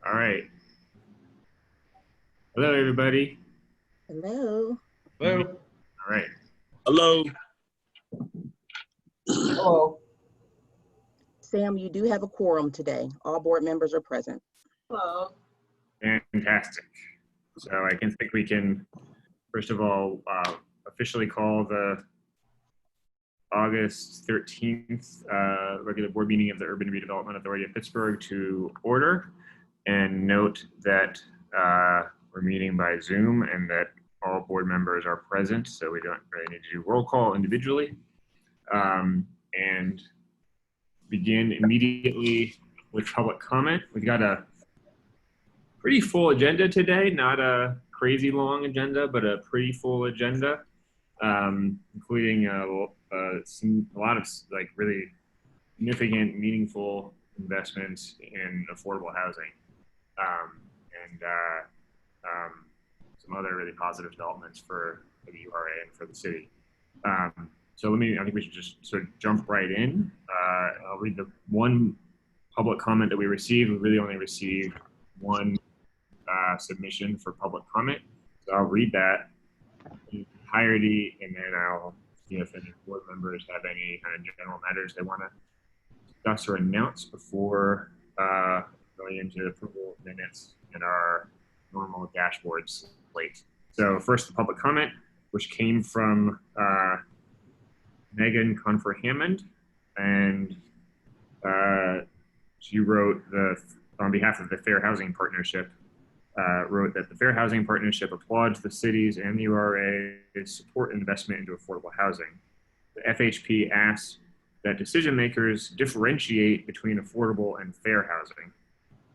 All right. Hello, everybody. Hello. Hello. All right. Hello. Hello. Sam, you do have a quorum today. All board members are present. Hello. Fantastic. So I think we can, first of all, officially call the August 13th regular board meeting of the Urban Redevelopment Authority of Pittsburgh to order, and note that we're meeting by Zoom and that all board members are present, so we don't really need to do roll call individually. And begin immediately with public comment. We've got a pretty full agenda today, not a crazy long agenda, but a pretty full agenda, including a lot of like really significant, meaningful investments in affordable housing, and some other really positive developments for the URA and for the city. So I think we should just sort of jump right in. I'll read the one public comment that we received. We really only received one submission for public comment. So I'll read that in entirety, and then I'll see if any board members have any kind of general matters they want to discuss or announce before going into approval of minutes and our normal dashboards slate. So first, the public comment, which came from Megan Confer-Hammond, and she wrote on behalf of the Fair Housing Partnership, wrote that the Fair Housing Partnership applauds the cities and the URA's support investment into affordable housing. The FHP asks that decision makers differentiate between affordable and fair housing.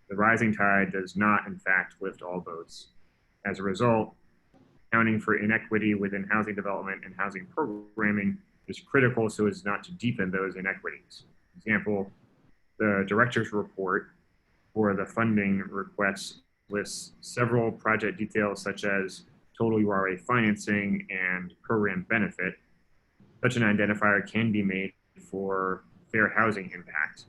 The rising tide does not, in fact, lift all boats. As a result, accounting for inequity within housing development and housing programming is critical so as not to deepen those inequities. For example, the director's report for the funding requests lists several project details such as total URA financing and program benefit. Such an identifier can be made for fair housing impact.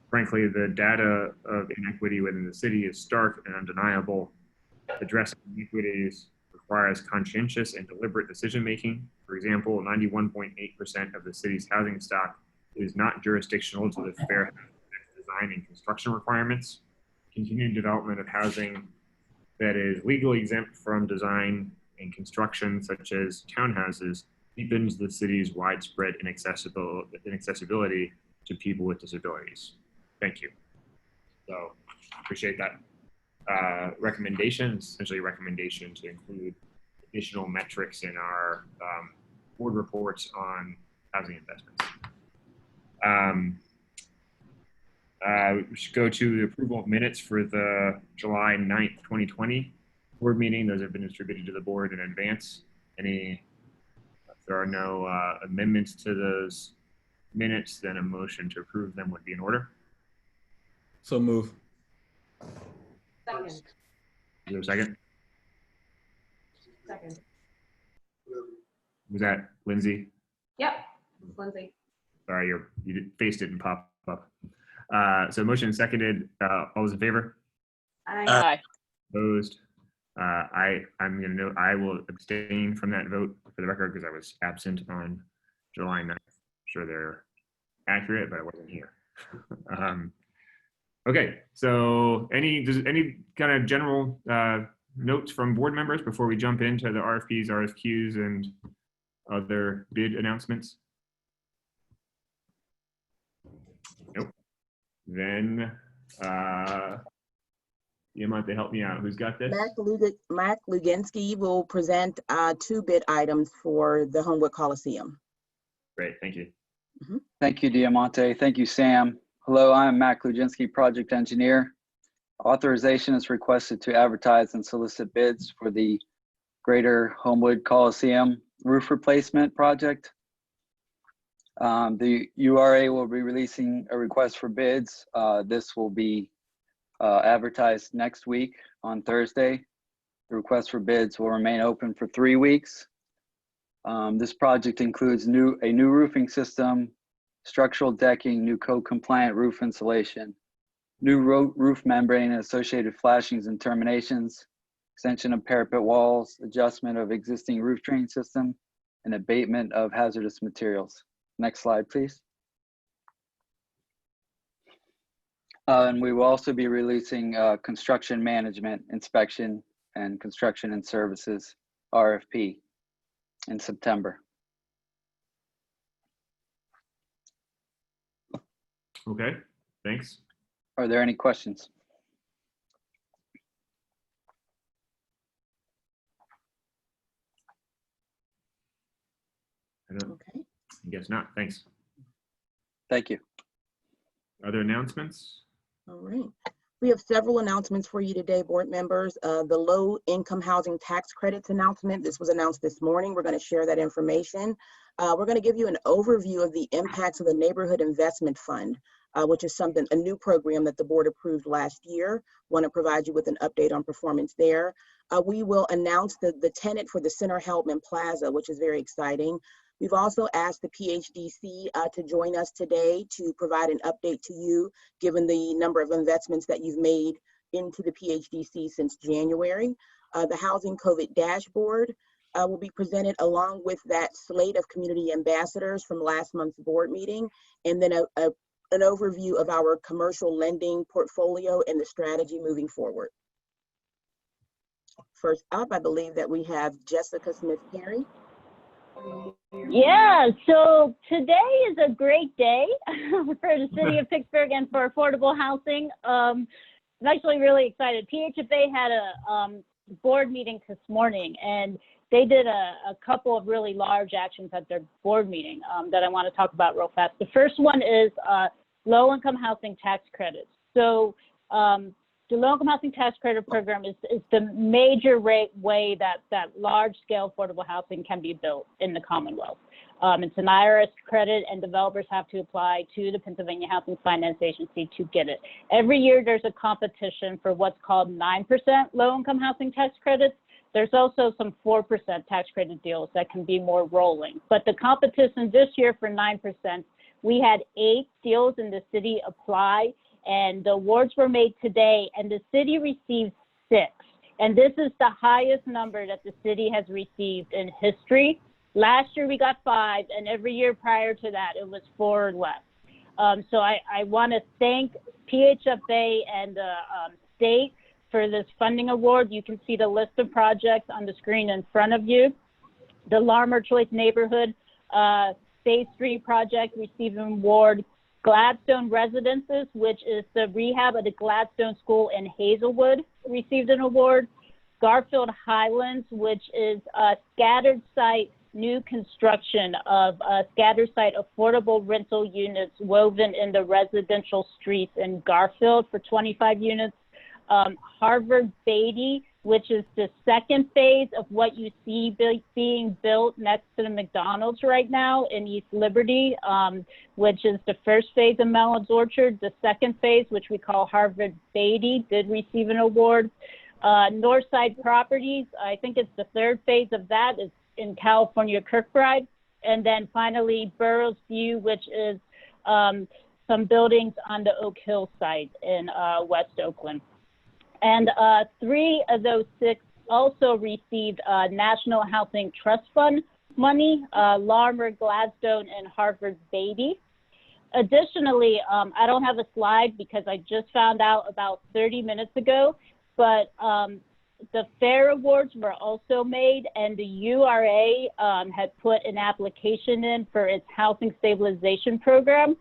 Frankly, the data of inequity within the city is stark and undeniable. Addressing inequities requires conscientious and deliberate decision-making. For example, 91.8% of the city's housing stock is not jurisdictional to the fair design and construction requirements. Continued development of housing that is legally exempt from design and construction, such as townhouses, deepens the city's widespread inaccessibility to people with disabilities. Thank you. So appreciate that recommendation, essentially a recommendation to include additional metrics in our board reports on housing investments. We should go to the approval of minutes for the July 9th, 2020 board meeting. Those have been distributed to the board in advance. If there are no amendments to those minutes, then a motion to approve them would be in order. So move. Second. Is there a second? Second. Was that Lindsay? Yep. Lindsay. Sorry, you faced it and popped up. So motion seconded. All those in favor? Aye. Opposed? I'm going to note I will abstain from that vote for the record because I was absent on July 9th. I'm sure they're accurate, but I wasn't here. Okay, so any kind of general notes from board members before we jump into the RFPs, RFQs, and other bid announcements? Nope. Then Diamante, help me out. Who's got this? Mark Luginski will present two bid items for the Homewood Coliseum. Great, thank you. Thank you, Diamante. Thank you, Sam. Hello, I'm Mac Luginski, project engineer. Authorization is requested to advertise and solicit bids for the Greater Homewood Coliseum roof replacement project. The URA will be releasing a request for bids. This will be advertised next week on Thursday. The request for bids will remain open for 3 weeks. This project includes a new roofing system, structural decking, new code compliant roof insulation, new roof membrane and associated flashings and terminations, extension of parapet walls, adjustment of existing roof drain system, and abatement of hazardous materials. Next slide, please. And we will also be releasing construction management, inspection, and construction and services RFP in September. Okay, thanks. Are there any questions? Okay. I guess not. Thanks. Thank you. Other announcements? All right. We have several announcements for you today, board members. The low income housing tax credits announcement. This was announced this morning. We're going to share that information. We're going to give you an overview of the impacts of the Neighborhood Investment Fund, which is a new program that the board approved last year. Want to provide you with an update on performance there. We will announce the tenant for the Center Heldman Plaza, which is very exciting. We've also asked the PHDC to join us today to provide an update to you, given the number of investments that you've made into the PHDC since January. The Housing COVID Dashboard will be presented along with that slate of community ambassadors from last month's board meeting, and then an overview of our commercial lending portfolio and the strategy moving forward. First up, I believe that we have Jessica Smith-Perry. Yeah, so today is a great day for the city of Pittsburgh and for affordable housing. I'm actually really excited. PHFA had a board meeting this morning, and they did a couple of really large actions at their board meeting that I want to talk about real fast. The first one is low-income housing tax credits. So the low-income housing tax credit program is the major way that large-scale affordable housing can be built in the Commonwealth. It's an IRS credit, and developers have to apply to the Pennsylvania Housing Finance Agency to get it. Every year, there's a competition for what's called 9% low-income housing tax credits. There's also some 4% tax credit deals that can be more rolling. But the competition this year for 9%, we had 8 deals in the city apply, and the awards were made today, and the city received 6. And this is the highest number that the city has received in history. Last year we got 5, and every year prior to that it was 4 or less. So I want to thank PHFA and the state for this funding award. You can see the list of projects on the screen in front of you. The Larmer Choice Neighborhood Phase 3 project received an award. Gladstone Residences, which is the rehab of the Gladstone School in Hazelwood, received an award. Garfield Highlands, which is a scattered site new construction of scattered site affordable rental units woven in the residential streets in Garfield for 25 units. Harvard Beatty, which is the second phase of what you see being built next to the McDonald's right now in East Liberty, which is the first phase of Mellon's Orchard. The second phase, which we call Harvard Beatty, did receive an award. Northside Properties, I think it's the third phase of that, is in California, Kirkbride. And then finally, Burroughs View, which is some buildings on the Oak Hill site in West Oakland. And 3 of those 6 also received National Housing Trust Fund money, Larmer, Gladstone, and Harvard Beatty. Additionally, I don't have a slide because I just found out about 30 minutes ago, but the FAIR Awards were also made, and the URA had put an application in for its housing stabilization program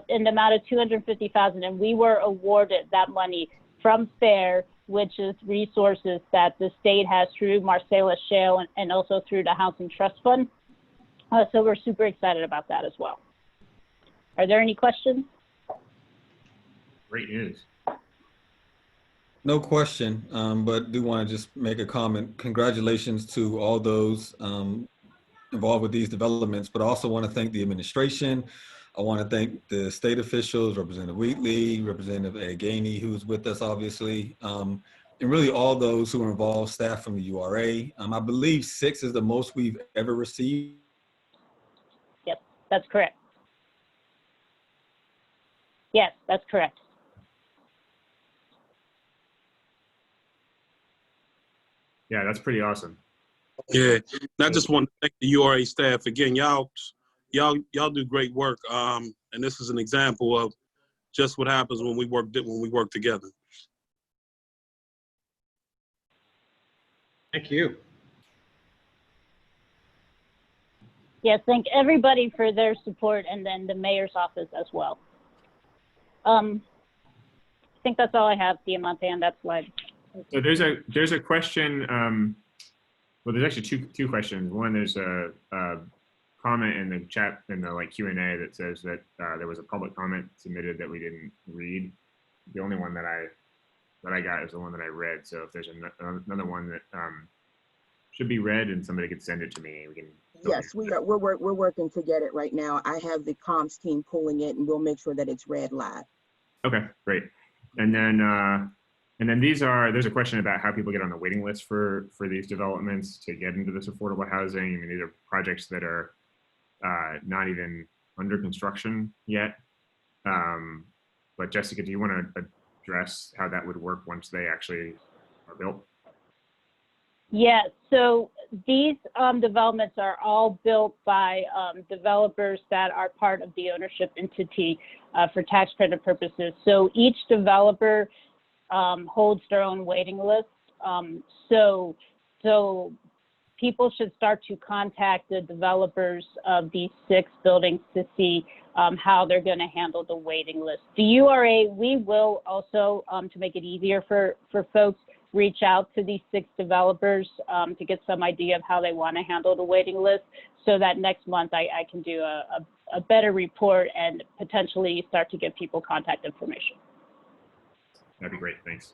in the amount of $250,000, and we were awarded that money from FAIR, which is resources that the state has through Marcellus Shale and also through the Housing Trust Fund. So we're super excited about that as well. Are there any questions? Great news. No question, but do want to just make a comment. Congratulations to all those involved with these developments, but I also want to thank the administration. I want to thank the state officials, Representative Wheatley, Representative Gainey, who's with us, obviously, and really all those who are involved, staff from the URA. I believe 6 is the most we've ever received. Yep, that's correct. Yes, that's correct. Yeah, that's pretty awesome. Yeah, and I just want to thank the URA staff again. Y'all do great work. And this is an example of just what happens when we work together. Thank you. Yes, thank everybody for their support, and then the mayor's office as well. I think that's all I have, Diamante, on that slide. So there's a question. Well, there's actually two questions. One, there's a comment in the chat in the Q&A that says that there was a public comment submitted that we didn't read. The only one that I got is the one that I read. So if there's another one that should be read and somebody could send it to me, we can. Yes, we're working to get it right now. I have the comms team pulling it, and we'll make sure that it's read live. Okay, great. And then there's a question about how people get on the waiting list for these developments to get into this affordable housing. I mean, these are projects that are not even under construction yet. But Jessica, do you want to address how that would work once they actually are built? Yeah, so these developments are all built by developers that are part of the ownership entity for tax credit purposes. So each developer holds their own waiting list. So people should start to contact the developers of these 6 buildings to see how they're going to handle the waiting list. The URA, we will also, to make it easier for folks, reach out to these 6 developers to get some idea of how they want to handle the waiting list, so that next month I can do a better report and potentially start to give people contact information. That'd be great, thanks.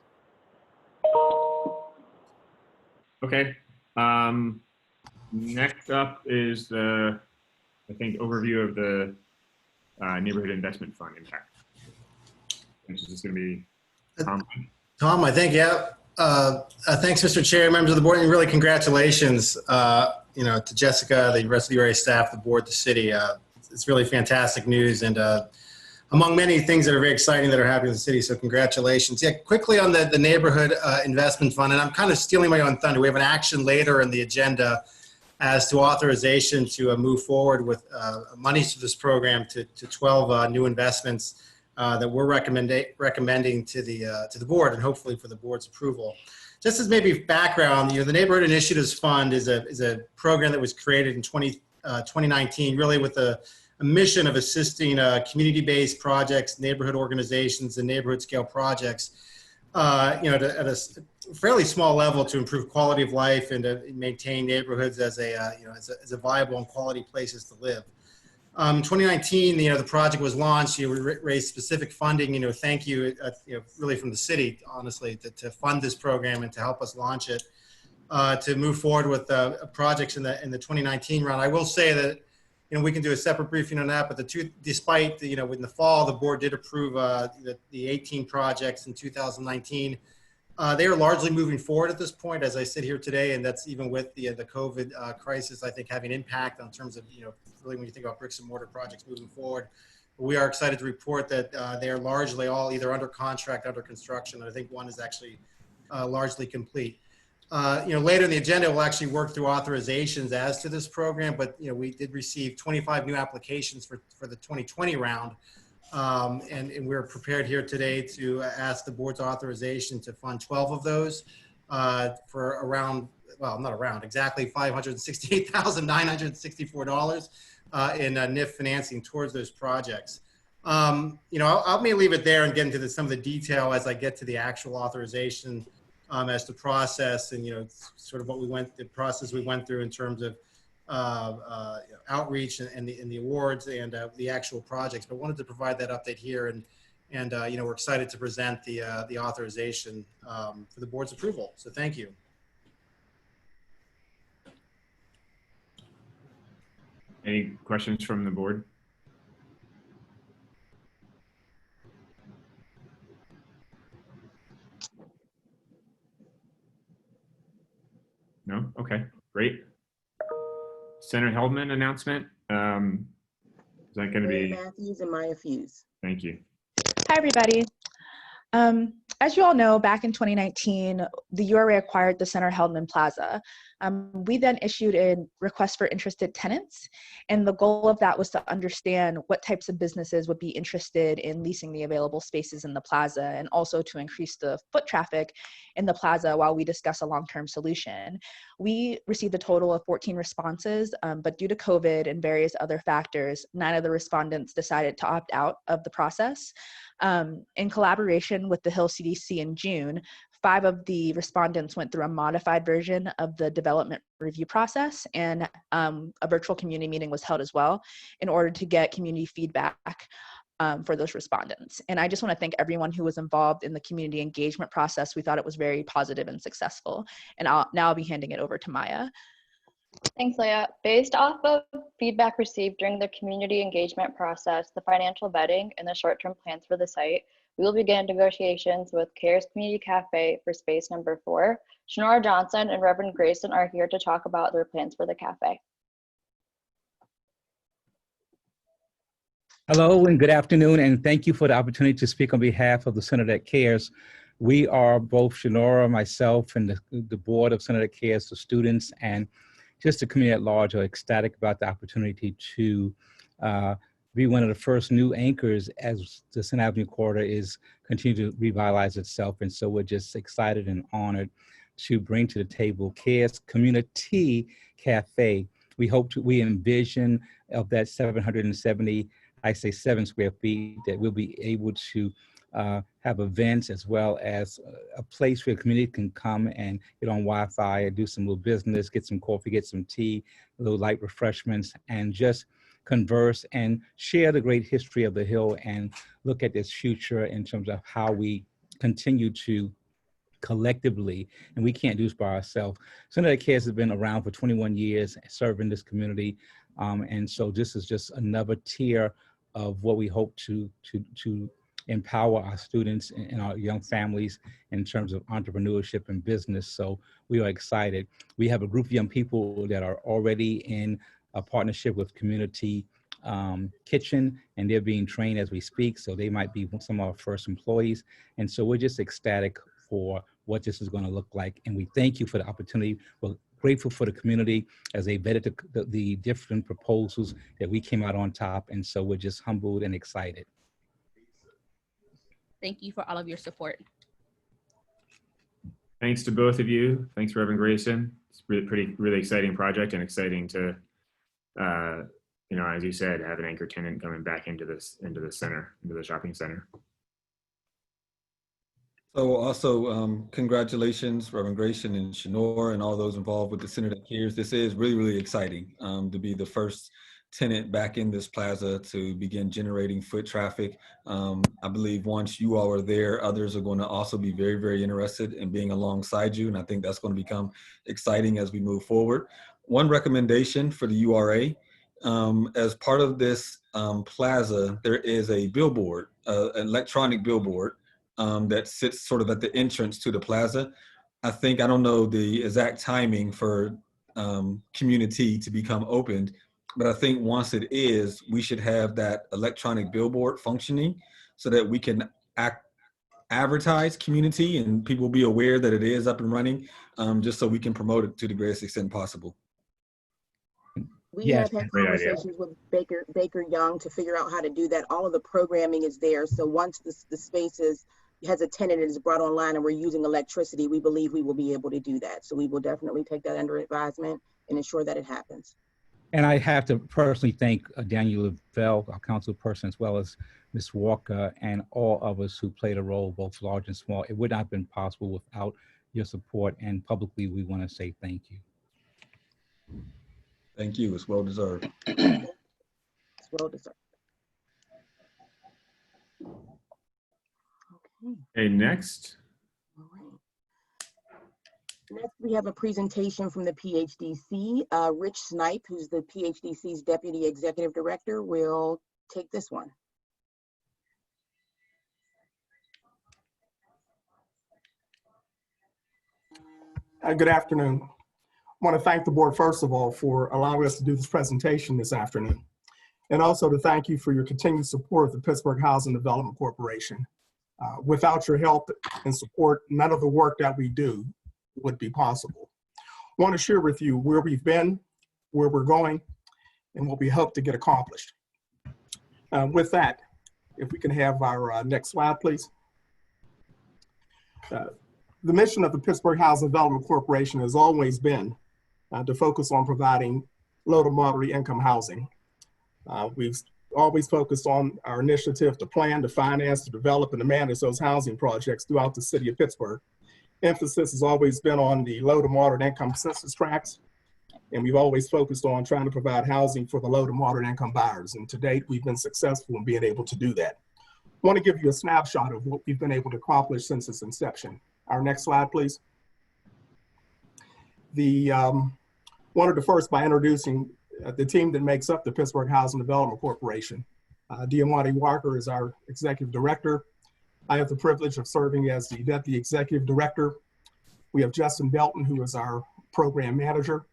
Okay, next up is the, I think, overview of the Neighborhood Investment Fund impact. Which is just going to be Tom, I think, yeah. Thanks, Mr. Chair, members of the board, and really congratulations, to Jessica, the rest of the URA staff, the board, the city. It's really fantastic news, and among many things that are very exciting that are happening in the city. So congratulations. Yeah, quickly on the Neighborhood Investment Fund, and I'm kind of stealing my own thunder. We have an action later in the agenda as to authorization to move forward with monies to this program to 12 new investments that we're recommending to the board, and hopefully for the board's approval. Just as maybe background, the Neighborhood Initiatives Fund is a program that was created in 2019, really with a mission of assisting community-based projects, neighborhood organizations, and neighborhood-scale projects, at a fairly small level to improve quality of life and to maintain neighborhoods as a viable and quality places to live. In 2019, the project was launched. We raised specific funding. Thank you, really from the city, honestly, to fund this program and to help us launch it, to move forward with projects in the 2019 round. I will say that we can do a separate briefing on that, but despite in the fall the board did approve the 18 projects in 2019. They are largely moving forward at this point as I sit here today, and that's even with the COVID crisis, I think, having impact on terms of, really when you think about bricks and mortar projects moving forward. But we are excited to report that they are largely all either under contract, under construction, and I think one is actually largely complete. Later in the agenda, we'll actually work through authorizations as to this program, but we did receive 25 new applications for the 2020 round. And we're prepared here today to ask the board's authorization to fund 12 of those for exactly $568,964 in NIF financing towards those projects. I may leave it there and get into some of the detail as I get to the actual authorization as to process and, sort of the process we went through in terms of outreach and the awards and the actual projects, but wanted to provide that update here, and we're excited to present the authorization for the board's approval. So thank you. Any questions from the board? No? Okay, great. Senator Heldman announcement. Is that going to be? Matthews and Maya Fuse. Thank you. Hi, everybody. As you all know, back in 2019, the URA acquired the Center Heldman Plaza. We then issued a request for interested tenants, and the goal of that was to understand what types of businesses would be interested in leasing the available spaces in the plaza, and also to increase the foot traffic in the plaza while we discuss a long-term solution. We received a total of 14 responses, but due to COVID and various other factors, 9 of the respondents decided to opt out of the process. In collaboration with the Hill CDC in June, 5 of the respondents went through a modified version of the development review process, and a virtual community meeting was held as well in order to get community feedback for those respondents. And I just want to thank everyone who was involved in the community engagement process. We thought it was very positive and successful. And I'll be handing it over to Maya. Thanks, Leah. Based off of feedback received during the community engagement process, the financial vetting, and the short-term plans for the site, we will begin negotiations with CARES Community Cafe for space number 4. Shanora Johnson and Reverend Grayson are here to talk about their plans for the cafe. Hello and good afternoon, and thank you for the opportunity to speak on behalf of the Center That Cares. We are both Shanora, myself, and the board of Center That Cares, the students, and just the community at large are ecstatic about the opportunity to be one of the first new anchors as the Center Avenue corridor is continuing to revitalize itself. And so we're just excited and honored to bring to the table CARES Community Cafe. We envision of that 770, I say 7 square feet, that we'll be able to have events as well as a place where the community can come and get on Wi-Fi and do some little business, get some coffee, get some tea, a little light refreshments, and just converse and share the great history of the Hill and look at this future in terms of how we continue to collectively, and we can't do this by ourselves. Center That Cares has been around for 21 years serving this community. And so this is just another tier of what we hope to empower our students and our young families in terms of entrepreneurship and business. So we are excited. We have a group of young people that are already in a partnership with Community Kitchen, and they're being trained as we speak. So they might be some of our first employees. And so we're just ecstatic for what this is going to look like. And we thank you for the opportunity. We're grateful for the community as they vetted the different proposals that we came out on top. And so we're just humbled and excited. Thank you for all of your support. Thanks to both of you. Thanks, Reverend Grayson. It's really exciting project, and exciting to, you know, as you said, have an anchor tenant coming back into the center, into the shopping center. So also congratulations, Reverend Grayson and Shanora and all those involved with the Center That Cares. This is really, really exciting to be the first tenant back in this plaza to begin generating foot traffic. I believe once you all are there, others are going to also be very, very interested in being alongside you. And I think that's going to become exciting as we move forward. One recommendation for the URA, as part of this plaza, there is a billboard, an electronic billboard that sits sort of at the entrance to the plaza. I don't know the exact timing for community to become opened, but I think once it is, we should have that electronic billboard functioning so that we can advertise community and people be aware that it is up and running, just so we can promote it to the greatest extent possible. We have had conversations with Baker Young to figure out how to do that. All of the programming is there. So once the space has a tenant and is brought online and we're using electricity, we believe we will be able to do that. So we will definitely take that under advisement and ensure that it happens. And I have to personally thank Daniel Lavelle, our council person, as well as Ms. Walker and all of us who played a role, both large and small. It would not have been possible without your support, and publicly we want to say thank you. Thank you. It's well deserved. It's well deserved. Okay, next. All right. Next, we have a presentation from the PHDC. Rich Snipe, who's the PHDC's Deputy Executive Director, will take this one. Good afternoon. I want to thank the board, first of all, for allowing us to do this presentation this afternoon, and also to thank you for your continued support of the Pittsburgh Housing Development Corporation. Without your help and support, none of the work that we do would be possible. I want to share with you where we've been, where we're going, and what we hope to get accomplished. With that, if we can have our next slide, please. The mission of the Pittsburgh Housing Development Corporation has always been to focus on providing low to moderate income housing. We've always focused on our initiative to plan, to finance, to develop, and to manage those housing projects throughout the city of Pittsburgh. Emphasis has always been on the low to moderate income census tracts, and we've always focused on trying to provide housing for the low to moderate income buyers. And to date, we've been successful in being able to do that. I want to give you a snapshot of what we've been able to accomplish since its inception. Our next slide, please. Wanted to first by introducing the team that makes up the Pittsburgh Housing Development Corporation. Diamante Walker is our executive director. I have the privilege of serving as the deputy executive director. We have Justin Belton, who is our program manager.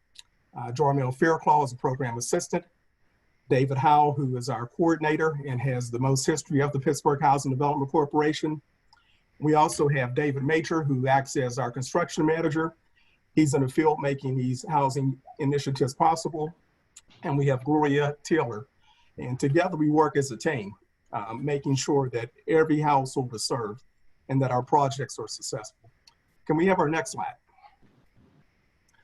Jarmel Fairclaw is a program assistant. David Howell, who is our coordinator and has the most history of the Pittsburgh Housing Development Corporation. We also have David Major, who acts as our construction manager. He's in the field making these housing initiatives possible. And we have Gloria Taylor. And together we work as a team, making sure that every household is served and that our projects are successful. Can we have our next slide?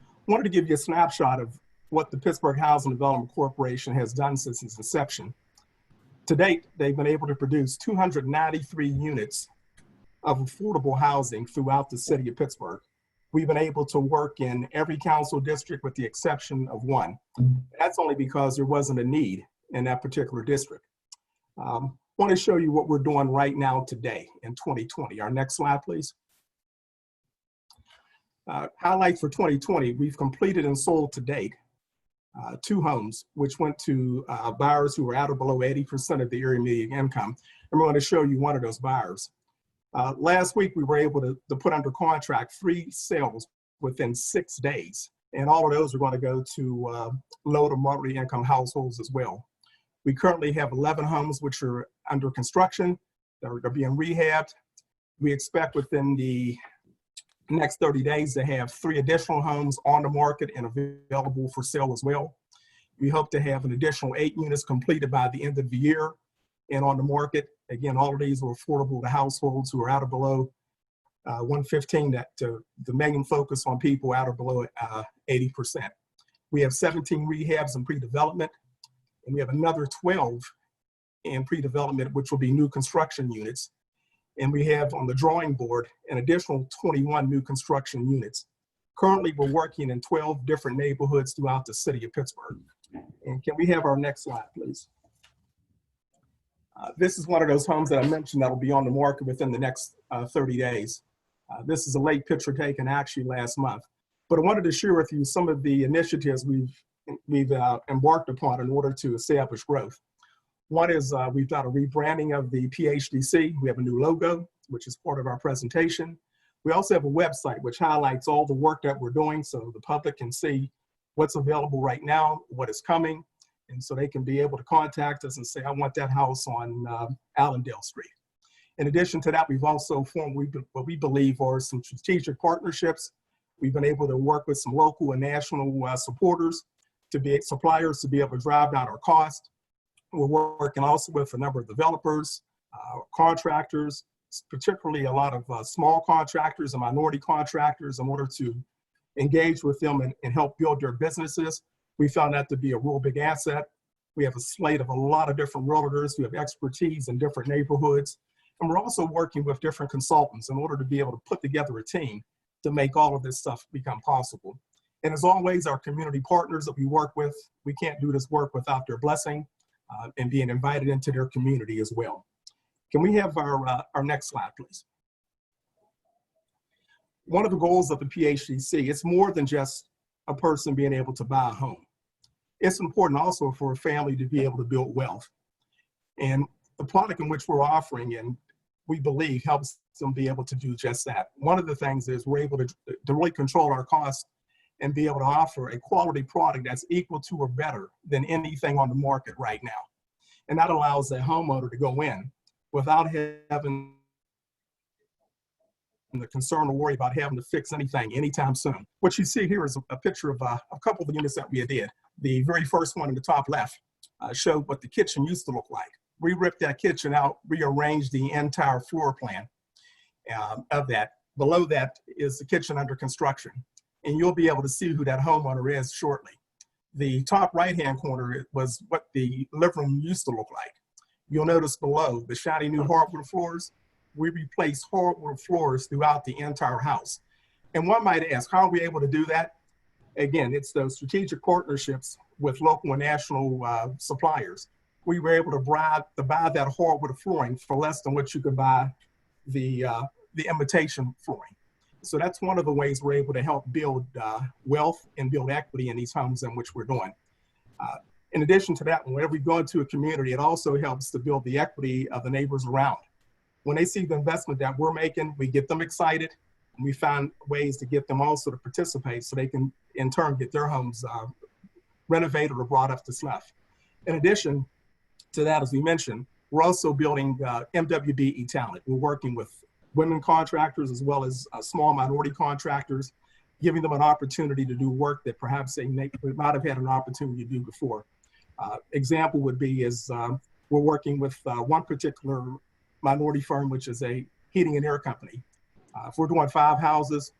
I wanted to give you a snapshot of what the Pittsburgh Housing Development Corporation has done since its inception. To date, they've been able to produce 293 units of affordable housing throughout the city of Pittsburgh. We've been able to work in every council district with the exception of one. That's only because there wasn't a need in that particular district. I want to show you what we're doing right now today in 2020. Our next slide, please. Highlights for 2020, we've completed and sold to date 2 homes, which went to buyers who were at or below 80% of the area median income. And we're going to show you one of those buyers. Last week, we were able to put under contract 3 sales within 6 days. And all of those are going to go to low to moderate income households as well. We currently have 11 homes which are under construction. They're being rehabbed. We expect within the next 30 days to have 3 additional homes on the market and available for sale as well. We hope to have an additional 8 units completed by the end of the year and on the market. Again, all of these are affordable to households who are at or below 115, that the main focus on people at or below 80%. We have 17 rehabs in pre-development, and we have another 12 in pre-development, which will be new construction units. And we have on the drawing board an additional 21 new construction units. Currently, we're working in 12 different neighborhoods throughout the city of Pittsburgh. And can we have our next slide, please? This is one of those homes that I mentioned that will be on the market within the next 30 days. This is a late picture taken actually last month. But I wanted to share with you some of the initiatives we've embarked upon in order to establish growth. One is we've got a rebranding of the PHDC. We have a new logo, which is part of our presentation. We also have a website which highlights all the work that we're doing so the public can see what's available right now, what is coming, and so they can be able to contact us and say, I want that house on Allendale Street. In addition to that, we've also formed what we believe are some strategic partnerships. We've been able to work with some local and national supporters, suppliers to be able to drive down our cost. We're working also with a number of developers, contractors, particularly a lot of small contractors and minority contractors in order to engage with them and help build their businesses. We found that to be a real big asset. We have a slate of a lot of different realtors who have expertise in different neighborhoods. And we're also working with different consultants in order to be able to put together a team to make all of this stuff become possible. And as always, our community partners that we work with, we can't do this work without their blessing and being invited into their community as well. Can we have our next slide, please? One of the goals of the PHDC, it's more than just a person being able to buy a home. It's important also for a family to be able to build wealth. And the product in which we're offering, and we believe helps them be able to do just that. One of the things is we're able to really control our costs and be able to offer a quality product that's equal to or better than anything on the market right now. And that allows the homeowner to go in without having the concern or worry about having to fix anything anytime soon. What you see here is a picture of a couple of the units that we did. The very first one in the top left showed what the kitchen used to look like. We ripped that kitchen out, rearranged the entire floor plan of that. Below that is the kitchen under construction. And you'll be able to see who that homeowner is shortly. The top right-hand corner was what the living room used to look like. You'll notice below the shiny new hardwood floors. We replaced hardwood floors throughout the entire house. And one might ask, how are we able to do that? Again, it's those strategic partnerships with local and national suppliers. We were able to buy that hardwood flooring for less than what you could buy the imitation flooring. So that's one of the ways we're able to help build wealth and build equity in these homes in which we're doing. In addition to that, whenever we go into a community, it also helps to build the equity of the neighbors around. When they see the investment that we're making, we get them excited, and we find ways to get them also to participate so they can, in turn, get their homes renovated or brought up to snuff. In addition to that, as we mentioned, we're also building MWBE talent. We're working with women contractors as well as small minority contractors, giving them an opportunity to do work that perhaps they would not have had an opportunity to do before. Example would be we're working with one particular minority firm, which is a heating and air company. If we're doing 5 houses,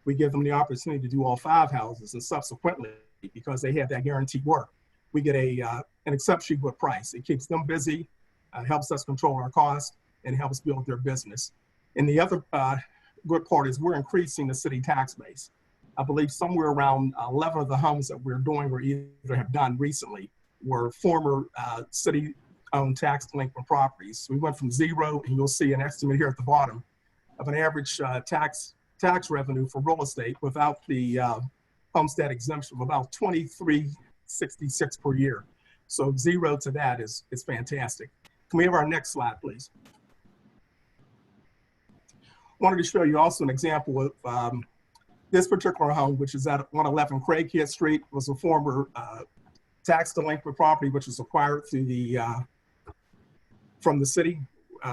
we give them the opportunity to do all 5 houses, and subsequently, because they have that guaranteed work, we get an exceptionally good price. It keeps them busy, helps us control our costs, and helps build their business. And the other good part is we're increasing the city tax base. I believe somewhere around 11 of the homes that we're doing or either have done recently were former city-owned tax delinquent properties. We went from 0, and you'll see an estimate here at the bottom, of an average tax revenue for real estate without the homestead exemption of about $23.66 per year. So 0 to that is fantastic. Can we have our next slide, please? Wanted to show you also an example of this particular home, which is at 111 Craighead Street, was a former tax delinquent property, which was acquired through from the city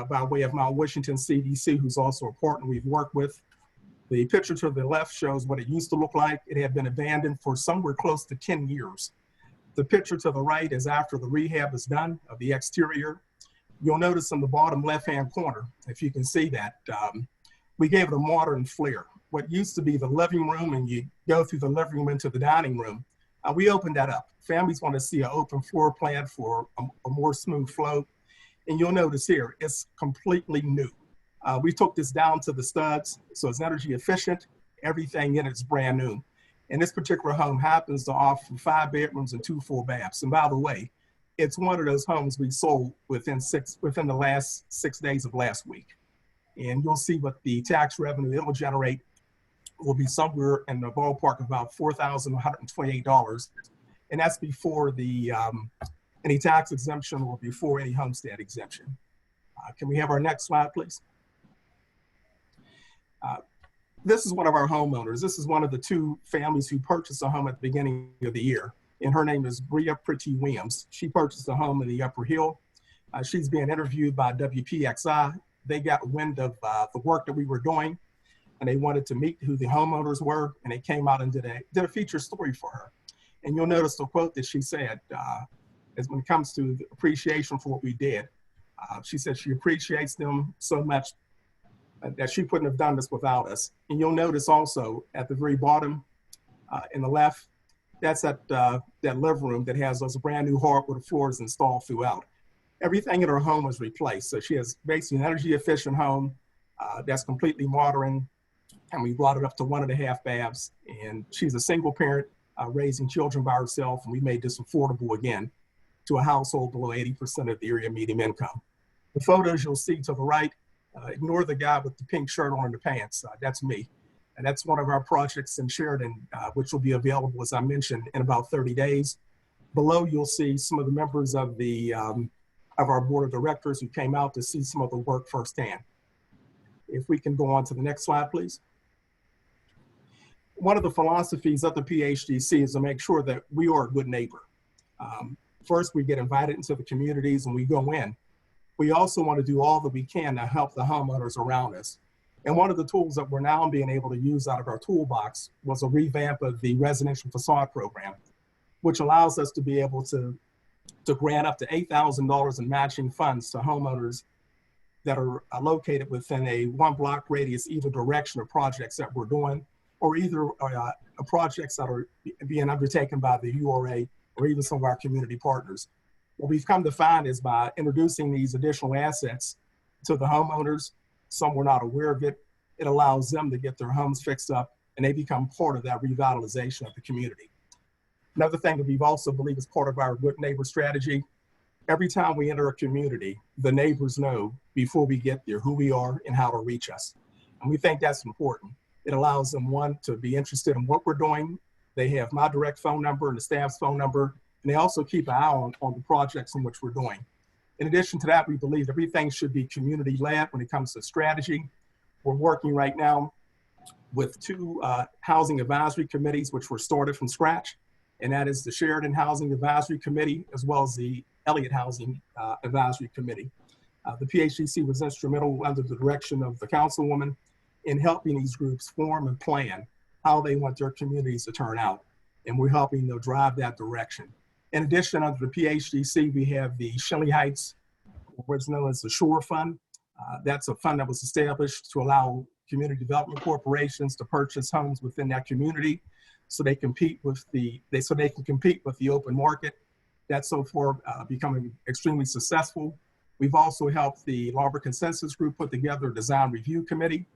by way of Mount Washington CDC, who's also a partner we've worked with. The picture to the left shows what it used to look like. It had been abandoned for somewhere close to 10 years. The picture to the right is after the rehab is done of the exterior. You'll notice in the bottom left-hand corner, if you can see that, we gave it a modern flair. What used to be the living room, and you go through the living room into the dining room, we opened that up. Families want to see an open floor plan for a more smooth flow. And you'll notice here, it's completely new. We took this down to the studs, so it's energy efficient. Everything in it's brand new. And this particular home happens to offer 5 bedrooms and 2 full baths. And by the way, it's one of those homes we sold within the last 6 days of last week. And you'll see what the tax revenue it'll generate will be somewhere in the ballpark of about $4,128. And that's before the any tax exemption or before any homestead exemption. Can we have our next slide, please? This is one of our homeowners. This is one of the 2 families who purchased a home at the beginning of the year. And her name is Bria Pretty Williams. She purchased a home in the Upper Hill. She's being interviewed by WPXI. They got wind of the work that we were doing, and they wanted to meet who the homeowners were, and they came out and did a feature story for her. And you'll notice the quote that she said, is when it comes to the appreciation for what we did. She said she appreciates them so much that she couldn't have done this without us. And you'll notice also at the very bottom in the left, that's that living room that has those brand new hardwood floors installed throughout. Everything in her home was replaced. So she has basically an energy efficient home that's completely modern. And we brought it up to 1.5 baths. And she's a single parent raising children by herself. And we made this affordable again to a household below 80% of the area median income. The photos you'll see to the right, ignore the guy with the pink shirt on and the pants. That's me. And that's one of our projects in Sheridan, which will be available, as I mentioned, in about 30 days. Below, you'll see some of the members of our board of directors who came out to see some of the work firsthand. If we can go on to the next slide, please. One of the philosophies of the PHDC is to make sure that we are a good neighbor. First, we get invited into the communities and we go in. We also want to do all that we can to help the homeowners around us. And one of the tools that we're now being able to use out of our toolbox was a revamp of the residential facade program, which allows us to be able to grant up to $8,000 in matching funds to homeowners that are located within a 1-block radius, either direction of projects that we're doing, or either projects that are being undertaken by the URA or even some of our community partners. What we've come to find is by introducing these additional assets to the homeowners, some were not aware of it, it allows them to get their homes fixed up and they become part of that revitalization of the community. Another thing that we've also believe is part of our good neighbor strategy, every time we enter a community, the neighbors know before we get there who we are and how to reach us. And we think that's important. It allows them, one, to be interested in what we're doing. They have my direct phone number and the staff's phone number, and they also keep an eye on the projects in which we're doing. In addition to that, we believe everything should be community-led when it comes to strategy. We're working right now with 2 housing advisory committees, which were started from scratch, and that is the Sheridan Housing Advisory Committee, as well as the Elliott Housing Advisory Committee. The PHDC was instrumental under the direction of the councilwoman in helping these groups form and plan how they want their communities to turn out. And we're helping them drive that direction. In addition, under the PHDC, we have the Shelley Heights, what's known as the SHORE Fund. That's a fund that was established to allow community development corporations to purchase homes within that community so they compete with so they can compete with the open market. That's so far becoming extremely successful. We've also helped the Lumber Consensus Group put together a design review committee,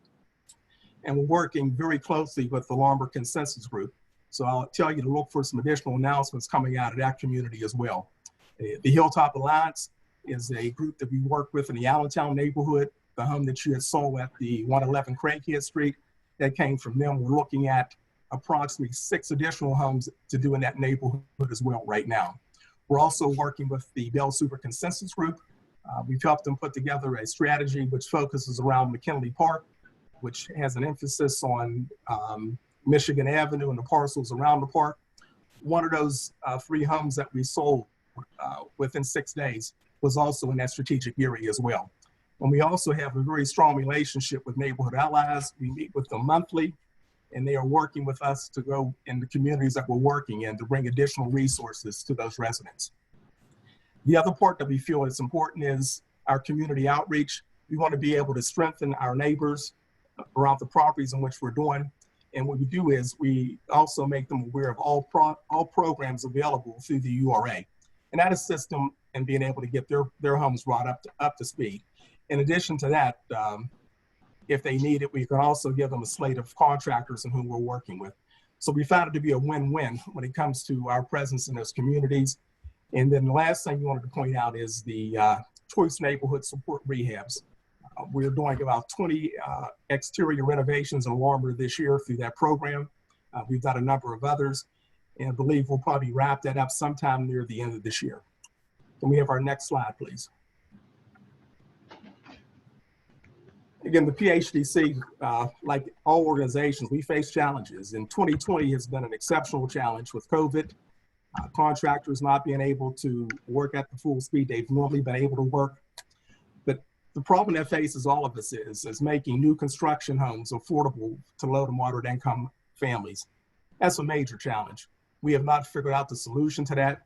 and we're working very closely with the Lumber Consensus Group. So I'll tell you to look for some additional announcements coming out of that community as well. The Hilltop Alliance is a group that we work with in the Allentown neighborhood. The home that you had saw at the 111 Craighead Street, that came from them. We're looking at approximately 6 additional homes to do in that neighborhood as well right now. We're also working with the Bell Super Consensus Group. We've helped them put together a strategy which focuses around McKinley Park, which has an emphasis on Michigan Avenue and the parcels around the park. One of those 3 homes that we sold within 6 days was also in that strategic area as well. And we also have a very strong relationship with Neighborhood Allies. We meet with them monthly, and they are working with us to go in the communities that we're working in to bring additional resources to those residents. The other part that we feel is important is our community outreach. We want to be able to strengthen our neighbors around the properties in which we're doing. And what we do is we also make them aware of all programs available through the URA. And that assists them in being able to get their homes brought up to speed. In addition to that, if they need it, we can also give them a slate of contractors and whom we're working with. So we found it to be a win-win when it comes to our presence in those communities. And then the last thing we wanted to point out is the Choice Neighborhood Support Rehabs. We're doing about 20 exterior renovations in Walmer this year through that program. We've got a number of others, and I believe we'll probably wrap that up sometime near the end of this year. Can we have our next slide, please? Again, the PHDC, like all organizations, we face challenges, and 2020 has been an exceptional challenge with COVID. Contractors not being able to work at the full speed they've normally been able to work. But the problem that faces all of us is making new construction homes affordable to low to moderate income families. That's a major challenge. We have not figured out the solution to that,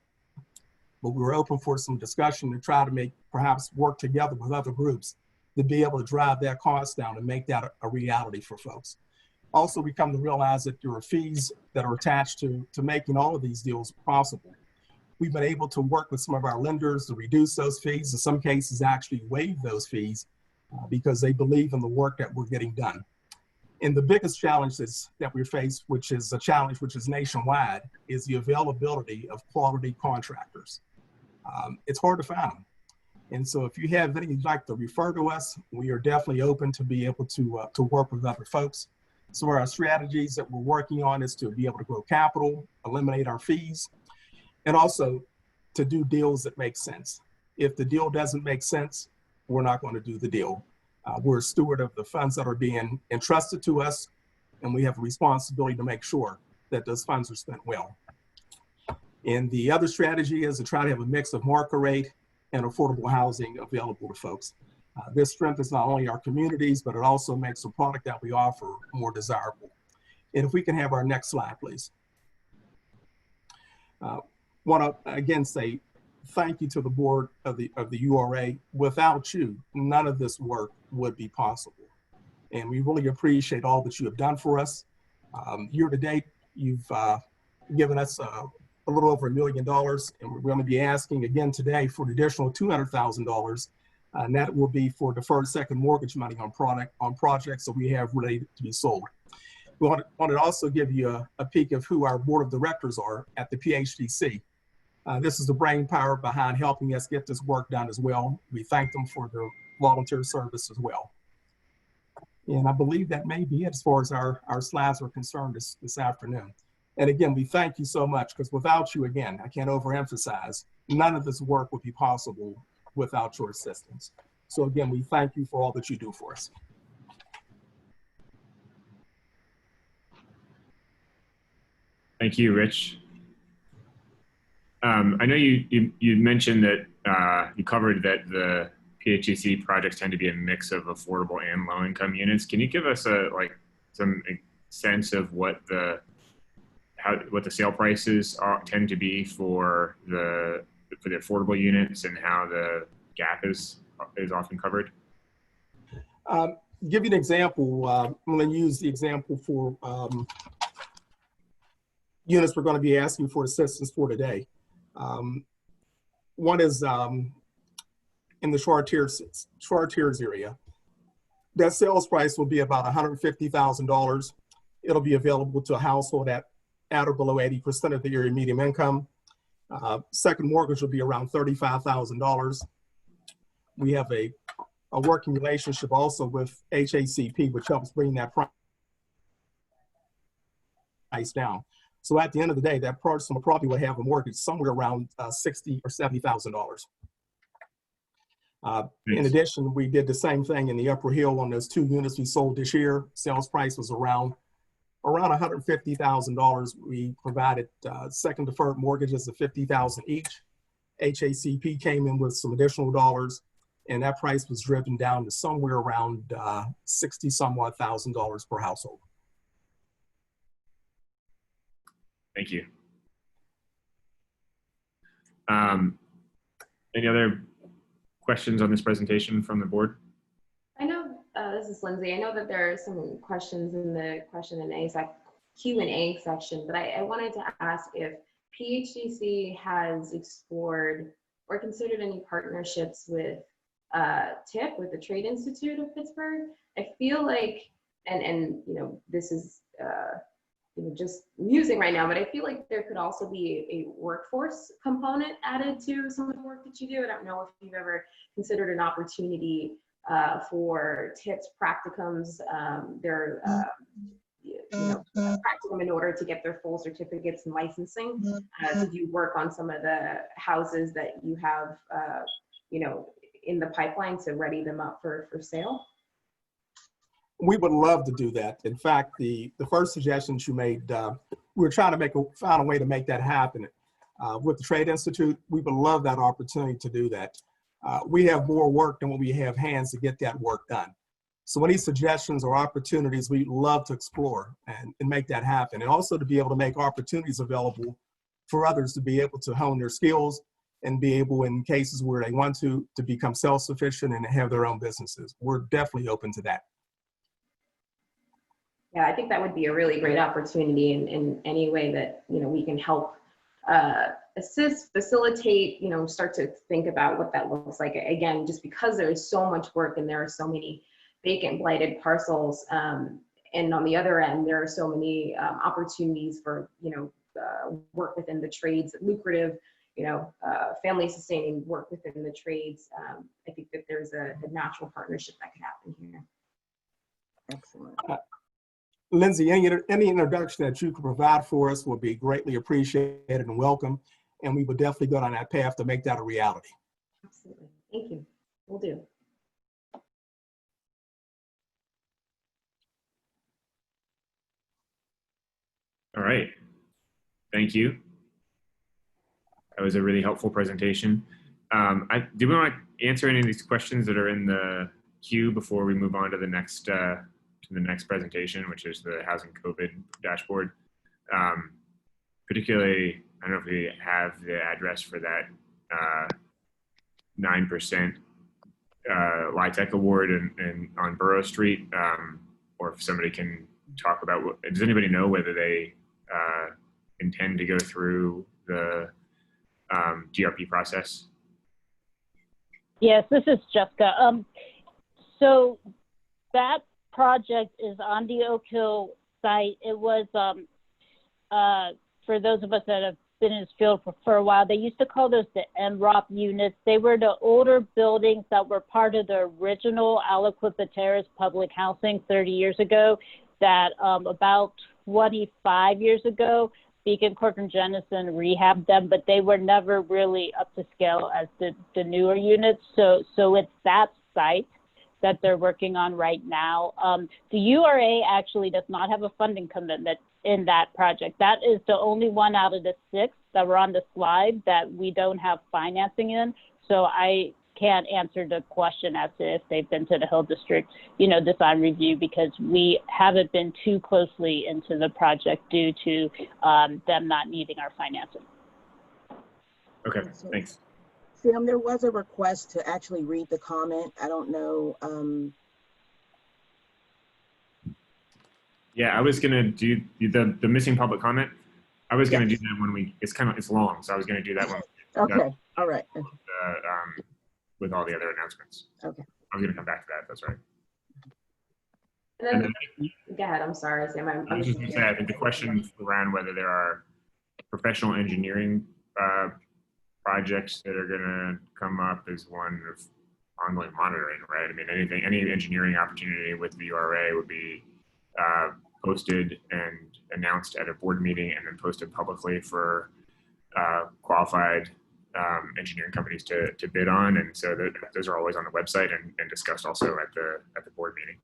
but we're open for some discussion to try to perhaps work together with other groups to be able to drive that cost down and make that a reality for folks. Also, we come to realize that there are fees that are attached to making all of these deals possible. We've been able to work with some of our lenders to reduce those fees, in some cases actually waive those fees because they believe in the work that we're getting done. And the biggest challenge that we face, which is a challenge which is nationwide, is the availability of quality contractors. It's hard to find them. And so if you have anything you'd like to refer to us, we are definitely open to be able to work with other folks. So our strategies that we're working on is to be able to grow capital, eliminate our fees, and also to do deals that make sense. If the deal doesn't make sense, we're not going to do the deal. We're a steward of the funds that are being entrusted to us, and we have a responsibility to make sure that those funds are spent well. And the other strategy is to try to have a mix of market rate and affordable housing available to folks. This strengthens not only our communities, but it also makes the product that we offer more desirable. And if we can have our next slide, please. Want to again say thank you to the board of the URA. Without you, none of this work would be possible. And we really appreciate all that you have done for us. Year to date, you've given us a little over $1 million, and we're going to be asking again today for an additional $200,000, and that will be for deferred second mortgage money on projects that we have ready to be sold. We want to also give you a peek of who our board of directors are at the PHDC. This is the brain power behind helping us get this work done as well. We thank them for their volunteer service as well. And I believe that may be it as far as our slides are concerned this afternoon. And again, we thank you so much, because without you, again, I can't overemphasize, none of this work would be possible without your assistance. So again, we thank you for all that you do for us. Thank you, Rich. I know you mentioned that you covered that the PHEC projects tend to be a mix of affordable and low-income units. Can you give us some sense of what the sale prices tend to be for the affordable units, and how the gap is often covered? Give you an example. I'm going to use the example for units we're going to be asking for assistance for today. One is in the Chartiers area. That sales price will be about $150,000. It'll be available to a household at or below 80% of the area median income. Second mortgage will be around $35,000. We have a working relationship also with HACP, which helps bring that price down. So at the end of the day, that person will probably have a mortgage somewhere around $60,000 or $70,000. In addition, we did the same thing in the Upper Hill on those 2 units we sold this year. Sales price was around $150,000. We provided second deferred mortgages of $50,000 each. HACP came in with some additional dollars, and that price was driven down to somewhere around $60-some-odd thousand per household. Thank you. Any other questions on this presentation from the board? I know, this is Lindsay. I know that there are some questions in the Q&A section, but I wanted to ask if PHDC has explored or considered any partnerships with TIP, with the Trade Institute of Pittsburgh. I feel like, and you know, this is just musing right now, but I feel like there could also be a workforce component added to some of the work that you do. I don't know if you've ever considered an opportunity for TIP's practicums, their practicum in order to get their full certificates and licensing, to do work on some of the houses that you have, in the pipeline to ready them up for sale. We would love to do that. In fact, the first suggestions you made, we're trying to find a way to make that happen. With the Trade Institute, we would love that opportunity to do that. We have more work than what we have hands to get that work done. So any suggestions or opportunities, we'd love to explore and make that happen. And also to be able to make opportunities available for others to be able to hone their skills and be able, in cases where they want to become self-sufficient and have their own businesses. We're definitely open to that. Yeah, I think that would be a really great opportunity in any way that, we can help assist, facilitate, start to think about what that looks like. Again, just because there is so much work and there are so many vacant, blighted parcels. And on the other end, there are so many opportunities for, work within the trades, lucrative, family sustaining work within the trades. I think that there's a natural partnership that can happen here. Excellent. Lindsay, any introduction that you could provide for us would be greatly appreciated and welcome. And we would definitely go down that path to make that a reality. Absolutely. Thank you. Will do. All right. Thank you. That was a really helpful presentation. Do we want to answer any of these questions that are in the queue before we move on to the next presentation, which is the housing COVID dashboard. Particularly, I don't know if we have the address for that 9% LIHTC award and on Borough Street, or if somebody can talk about does anybody know whether they intend to go through the GRP process? Yes, this is Jessica. So that project is on the Oak Hill site. It was, for those of us that have been in this field for a while, they used to call those the MROP units. They were the older buildings that were part of the original Aliquippa Terrace public housing 30 years ago that about 25 years ago, Beacon, Corcoran, Jennison rehabbed them, but they were never really up to scale as the newer units. So it's that site that they're working on right now. The URA actually does not have a funding commitment in that project. That is the only one out of the 6 that were on the slide that we don't have financing in. So I can't answer the question as to if they've been to the Hill District, design review, because we haven't been too closely into the project due to them not needing our financing. Okay, thanks. Sam, there was a request to actually read the comment. I don't know. Yeah, I was gonna do the missing public comment. I was gonna do that when it's long, so I was gonna do that one. Okay, all right. With all the other announcements. Okay. I was gonna come back to that. That's right. And then, go ahead. I'm sorry, Sam. I was just gonna say, I think the question around whether there are professional engineering projects that are gonna come up is one of ongoing monitoring, right? I mean, any engineering opportunity with the URA would be posted and announced at a board meeting and then posted publicly for qualified engineering companies to bid on, and so those are always on the website and discussed also at the board meeting.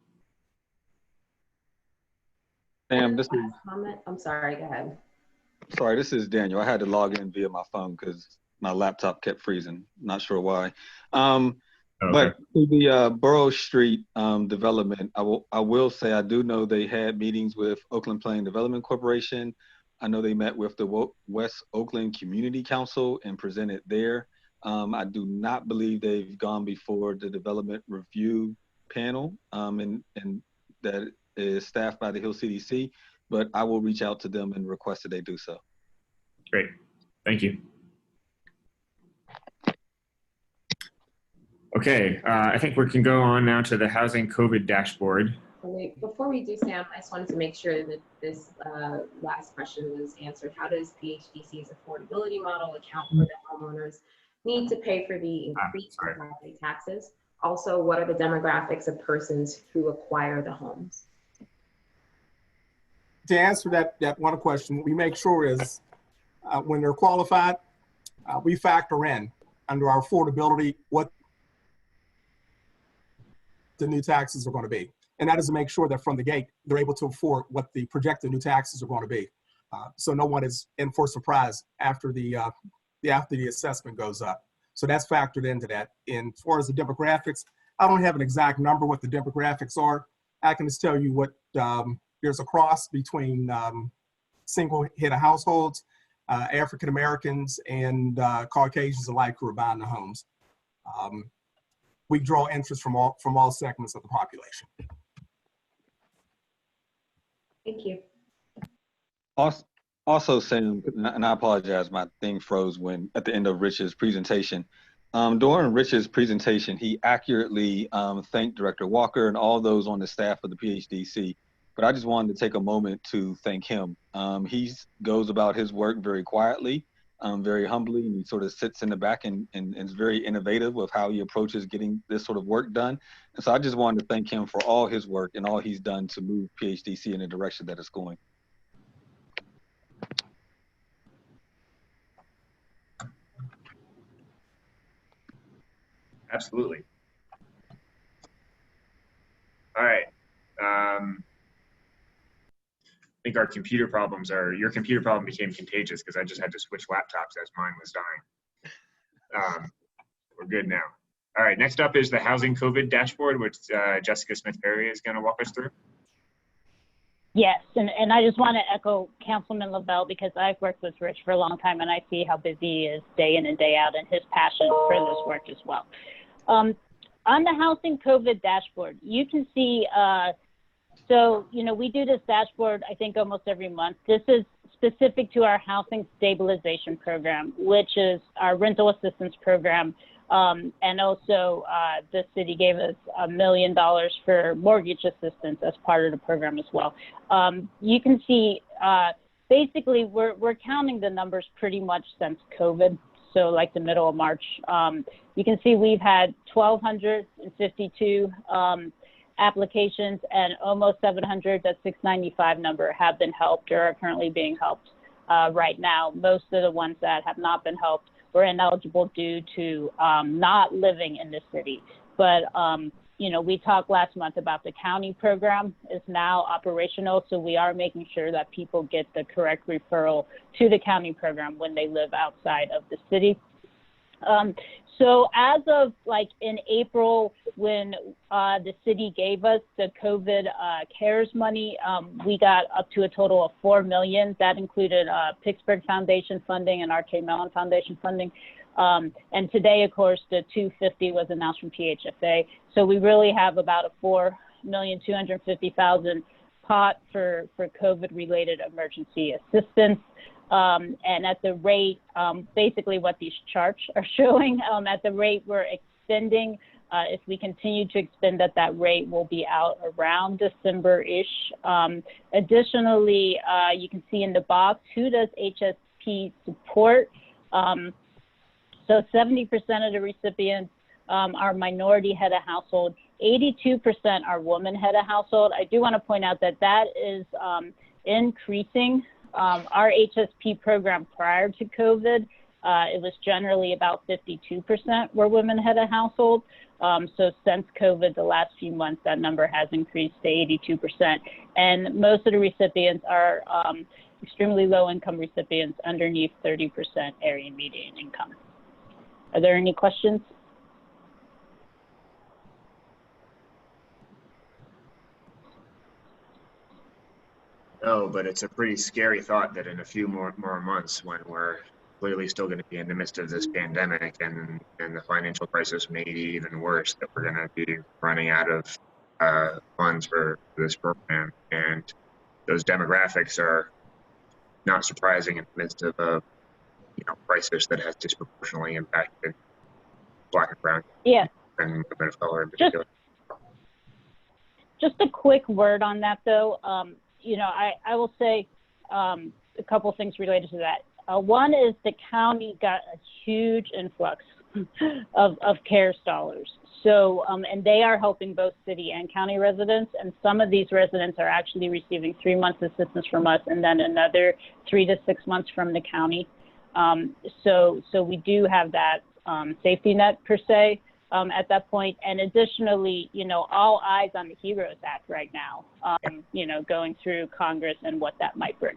Sam, this is comment. I'm sorry. Go ahead. sorry. This is Daniel. I had to log in via my phone because my laptop kept freezing. Not sure why. Okay. But to the Borough Street development, I will say I do know they had meetings with Oakland Planning Development Corporation. I know they met with the West Oakland Community Council and presented there. I do not believe they've gone before the development review panel, and that is staffed by the Hill CDC, but I will reach out to them and request that they do so. Great, thank you. Okay, I think we can go on now to the housing COVID dashboard. Wait, before we do, Sam, I just wanted to make sure that this last question was answered. How does PHDC's affordability model account for the homeowners need to pay for the increased property taxes? Also, what are the demographics of persons who acquire the homes? To answer that one question, we make sure is when they're qualified, we factor in under our affordability what the new taxes are going to be. And that is to make sure that from the gate, they're able to afford what the projected new taxes are going to be. So no one is in for a surprise after the assessment goes up. So that's factored into that. And as far as the demographics, I don't have an exact number what the demographics are. I can just tell you what there's a cross between single head of households, African Americans, and Caucasians alike who are buying the homes. We draw interest from all segments of the population. Thank you. Also, Sam, and I apologize, my thing froze when at the end of Rich's presentation. During Rich's presentation, he accurately thanked Director Walker and all those on the staff of the PHDC. But I just wanted to take a moment to thank him. He goes about his work very quietly, very humbly, and he sort of sits in the back and is very innovative with how he approaches getting this sort of work done. And so I just wanted to thank him for all his work and all he's done to move PHDC in the direction that it's going. Absolutely. All right. I think our computer problems your computer problem became contagious because I just had to switch laptops as mine was dying. We're good now. All right, next up is the Housing COVID Dashboard, which Jessica Smith-Berry is going to walk us through. Yes, and I just want to echo Councilman Lavelle because I've worked with Rich for a long time and I see how busy he is day in and day out and his passion for this work as well. On the Housing COVID Dashboard, you can see, so, you know, we do this dashboard, I think, almost every month. This is specific to our Housing Stabilization Program, which is our rental assistance program. And also the city gave us $1 million for mortgage assistance as part of the program as well. You can see basically we're counting the numbers pretty much since COVID. So like the middle of March, you can see we've had 1,252 applications and almost 700, that 695 number, have been helped or are currently being helped right now. Most of the ones that have not been helped were ineligible due to not living in the city. But, you know, we talked last month about the county program is now operational, so we are making sure that people get the correct referral to the county program when they live outside of the city. So as of like in April, when the city gave us the COVID CARES money, we got up to a total of $4 million. That included Pittsburgh Foundation funding and RK Mellon Foundation funding. And today, of course, the $250 was announced from PHFA. So we really have about a $4,250,000 pot for COVID-related emergency assistance. And at the rate, basically what these charts are showing, at the rate we're extending, if we continue to extend at that rate, we'll be out around December-ish. Additionally, you can see in the box, who does HSP support? So 70% of the recipients are minority head of household, 82% are woman head of household. I do want to point out that that is increasing. Our HSP program prior to COVID, it was generally about 52% were women head of household. So since COVID, the last few months, that number has increased to 82%. And most of the recipients are extremely low income recipients underneath 30% area median income. Are there any questions? No, but it's a pretty scary thought that in a few more months, when we're clearly still going to be in the midst of this pandemic and the financial crisis may be even worse, that we're going to be running out of funds for this program. And those demographics are not surprising in the midst of a crisis that has disproportionately impacted Black and brown and women of color in particular. Just a quick word on that, though. You know, I will say a couple of things related to that. One is the county got a huge influx of CARES dollars. So, and they are helping both city and county residents. And some of these residents are actually receiving 3 months assistance from us and then another 3 to 6 months from the county. So we do have that safety net per se at that point. And additionally, you know, all eyes on the HEROES Act right now, you know, going through Congress and what that might bring.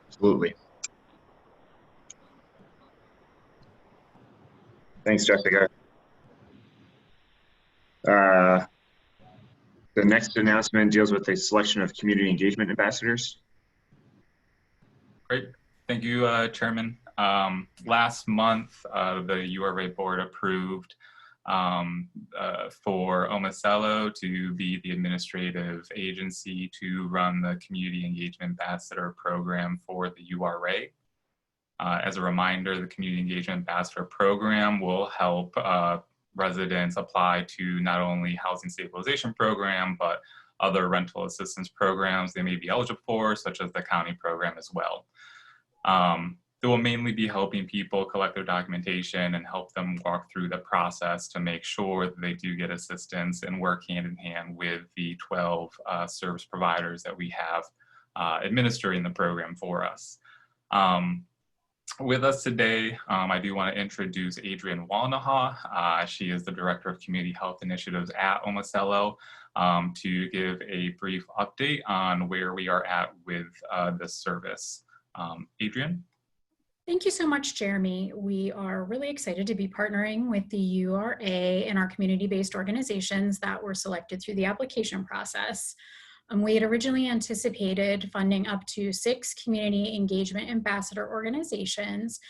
Absolutely. Thanks, Jessica. The next announcement deals with the selection of community engagement ambassadors. Great. Thank you, Chairman. Last month, the URA board approved for Omocello to be the administrative agency to run the Community Engagement Ambassador program for the URA. As a reminder, the Community Engagement Ambassador program will help residents apply to not only housing stabilization program, but other rental assistance programs they may be eligible for, such as the county program as well. They will mainly be helping people collect their documentation and help them walk through the process to make sure that they do get assistance and work hand in hand with the 12 service providers that we have administering the program for us. With us today, I do want to introduce Adrienne Walnaha. She is the Director of Community Health Initiatives at Omocello, to give a brief update on where we are at with this service. Adrienne? Thank you so much, Jeremy. We are really excited to be partnering with the URA and our community-based organizations that were selected through the application process. We had originally anticipated funding up to 6 community engagement ambassador organizations.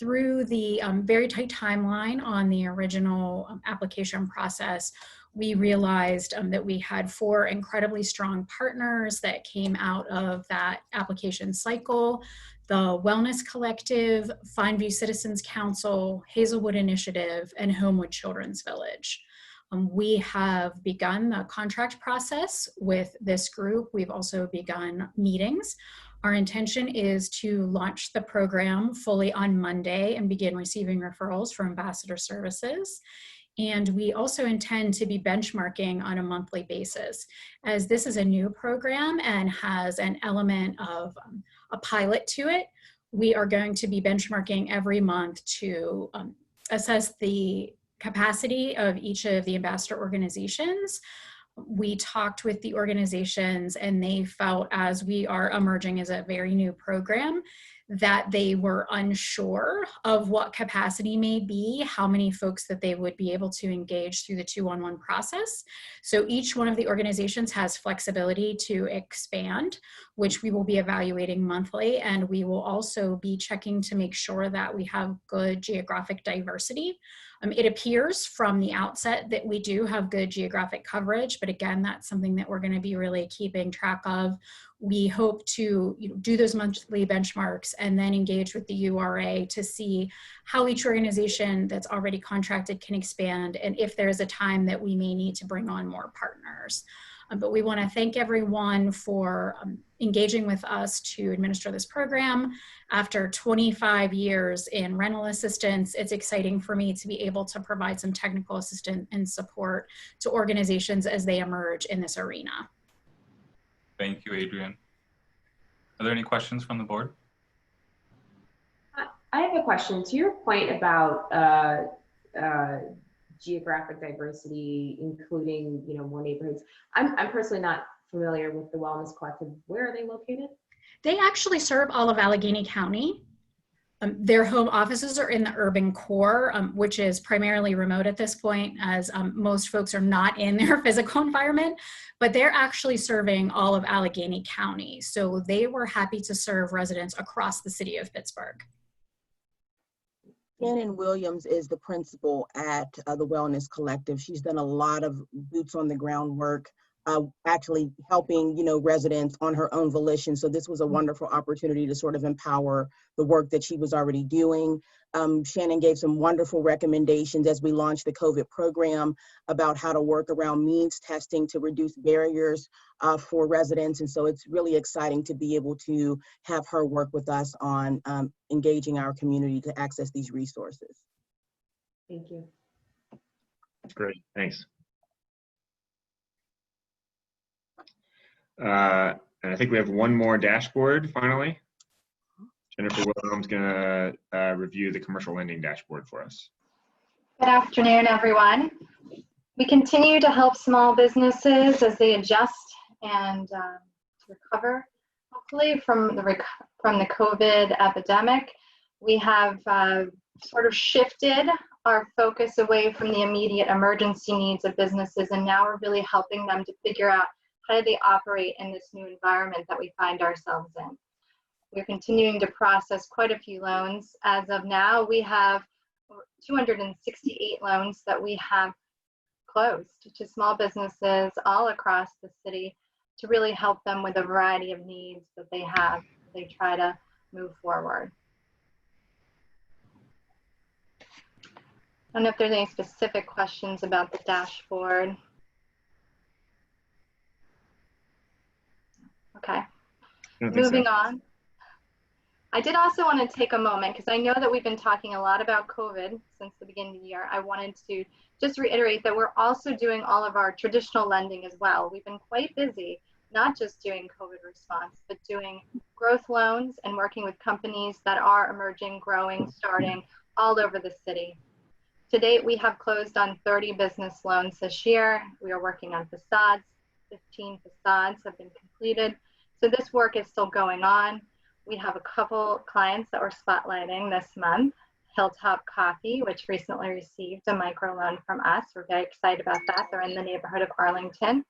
Through the very tight timeline on the original application process, we realized that we had 4 incredibly strong partners that came out of that application cycle: the Wellness Collective, Fineview Citizens Council, Hazelwood Initiative, and Homewood Children's Village. We have begun the contract process with this group. We've also begun meetings. Our intention is to launch the program fully on Monday and begin receiving referrals for ambassador services. And we also intend to be benchmarking on a monthly basis. As this is a new program and has an element of a pilot to it, we are going to be benchmarking every month to assess the capacity of each of the ambassador organizations. We talked with the organizations and they felt, as we are emerging as a very new program, that they were unsure of what capacity may be, how many folks that they would be able to engage through the 2-on-1 process. So each one of the organizations has flexibility to expand, which we will be evaluating monthly. And we will also be checking to make sure that we have good geographic diversity. It appears from the outset that we do have good geographic coverage, but again, that's something that we're going to be really keeping track of. We hope to do those monthly benchmarks and then engage with the URA to see how each organization that's already contracted can expand, and if there's a time that we may need to bring on more partners. But we want to thank everyone for engaging with us to administer this program. After 25 years in rental assistance, it's exciting for me to be able to provide some technical assistance and support to organizations as they emerge in this arena. Thank you, Adrienne. Are there any questions from the board? I have a question. To your point about geographic diversity, including more neighborhoods. I'm personally not familiar with the Wellness Collective. Where are they located? They actually serve all of Allegheny County. Their home offices are in the urban core, which is primarily remote at this point, as most folks are not in their physical environment, but they're actually serving all of Allegheny County. So they were happy to serve residents across the city of Pittsburgh. Shannon Williams is the principal at the Wellness Collective. She's done a lot of boots on the ground work, actually helping, residents on her own volition. So this was a wonderful opportunity to sort of empower the work that she was already doing. Shannon gave some wonderful recommendations as we launched the COVID program about how to work around means testing to reduce barriers for residents. And so it's really exciting to be able to have her work with us on engaging our community to access these resources. Thank you. That's great, thanks. And I think we have one more dashboard finally. Jennifer Wilhelm's gonna review the commercial lending dashboard for us. Good afternoon, everyone. We continue to help small businesses as they adjust and recover, hopefully, from the COVID epidemic. We have sort of shifted our focus away from the immediate emergency needs of businesses, and now we're really helping them to figure out how do they operate in this new environment that we find ourselves in. We're continuing to process quite a few loans. As of now, we have 268 loans that we have closed to small businesses all across the city to really help them with a variety of needs that they have as they try to move forward. I don't know if there's any specific questions about the dashboard. Okay, moving on. I did also want to take a moment, because I know that we've been talking a lot about COVID since the beginning of the year. I wanted to just reiterate that we're also doing all of our traditional lending as well. We've been quite busy, not just doing COVID response, but doing growth loans and working with companies that are emerging, growing, starting all over the city. To date, we have closed on 30 business loans this year. We are working on facades. 15 facades have been completed. So this work is still going on. we have a couple clients that we're spotlighting this month. Hilltop Coffee, which recently received a microloan from us. We're very excited about that. They're in the neighborhood of Arlington.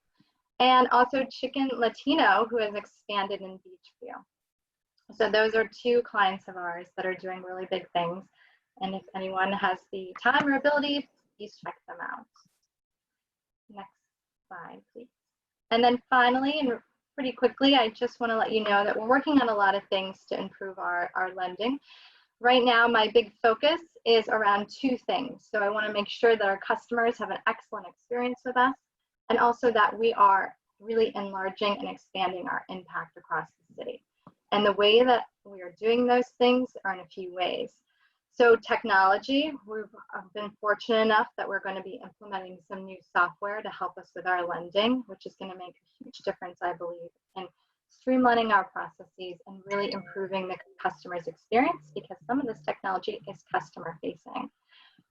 And also Chicken Latino, who has expanded in Beachview. So those are two clients of ours that are doing really big things. And if anyone has the time or ability, please check them out. Next slide, please. And then finally, and pretty quickly, I just want to let you know that we're working on a lot of things to improve our lending. Right now, my big focus is around two things. So I want to make sure that our customers have an excellent experience with us, and also that we are really enlarging and expanding our impact across the city. And the way that we are doing those things are in a few ways. So technology, we've been fortunate enough that we're going to be implementing some new software to help us with our lending, which is going to make a huge difference, I believe, in streamlining our processes and really improving the customer's experience, because some of this technology is customer facing.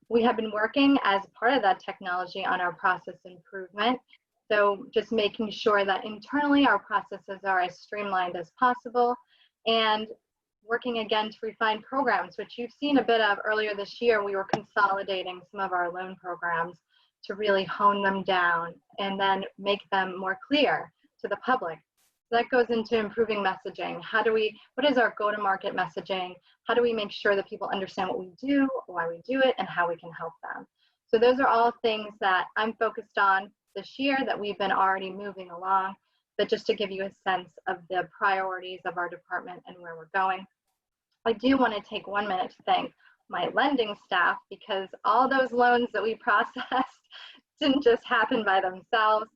We have been working as part of that technology on our process improvement. So just making sure that internally our processes are as streamlined as possible, and working again to refine programs, which you've seen a bit of earlier this year. We were consolidating some of our loan programs to really hone them down and then make them more clear to the public. So that goes into improving messaging. What is our go-to-market messaging? How do we make sure that people understand what we do, why we do it, and how we can help them? So those are all things that I'm focused on this year that we've been already moving along, but just to give you a sense of the priorities of our department and where we're going. I do want to take 1 minute to thank my lending staff, because all those loans that we processed didn't just happen by themselves.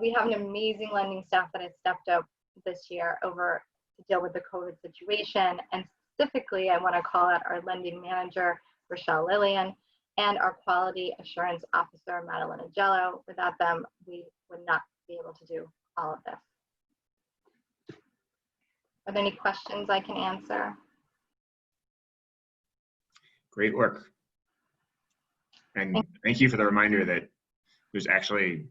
We have an amazing lending staff that has stepped up this year over to deal with the COVID situation. And specifically, I want to call out our lending manager, Rochelle Lillian, and our quality assurance officer, Madeline Agello. Without them, we would not be able to do all of this. Are there any questions I can answer? Great work. And thank you for the reminder that there's actually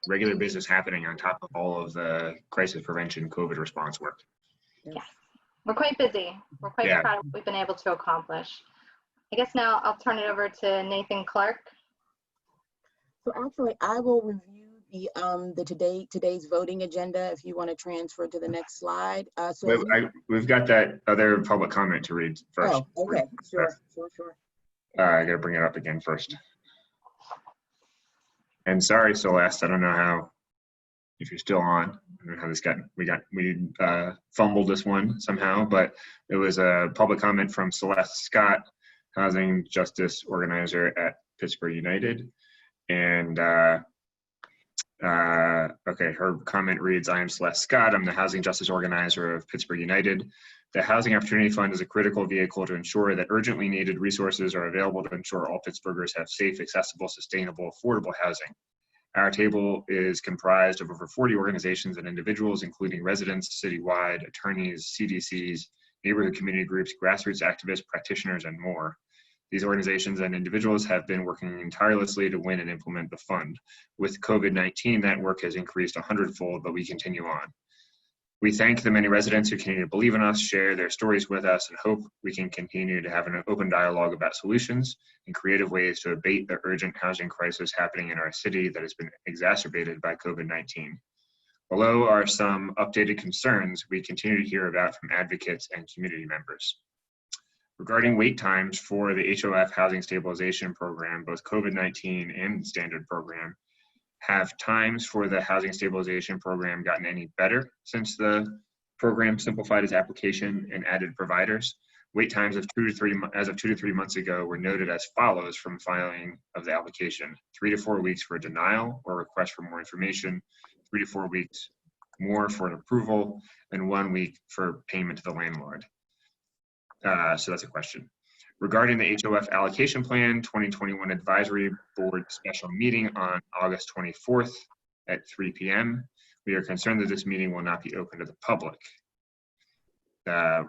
regular business happening on top of all of the crisis prevention COVID response work. Yes, we're quite busy. We're quite proud of what we've been able to accomplish. I guess now I'll turn it over to Nathan Clark. So actually, I will review today's voting agenda if you want to transfer to the next slide. We've got that other public comment to read first. Oh, okay, sure. I gotta bring it up again first. And sorry, Celeste, I don't know if you're still on. I don't know how this we fumbled this one somehow, but it was a public comment from Celeste Scott, housing justice organizer at Pittsburgh United. And okay, her comment reads, I am Celeste Scott. I'm the housing justice organizer of Pittsburgh United. The Housing Opportunity Fund is a critical vehicle to ensure that urgently needed resources are available to ensure all Pittsburghers have safe, accessible, sustainable, affordable housing. Our table is comprised of over 40 organizations and individuals, including residents citywide, attorneys, CDCs, neighborhood community groups, grassroots activists, practitioners, and more. These organizations and individuals have been working tirelessly to win and implement the fund. With COVID-19, that work has increased 100-fold, but we continue on. We thank the many residents who continue to believe in us, share their stories with us, and hope we can continue to have an open dialogue about solutions and creative ways to abate the urgent housing crisis happening in our city that has been exacerbated by COVID-19. Below are some updated concerns we continue to hear about from advocates and community members. Regarding wait times for the HOF Housing Stabilization Program, both COVID-19 and the standard program, have times for the Housing Stabilization Program gotten any better since the program simplified its application and added providers? Wait times of 2 to 3 months ago were noted as follows from filing of the application: 3 to 4 weeks for a denial or request for more information, 3 to 4 weeks more for an approval, and 1 week for payment to the landlord. So that's a question. Regarding the HOF Allocation Plan 2021 Advisory Board special meeting on August 24th at 3 p.m., we are concerned that this meeting will not be open to the public.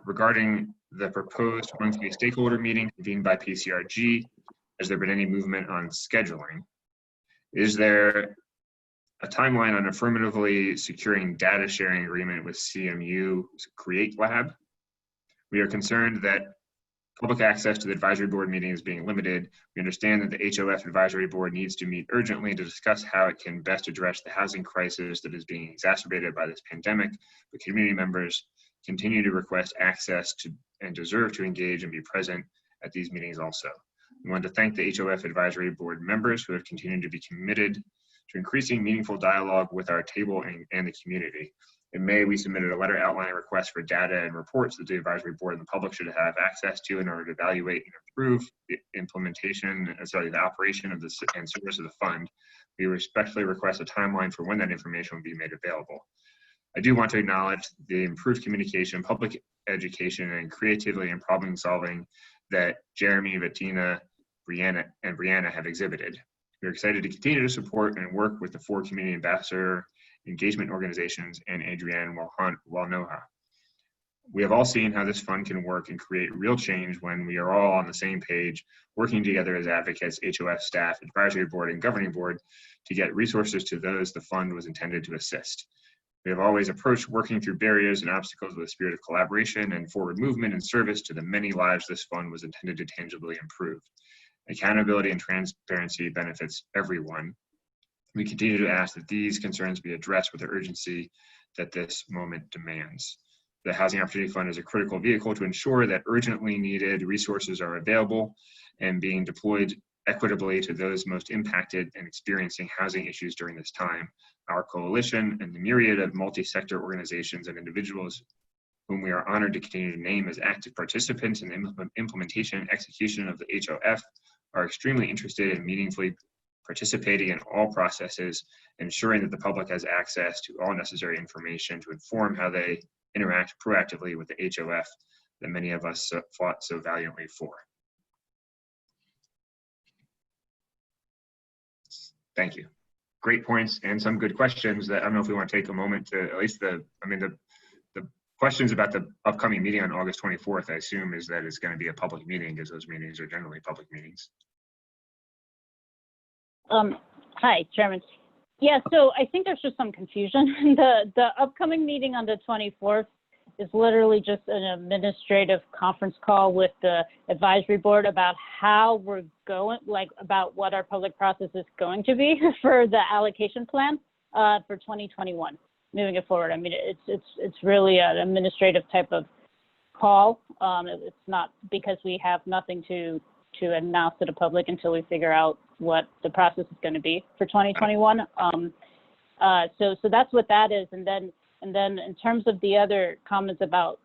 Regarding the proposed monthly stakeholder meeting convened by PCRG, has there been any movement on scheduling? Is there a timeline on affirmatively securing data sharing agreement with CMU's Create Lab? We are concerned that public access to the advisory board meeting is being limited. We understand that the HOF advisory board needs to meet urgently to discuss how it can best address the housing crisis that is being exacerbated by this pandemic, but community members continue to request access to and deserve to engage and be present at these meetings also. We want to thank the HOF advisory board members who have continued to be committed to increasing meaningful dialogue with our table and the community. In May, we submitted a letter outlining requests for data and reports that the advisory board and the public should have access to in order to evaluate and improve the the operation of this and service of the fund. We respectfully request a timeline for when that information will be made available. I do want to acknowledge the improved communication, public education, and creativity and problem solving that Jeremy, Bettina, Brianna have exhibited. We're excited to continue to support and work with the 4 community ambassador engagement organizations and Adrienne Walnoha. We have all seen how this fund can work and create real change when we are all on the same page, working together as advocates, HOF staff, advisory board, and governing board to get resources to those the fund was intended to assist. We have always approached working through barriers and obstacles with a spirit of collaboration and forward movement and service to the many lives this fund was intended to tangibly improve. Accountability and transparency benefits everyone. We continue to ask that these concerns be addressed with the urgency that this moment demands. The Housing Opportunity Fund is a critical vehicle to ensure that urgently needed resources are available and being deployed equitably to those most impacted and experiencing housing issues during this time. Our coalition and the myriad of multi-sector organizations and individuals whom we are honored to continue to name as active participants in the implementation and execution of the HOF are extremely interested in meaningfully participating in all processes, ensuring that the public has access to all necessary information to inform how they interact proactively with the HOF that many of us fought so valiantly for. Thank you. Great points and some good questions that I don't know if we want to take a moment to at least the questions about the upcoming meeting on August 24th, I assume is that it's going to be a public meeting because those meetings are generally public meetings. Hi, Chairman. Yeah, so I think there's just some confusion. The upcoming meeting on the 24th is literally just an administrative conference call with the advisory board about how we're going, like about what our public process is going to be for the allocation plan for 2021, moving it forward. I mean, it's really an administrative type of call. It's not because we have nothing to announce to the public until we figure out what the process is going to be for 2021. So that's what that is. And then in terms of the other comments about,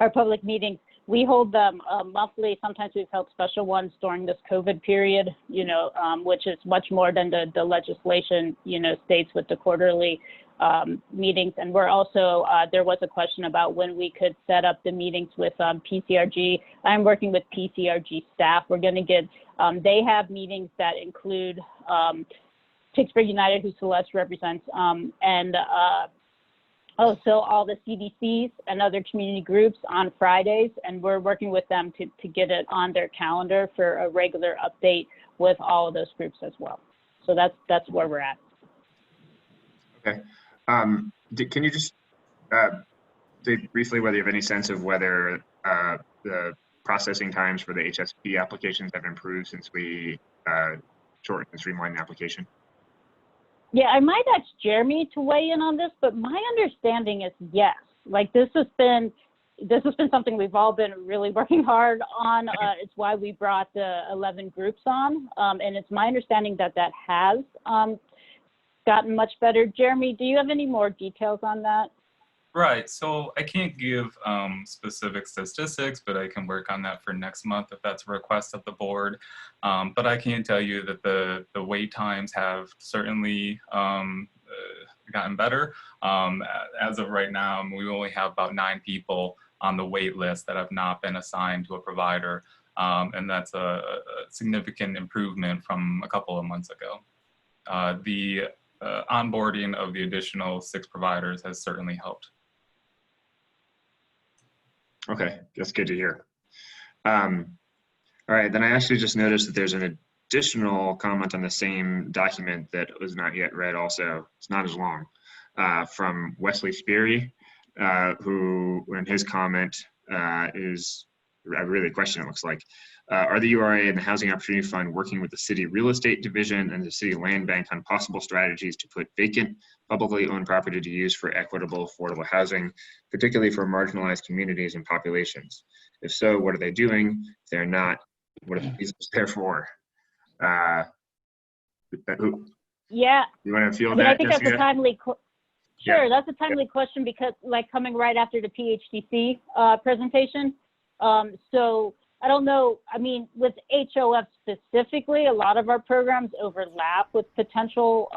our public meetings, we hold them monthly. Sometimes we've held special ones during this COVID period, which is much more than the legislation, states with the quarterly meetings. And we're also, there was a question about when we could set up the meetings with PCRG. I'm working with PCRG staff. We're going to get, they have meetings that include Pittsburgh United, who Celeste represents, and also all the CDCs and other community groups on Fridays. And we're working with them to get it on their calendar for a regular update with all of those groups as well. So that's where we're at. Okay. Can you just say briefly whether you have any sense of whether the processing times for the HSP applications have improved since we shortened and streamlined the application? Yeah, I might ask Jeremy to weigh in on this, but my understanding is yes. Like this has been something we've all been really working hard on. It's why we brought the 11 groups on, and it's my understanding that has gotten much better. Jeremy, do you have any more details on that? Right, so I can't give specific statistics, but I can work on that for next month if that's a request of the board. But I can tell you that the wait times have certainly gotten better. As of right now, we only have about 9 people on the wait list that have not been assigned to a provider. And that's a significant improvement from a couple of months ago. The onboarding of the additional 6 providers has certainly helped. Okay, that's good to hear. All right, then I actually just noticed that there's an additional comment on the same document that was not yet read also. It's not as long, from Wesley Speary. who, in his comment, is really a question, it looks like. Are the URA and the Housing Opportunity Fund working with the City Real Estate Division and the City Land Bank on possible strategies to put vacant, publicly owned property to use for equitable, affordable housing, particularly for marginalized communities and populations? If so, what are they doing? If they're not, what are these there for? Yeah. You want to field I that, think Jessica? that's a timely Yeah. Sure, that's a timely question because like coming right after the PHTC presentation. So I don't know, I mean, with HOF specifically, a lot of our programs overlap with potential,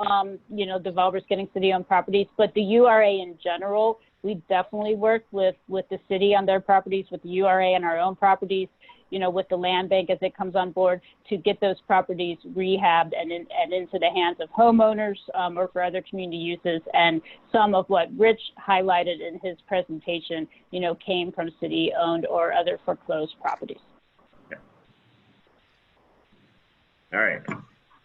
you know, developers getting city-owned properties, but the URA in general, we definitely work with the city on their properties, with the URA and our own properties, you know, with the land bank as it comes on board to get those properties rehabbed and into the hands of homeowners or for other community uses. And some of what Rich highlighted in his presentation, you know, came from city-owned or other foreclosed properties. Yeah. All right.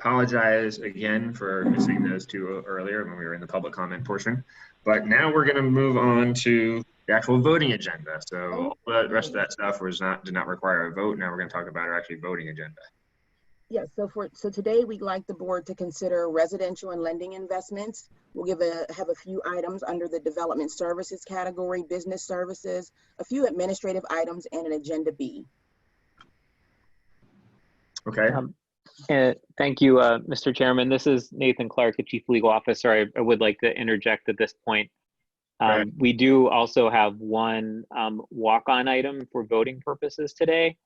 Apologize again for missing those two earlier when we were in the public comment portion. But now we're going to move on to the actual voting agenda. So the rest of that stuff did not require a vote. Now we're going to talk about our actually voting agenda. Yes, so today we'd like the board to consider residential and lending investments. We'll have a few items under the development services category, business services, a few administrative items, and an agenda B. Okay. Thank you, Mr. Chairman. This is Nathan Clark, the Chief Legal Officer. I would like to interject at this point. We do also have one walk-on item for voting purposes today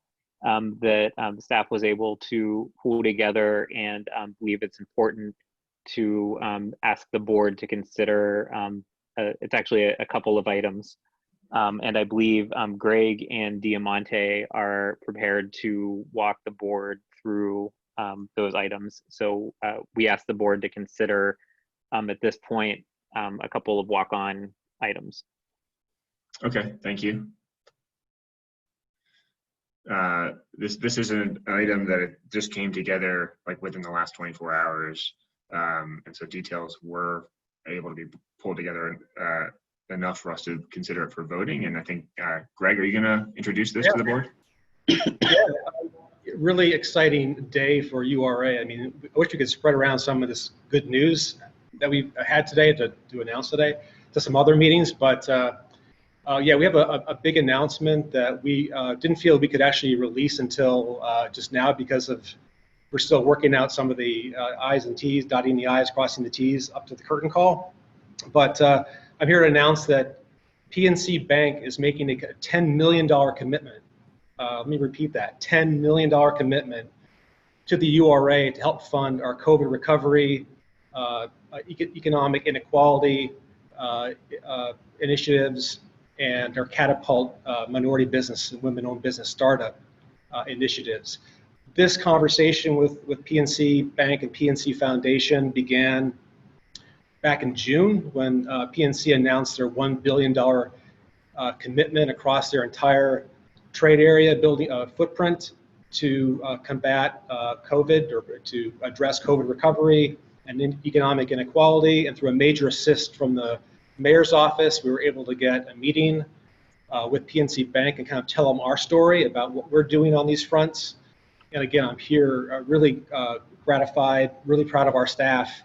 that the staff was able to pull together, and believe it's important to ask the board to consider. It's actually a couple of items. And I believe Greg and Diamante are prepared to walk the board through those items. So we asked the board to consider at this point a couple of walk-on items. Okay, thank you. This is an item that just came together like within the last 24 hours. And so details were able to be pulled together enough for us to consider it for voting. And I think, Greg, are you gonna introduce this to the board? Yeah, really exciting day for URA. I mean, I wish we could spread around some of this good news that we've had today to announce today to some other meetings, but yeah, we have a big announcement that we didn't feel we could actually release until just now because we're still working out some of the I's and T's, dotting the I's, crossing the T's up to the curtain call. But I'm here to announce that PNC Bank is making a $10 million commitment. Let me repeat that, $10 million commitment to the URA to help fund our COVID recovery, economic inequality initiatives, and our catapult minority business and women-owned business startup initiatives. This conversation with PNC Bank and PNC Foundation began back in June when PNC announced their $1 billion commitment across their entire trade area, building a footprint to combat COVID or to address COVID recovery and economic inequality. And through a major assist from the mayor's office, we were able to get a meeting with PNC Bank and kind of tell them our story about what we're doing on these fronts. And again, I'm here really gratified, really proud of our staff,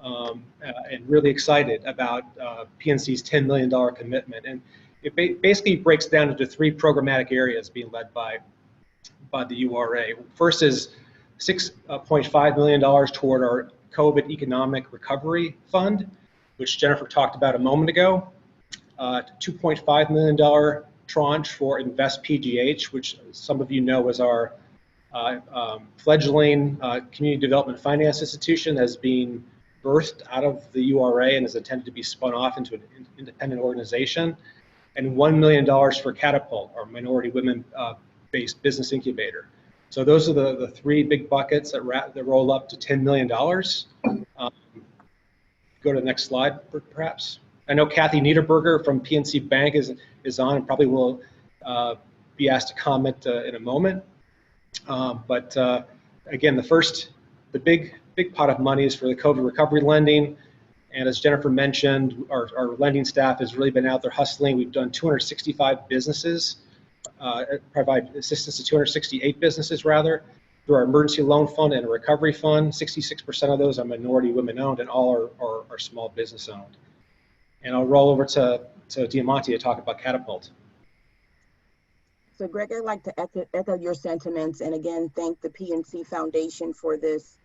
and really excited about PNC's $10 million commitment. And it basically breaks down into three programmatic areas being led by the URA. First is $6.5 million toward our COVID Economic Recovery Fund, which Jennifer talked about a moment ago. $2.5 million tranche for Invest PGH, which some of you know is our fledgling community development finance institution that's being birthed out of the URA and is intended to be spun off into an independent organization. And $1 million for Catapult, our minority women-based business incubator. So those are the three big buckets that roll up to $10 million. Go to the next slide, perhaps. I know Kathy Niederberger from PNC Bank is on and probably will be asked to comment in a moment. But again, the big pot of money is for the COVID recovery lending, And as Jennifer mentioned, our lending staff has really been out there hustling. We've done 265 businesses, provide assistance to 268 businesses rather, through our emergency loan fund and recovery fund. 66% of those are minority women owned and all are small business owned. And I'll roll over to Diamante to talk about Catapult. So Greg, I'd like to echo your sentiments and again, thank the PNC Foundation for this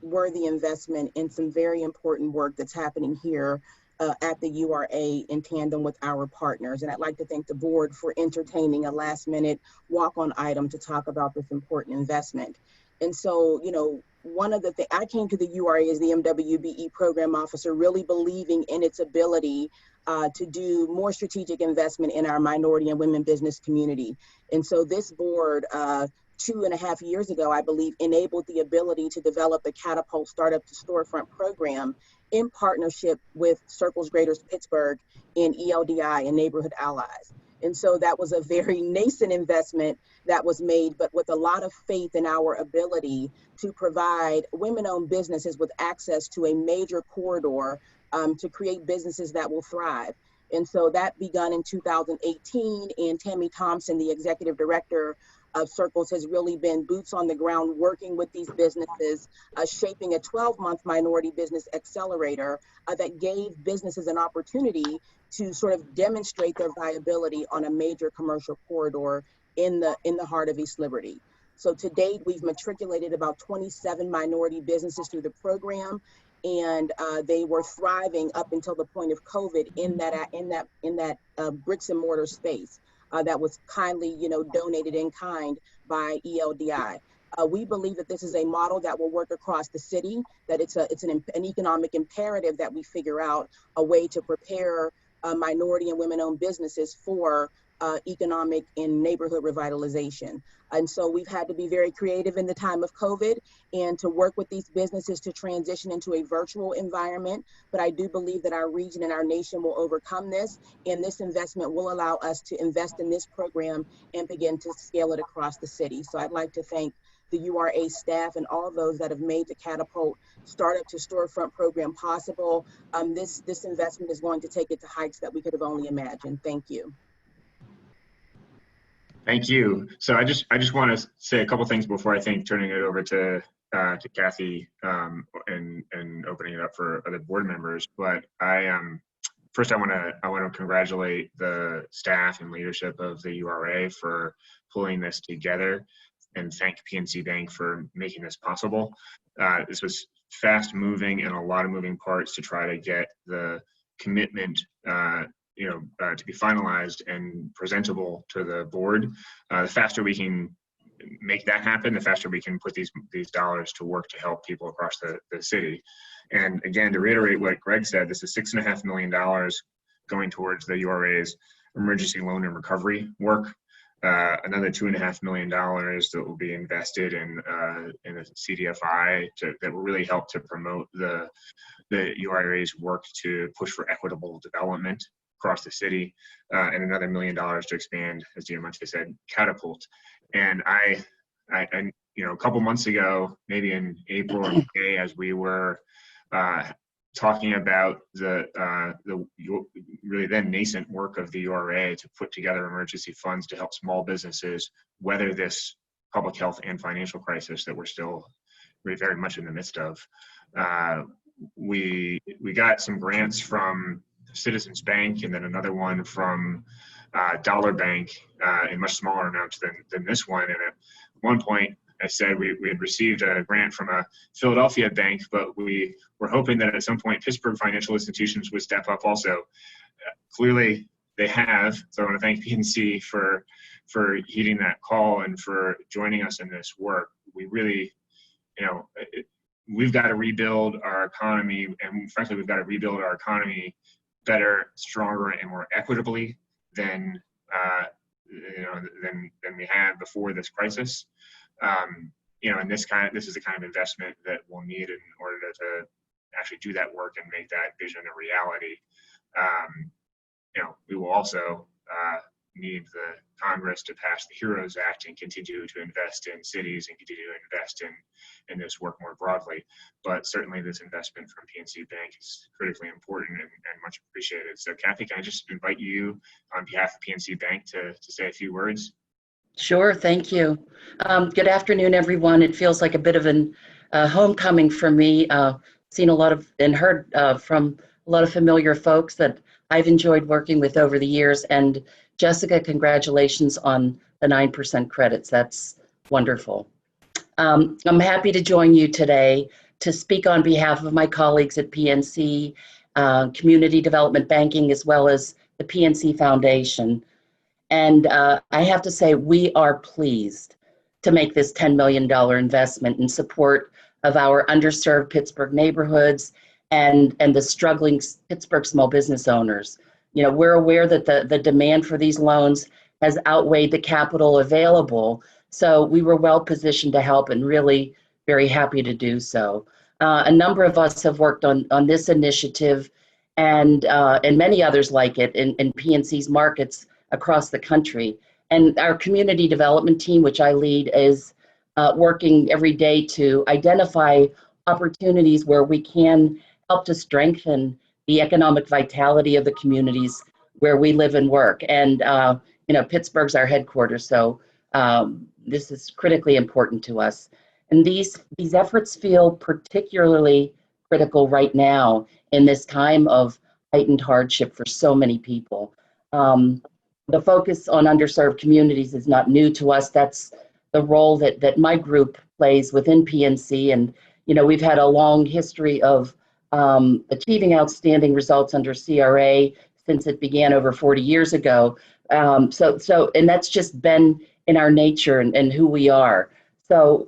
worthy investment in some very important work that's happening here at the URA in tandem with our partners. And I'd like to thank the board for entertaining a last minute walk-on item to talk about this important investment. And so, you know, one of the things, I came to the URA as the MWBE program officer, really believing in its ability to do more strategic investment in our minority and women business community. And so this board, 2.5 years ago, I believe, enabled the ability to develop the Catapult Startup to Storefront program in partnership with Circles Greaters Pittsburgh and ELDI and Neighborhood Allies. And so that was a very nascent investment that was made, but with a lot of faith in our ability to provide women-owned businesses with access to a major corridor to create businesses that will thrive. And so that begun in 2018, and Tammy Thompson, the executive director of Circles, has really been boots on the ground working with these businesses, shaping a 12-month minority business accelerator that gave businesses an opportunity to sort of demonstrate their viability on a major commercial corridor in the heart of East Liberty. So to date, we've matriculated about 27 minority businesses through the program, and they were thriving up until the point of COVID in that bricks and mortar space. That was kindly, donated in kind by ELDI. We believe that this is a model that will work across the city, that it's an economic imperative that we figure out a way to prepare minority and women-owned businesses for economic and neighborhood revitalization. And so we've had to be very creative in the time of COVID and to work with these businesses to transition into a virtual environment. But I do believe that our region and our nation will overcome this, and this investment will allow us to invest in this program and begin to scale it across the city. So I'd like to thank the URA staff and all those that have made the Catapult Startup to Storefront program possible. This investment is going to take it to heights that we could have only imagined. Thank you. Thank you. So I just want to say a couple things before I think turning it over to Kathy and opening it up for other board members. But first I want to congratulate the staff and leadership of the URA for pulling this together, and thank PNC Bank for making this possible. This was fast moving and a lot of moving parts to try to get the commitment to be finalized and presentable to the board. The faster we can make that happen, the faster we can put these dollars to work to help people across the city. And again, to reiterate what Greg said, this is $6.5 million going towards the URA's emergency loan and recovery work. Another $2.5 million that will be invested in a CDFI that will really help to promote the URA's work to push for equitable development across the city, and another $1 million to expand, as Diamante said, Catapult. And I a couple months ago, maybe in April or May, as we were talking about the really then nascent work of the URA to put together emergency funds to help small businesses weather this public health and financial crisis that we're still very much in the midst of. We got some grants from Citizens Bank, and then another one from Dollar Bank in much smaller amounts than this one. And at one point, I said we had received a grant from a Philadelphia bank, but we were hoping that at some point Pittsburgh financial institutions would step up also. Clearly, they have. So I want to thank PNC for heeding that call and for joining us in this work. We really, we've got to rebuild our economy, and frankly, we've got to rebuild our economy better, stronger, and more equitably than we had before this crisis. And this is the kind of investment that we'll need in order to actually do that work and make that vision a reality. We will also need the Congress to pass the HEROES Act and continue to invest in cities and continue to invest in this work more broadly. But certainly this investment from PNC Bank is critically important and much appreciated. So Kathy, can I just invite you on behalf of PNC Bank to say a few words? Sure, thank you. Good afternoon, everyone. It feels like a bit of an homecoming for me. Seen a lot of and heard from a lot of familiar folks that I've enjoyed working with over the years. And Jessica, congratulations on the 9% credits. That's wonderful. I'm happy to join you today to speak on behalf of my colleagues at PNC, Community Development Banking, as well as the PNC Foundation. And I have to say, we are pleased to make this $10 million investment in support of our underserved Pittsburgh neighborhoods and the struggling Pittsburgh small business owners. You know, we're aware that the demand for these loans has outweighed the capital available, so we were well positioned to help and really very happy to do so. A number of us have worked on this initiative and many others like it in PNC's markets across the country. And our community development team, which I lead, is working every day to identify opportunities where we can help to strengthen the economic vitality of the communities where we live and work. And you know, Pittsburgh's our headquarters, so this is critically important to us. And these efforts feel particularly critical right now in this time of heightened hardship for so many people. The focus on underserved communities is not new to us. That's the role that my group plays within PNC. And, you know, we've had a long history of achieving outstanding results under CRA since it began over 40 years ago. And that's just been in our nature and who we are. So,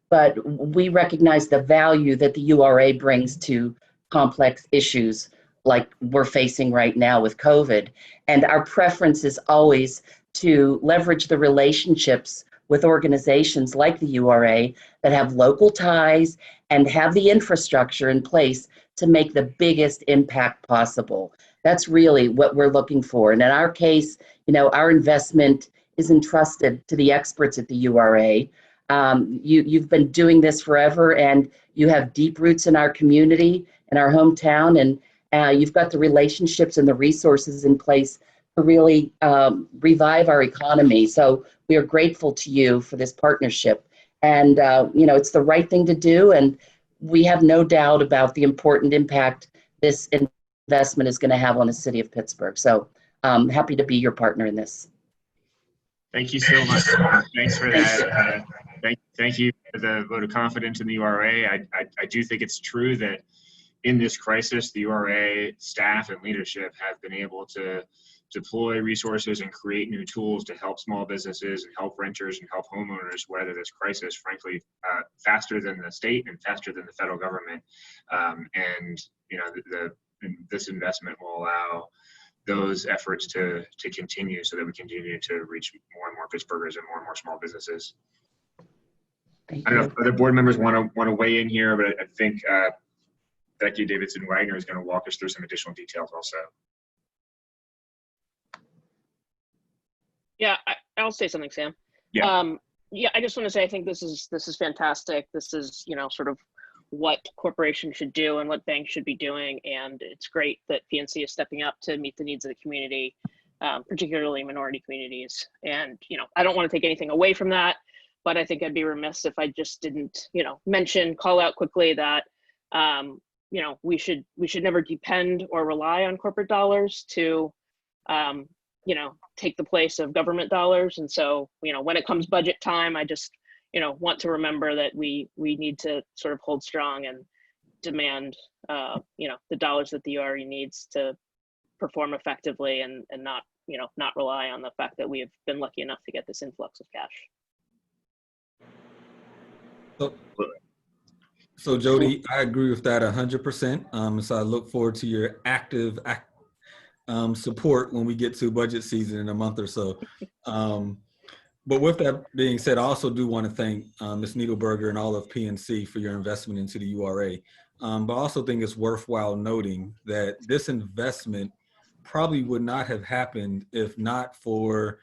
but we recognize the value that the URA brings to complex issues like we're facing right now with COVID. And our preference is always to leverage the relationships with organizations like the URA that have local ties and have the infrastructure in place to make the biggest impact possible. That's really what we're looking for. And in our case, you know, our investment is entrusted to the experts at the URA. You've been doing this forever, and you have deep roots in our community, in our hometown, and you've got the relationships and the resources in place to really revive our economy. So we are grateful to you for this partnership. And, you know, it's the right thing to do. And we have no doubt about the important impact this investment is going to have on the city of Pittsburgh. So I'm happy to be your partner in this. Thank you so much. Thanks for that. Thank you for the vote of confidence in the URA. I do think it's true that in this crisis, the URA staff and leadership have been able to deploy resources and create new tools to help small businesses and help renters and help homeowners weather this crisis, frankly, faster than the state and faster than the federal government. And you know, this investment will allow those efforts to continue so that we continue to reach more and more Pittsburghers and more small businesses. I don't know if other board members want to weigh in here, but I think Becky Davidson Wagner is going to walk us through some additional details also. Yeah, I'll say something, Sam. Yeah. Yeah, I just want to say I think this is fantastic. This is, you know, sort of what corporations should do and what banks should be doing, and it's great that PNC is stepping up to meet the needs of the community, particularly minority communities. And you know, I don't want to take anything away from that, but I think I'd be remiss if I just didn't, you know, call out quickly that you know, we should never depend or rely on corporate dollars to you know, take the place of government dollars. And so, you know, when it comes budget time, I just, you know, want to remember that we need to sort of hold strong and demand, you know, the dollars that the URA needs to perform effectively and not, you know, not rely on the fact that we have been lucky enough to get this influx of cash. So Jody, I agree with that 100%. So I look forward to your active support when we get to budget season in a month or so. But with that being said, I also do want to thank Ms. Needleberger and all of PNC for your investment into the URA. But I also think it's worthwhile noting that this investment probably would not have happened if not for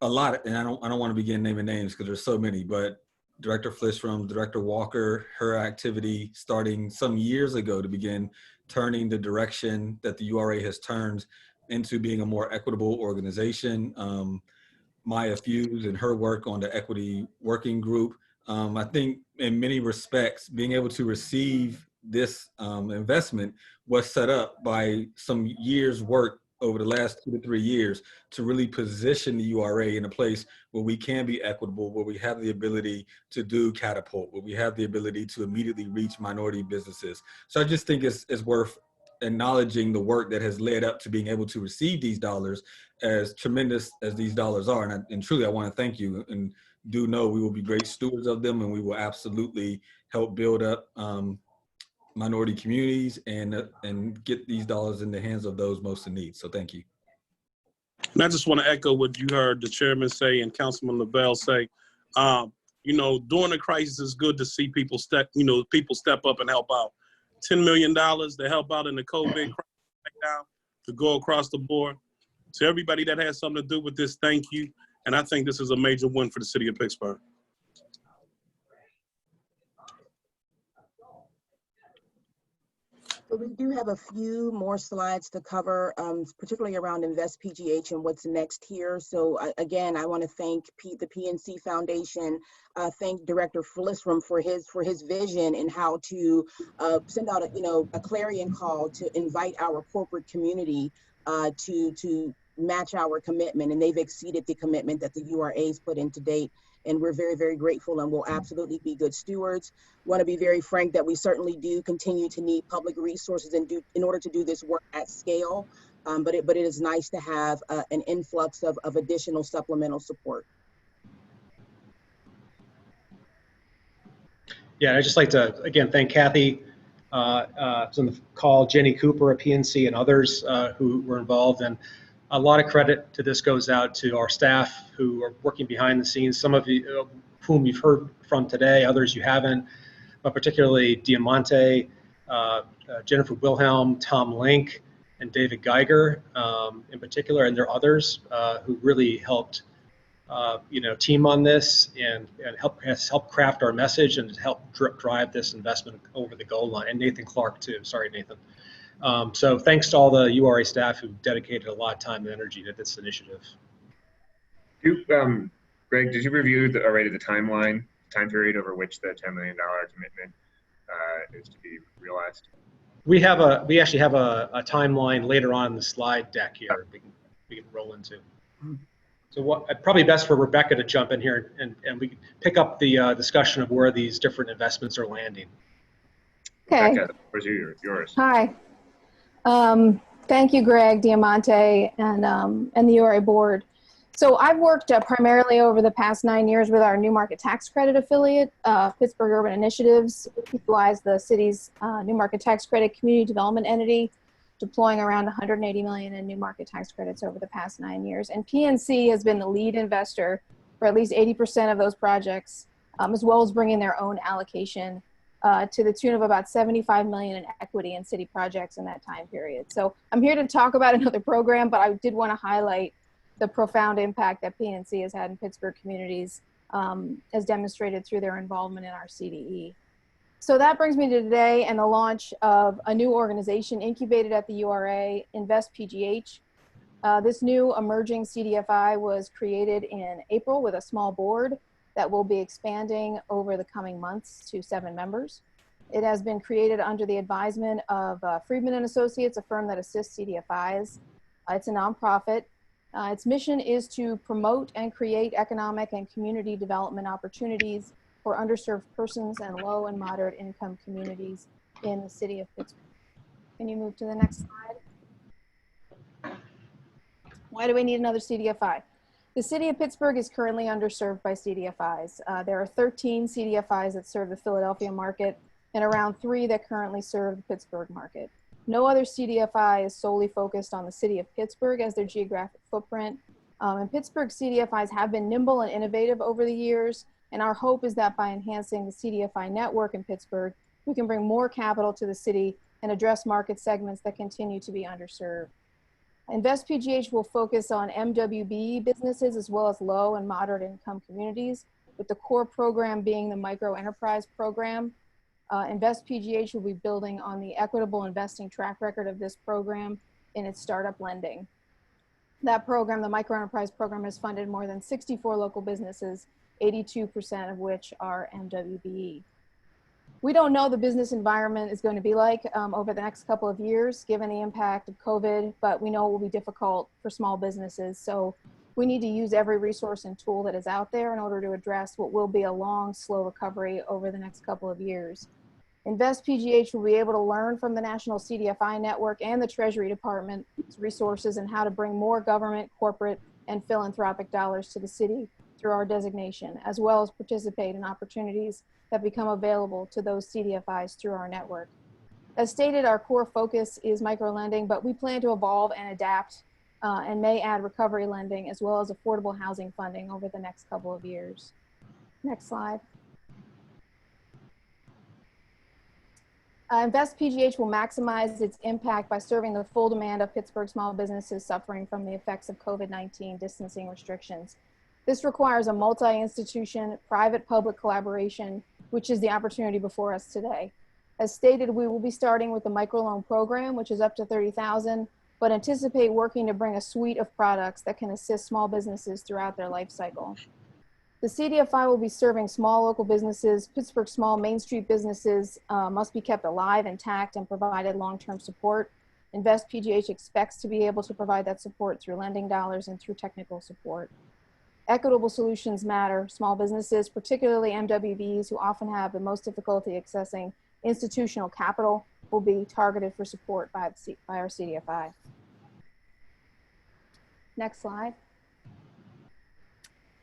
a lot, and I don't want to begin naming names because there's so many, but Director Flissrum, Director Walker, her activity starting some years ago to begin turning the direction that the URA has turned into being a more equitable organization. Maya Fuse and her work on the equity working group. I think in many respects, being able to receive this investment was set up by some years' work over the last 2 to 3 years to really position the URA in a place where we can be equitable, where we have the ability to do catapult, where we have the ability to immediately reach minority businesses. So I just think it's worth acknowledging the work that has led up to being able to receive these dollars, as tremendous as these dollars are. And truly, I want to thank you, and do know we will be great stewards of them, and we will absolutely help build up minority communities and get these dollars in the hands of those most in need. So thank you. And I just want to echo what you heard the chairman say and Councilman LaBelle say. You know, during the crisis, it's good to see people step up and help out. $10 million to help out in the COVID crisis right now, to go across the board. To everybody that has something to do with this, thank you. And I think this is a major win for the city of Pittsburgh. So we do have a few more slides to cover, particularly around Invest PGH and what's next here. So again, I want to thank the PNC Foundation, thank Director Flissrum for his vision and how to send out a clarion call to invite our corporate community to match our commitment, and they've exceeded the commitment that the URA's put in to date. And we're very, very grateful, and will absolutely be good stewards. Want to be very frank that we certainly do continue to need public resources in order to do this work at scale. But it is nice to have an influx of additional supplemental support. Yeah, I'd just like to, again, thank Kathy on the call, Jenny Cooper at PNC, and others who were involved. And a lot of credit to this goes out to our staff who are working behind the scenes, some of you whom you've heard from today, others you haven't, but particularly Diamante, Jennifer Wilhelm, Tom Link, and David Geiger in particular, and there are others who really helped team on this and has helped craft our message and help drive this investment over the goal line. And Nathan Clark too. Sorry, Nathan. So thanks to all the URA staff who dedicated a lot of time and energy to this initiative. Greg, did you review already the time period over which the $10 million commitment is to be realized? We actually have a timeline later on in the slide deck here we can roll into. So probably best for Rebecca to jump in here and we can pick up the discussion of where these different investments are landing. Okay. Rebecca, where's yours? Hi. Thank you, Greg, Diamante, and the URA board. So I've worked primarily over the past 9 years with our New Market Tax Credit affiliate, Pittsburgh Urban Initiatives, PUI, the city's New Market Tax Credit community development entity, deploying around 180 million in New Market Tax Credits over the past 9 years. And PNC has been the lead investor for at least 80% of those projects, as well as bringing their own allocation to the tune of about 75 million in equity in city projects in that time period. So I'm here to talk about another program, but I did want to highlight the profound impact that PNC has had in Pittsburgh communities, as demonstrated through their involvement in our CDE. So that brings me to today and the launch of a new organization incubated at the URA, Invest PGH. This new emerging CDFI was created in April with a small board that will be expanding over the coming months to 7 members. It has been created under the advisement of Friedman and Associates, a firm that assists CDFIs. It's a nonprofit. Its mission is to promote and create economic and community development opportunities for underserved persons and low and moderate income communities in the city of Pittsburgh. Can you move to the next slide? Why do we need another CDFI? The city of Pittsburgh is currently underserved by CDFIs. There are 13 CDFIs that serve the Philadelphia market and around 3 that currently serve the Pittsburgh market. No other CDFI is solely focused on the city of Pittsburgh as their geographic footprint. And Pittsburgh CDFIs have been nimble and innovative over the years, and our hope is that by enhancing the CDFI network in Pittsburgh, we can bring more capital to the city and address market segments that continue to be underserved. Invest PGH will focus on MWB businesses as well as low and moderate income communities, with the core program being the micro enterprise program. Invest PGH will be building on the equitable investing track record of this program in its startup lending. That program, the micro enterprise program, has funded more than 64 local businesses, 82% of which are MWBE. We don't know the business environment is going to be like over the next couple of years, given the impact of COVID, but we know it will be difficult for small businesses. So we need to use every resource and tool that is out there in order to address what will be a long, slow recovery over the next couple of years. Invest PGH will be able to learn from the National CDFI Network and the Treasury Department's resources and how to bring more government, corporate, and philanthropic dollars to the city through our designation, as well as participate in opportunities that become available to those CDFIs through our network. As stated, our core focus is microlending, but we plan to evolve and adapt and may add recovery lending as well as affordable housing funding over the next couple of years. Next slide. Invest PGH will maximize its impact by serving the full demand of Pittsburgh small businesses suffering from the effects of COVID-19 distancing restrictions. This requires a multi-institution, private-public collaboration, which is the opportunity before us today. As stated, we will be starting with the microloan program, which is up to $30,000, but anticipate working to bring a suite of products that can assist small businesses throughout their life cycle. The CDFI will be serving small local businesses. Pittsburgh small Main Street businesses must be kept alive, intact, and provided long-term support. Invest PGH expects to be able to provide that support through lending dollars and through technical support. Equitable solutions matter. Small businesses, particularly MWBs, who often have the most difficulty accessing institutional capital, will be targeted for support by our CDFI. Next slide.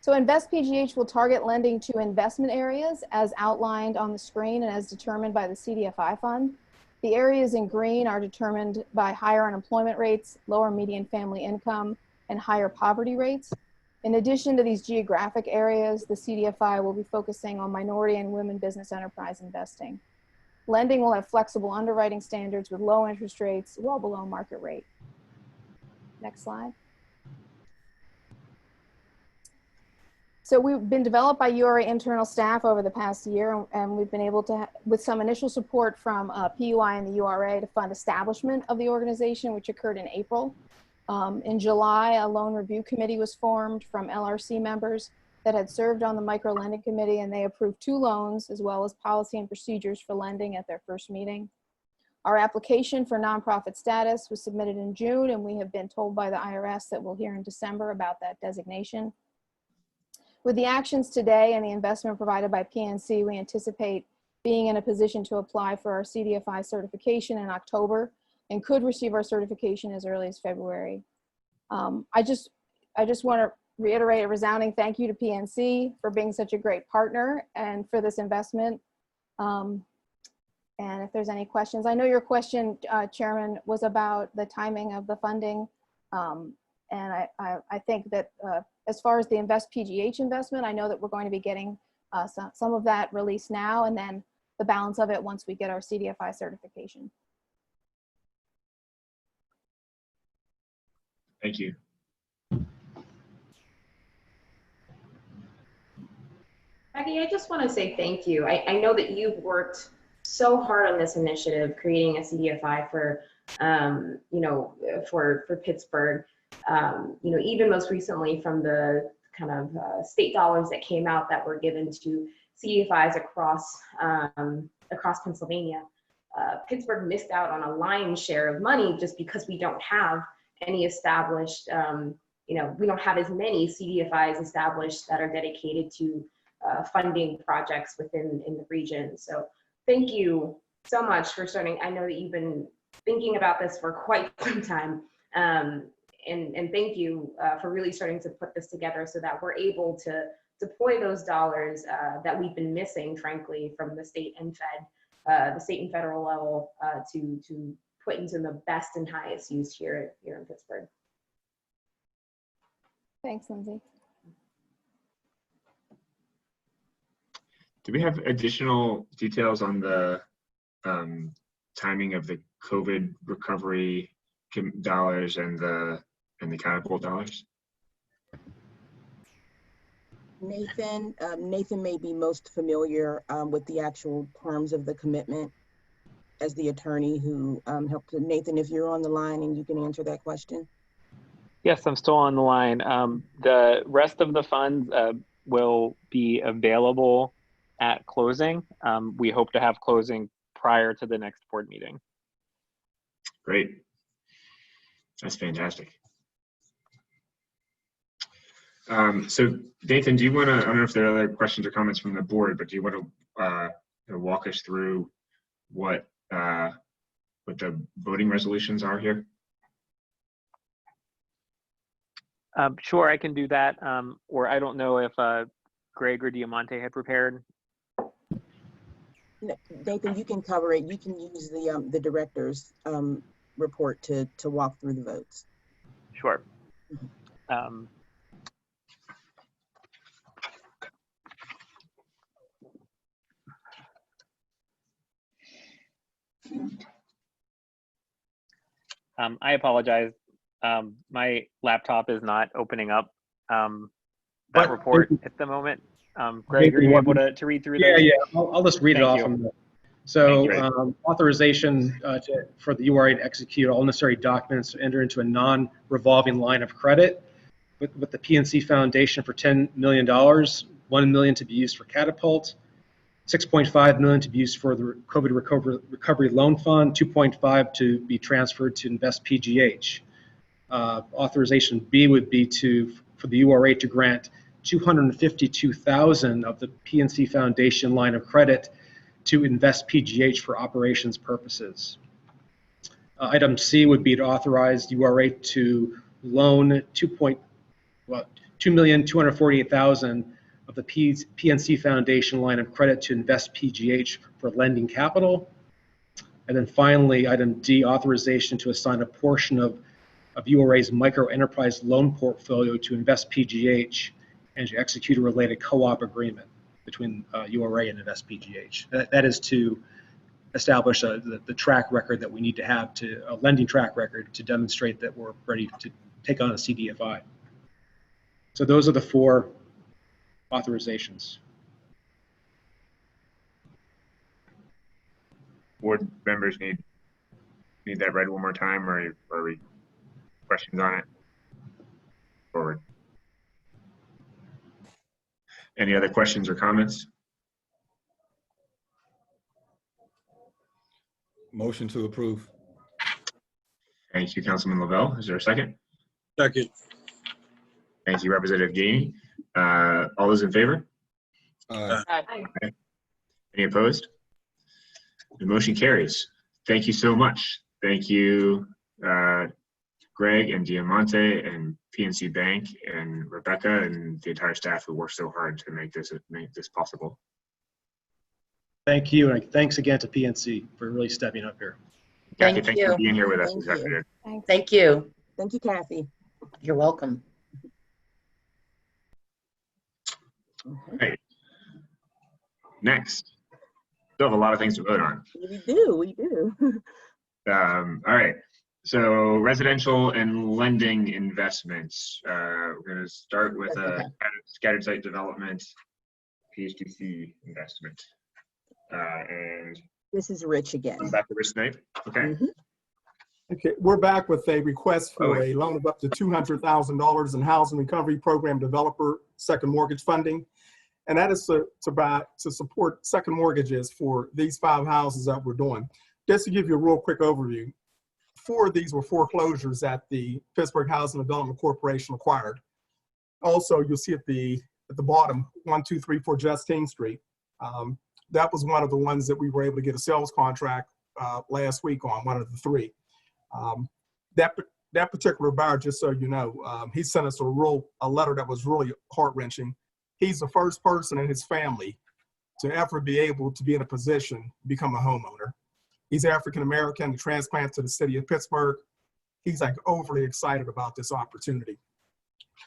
So Invest PGH will target lending to investment areas as outlined on the screen and as determined by the CDFI fund. The areas in green are determined by higher unemployment rates, lower median family income, and higher poverty rates. In addition to these geographic areas, the CDFI will be focusing on minority and women business enterprise investing. Lending will have flexible underwriting standards with low interest rates, well below market rate. Next slide. So we've been developed by URA internal staff over the past year, and we've been able to, with some initial support from PUI and the URA, to fund establishment of the organization, which occurred in April. In July, a loan review committee was formed from LRC members that had served on the micro lending committee, and they approved 2 loans as well as policy and procedures for lending at their first meeting. Our application for nonprofit status was submitted in June, and we have been told by the IRS that we'll hear in December about that designation. With the actions today and the investment provided by PNC, we anticipate being in a position to apply for our CDFI certification in October and could receive our certification as early as February. I just want to reiterate a resounding thank you to PNC for being such a great partner and for this investment. And if there's any questions, I know your question, Chairman, was about the timing of the funding. And I think that as far as the Invest PGH investment, I know that we're going to be getting some of that released now, and then the balance of it once we get our CDFI certification. Thank you. Becky, I just want to say thank you. I know that you've worked so hard on this initiative, creating a CDFI for, for Pittsburgh. Even most recently from the kind of state dollars that came out that were given to CDFIs across Pennsylvania. Pittsburgh missed out on a lion's share of money just because we don't have any established, we don't have as many CDFIs established that are dedicated to funding projects within the region. So thank you so much for starting. I know that you've been thinking about this for quite some time. And thank you for really starting to put this together so that we're able to deploy those dollars that we've been missing, frankly, from the state and federal level to put into the best and highest use here in Pittsburgh. Thanks, Lindsay. Do we have additional details on the timing of the COVID recovery dollars and the catapult dollars? Nathan, Nathan may be most familiar with the actual terms of the commitment as the attorney who helped. Nathan, if you're on the line and you can answer that question. Yes, I'm still on the line. The rest of the funds will be available at closing. We hope to have closing prior to the next board meeting. Great. That's fantastic. So Nathan, do you want to, I don't know if there are other questions or comments from the board, but do you want to walk us through what the voting resolutions are here? Sure, I can do that. Or I don't know if Greg or Diamante had prepared. Nathan, you can cover it. You can use the director's report to walk through the votes. Sure. I apologize. My laptop is not opening up that report at the moment. Greg, are you able to read through this? Yeah. I'll just read it off. So authorization for the URA to execute all necessary documents to enter into a non-revolving line of credit with the PNC Foundation for $10 million, $1 million to be used for Catapult, $6.5 million to be used for the COVID recovery loan fund, $2.5 to be transferred to Invest PGH. Authorization B would be for the URA to grant $252,000 of the PNC Foundation line of credit to Invest PGH for operations purposes. Item C would be to authorize URA to loan $2,248,000 of the PNC Foundation line of credit to Invest PGH for lending capital. And then finally, item D, authorization to assign a portion of URA's micro enterprise loan portfolio to Invest PGH and to execute a related co-op agreement between URA and Invest PGH. That is to establish the track record that we need to have, a lending track record to demonstrate that we're ready to take on a CDFI. So those are the four authorizations. Board members need that read one more time, or are we questions on it? Forward. Any other questions or comments? Motion to approve. Thank you, Councilman Lavelle. Is there a second? Second. Thank you, Representative Gainey. All those in favor? Aye. Aye. Any opposed? The motion carries. Thank you so much. Thank you, Greg and Diamante and PNC Bank and Rebecca and the entire staff who worked so hard to make this possible. Thank you, and thanks again to PNC for really stepping up here. Kathy, thanks for being here with us this afternoon. Thank you. Thank you, Kathy. You're welcome. All right. Next, still have a lot of things to vote on. We do. All right. So residential and lending investments. We're going to start with a scattered site development PHTC investment. And this is Rich again. Back to Rich Snipe. Okay. Okay, we're back with a request for a loan of up to $200,000 in Housing Recovery Program Developer Second Mortgage Funding. And that is to support second mortgages for these 5 houses that we're doing. Just to give you a real quick overview, 4 of these were foreclosures that the Pittsburgh Housing Development Corporation acquired. Also, you'll see at the bottom, 1234 Justine Street. That was one of the ones that we were able to get a sales contract last week on, one of the 3. That particular buyer, just so you know, he sent us a letter that was really heart-wrenching. He's the first person in his family to ever be able to be in a position to become a homeowner. He's African-American, transplanted to the city of Pittsburgh. He's like overly excited about this opportunity.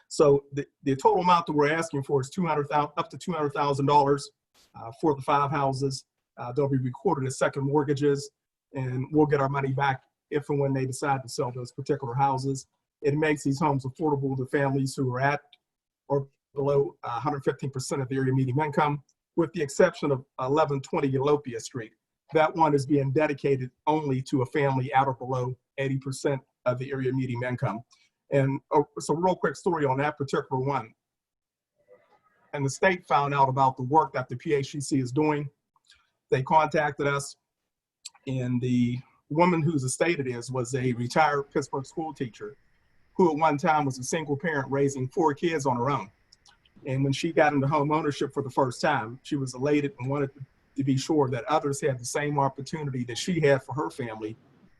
So the total amount that we're asking for is up to $200,000 for the 5 houses. They'll be recorded as second mortgages, and we'll get our money back if and when they decide to sell those particular houses. It makes these homes affordable to families who are at or below 115% of the area median income, with the exception of 1120 Elopia Street. That one is being dedicated only to a family at or below 80% of the area median income. And so real quick story on that particular one. And the state found out about the work that the PHCC is doing. They contacted us, and the woman whose estate it is was a retired Pittsburgh school teacher who at one time was a single parent raising 4 kids on her own. And when she got into home ownership for the first time, she was elated and wanted to be sure that others had the same opportunity that she had for her family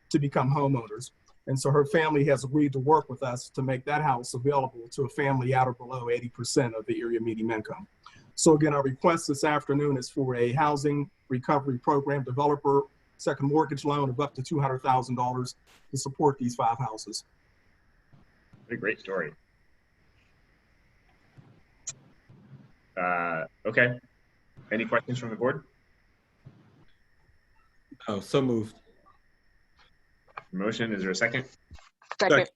to become homeowners. And so her family has agreed to work with us to make that house available to a family at or below 80% of the area median income. So again, our request this afternoon is for a housing recovery program developer second mortgage loan of up to $200,000 to support these 5 houses. What a great story. Okay. Any questions from the board? Oh, so moved. Motion, is there a second? Second.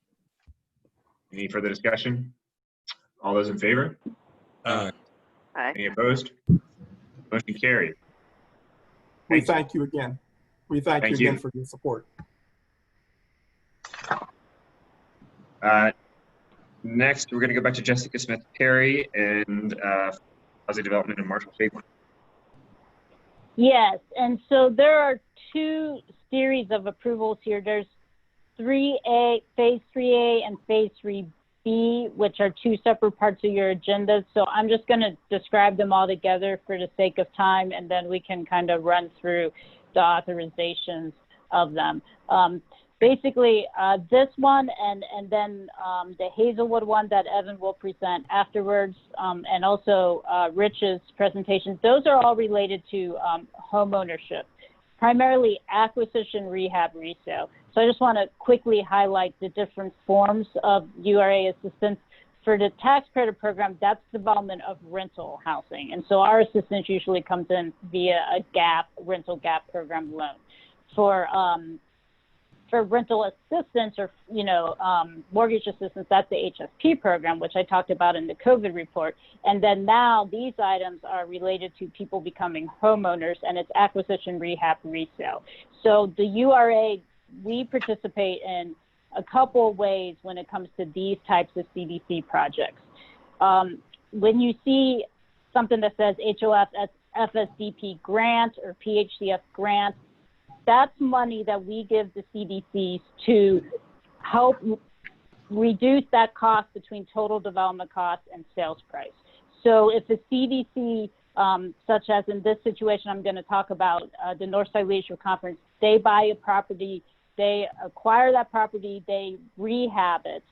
Any further discussion? All those in favor? Aye. Any opposed? Motion carried. We thank you again. We thank you again for your support. Next, we're going to go back to Jessica Smith-Perry and housing development in Marshall Shadeland. Yes, and so there are 2 series of approvals here. There's 3A, Phase 3A and Phase 3B, which are 2 separate parts of your agenda. So I'm just going to describe them all together for the sake of time, and then we can kind of run through the authorizations of them. Basically, this one and then the Hazelwood one that Evan will present afterwards, and also Rich's presentation, those are all related to home ownership, primarily acquisition, rehab, resale. So I just want to quickly highlight the different forms of URA assistance. For the tax credit program, that's development of rental housing. And so our assistance usually comes in via a rental gap program loan. For rental assistance or, mortgage assistance, that's the HSP program, which I talked about in the COVID report. And then now these items are related to people becoming homeowners, and it's acquisition, rehab, resale. So the URA, we participate in a couple ways when it comes to these types of CDC projects. When you see something that says HOF FSDP grant or PHCF grant, that's money that we give the CDCs to help reduce that cost between total development cost and sales price. So if the CDC, such as in this situation I'm going to talk about, the Northside Leadership Conference, they buy a property, they acquire that property, they rehab it,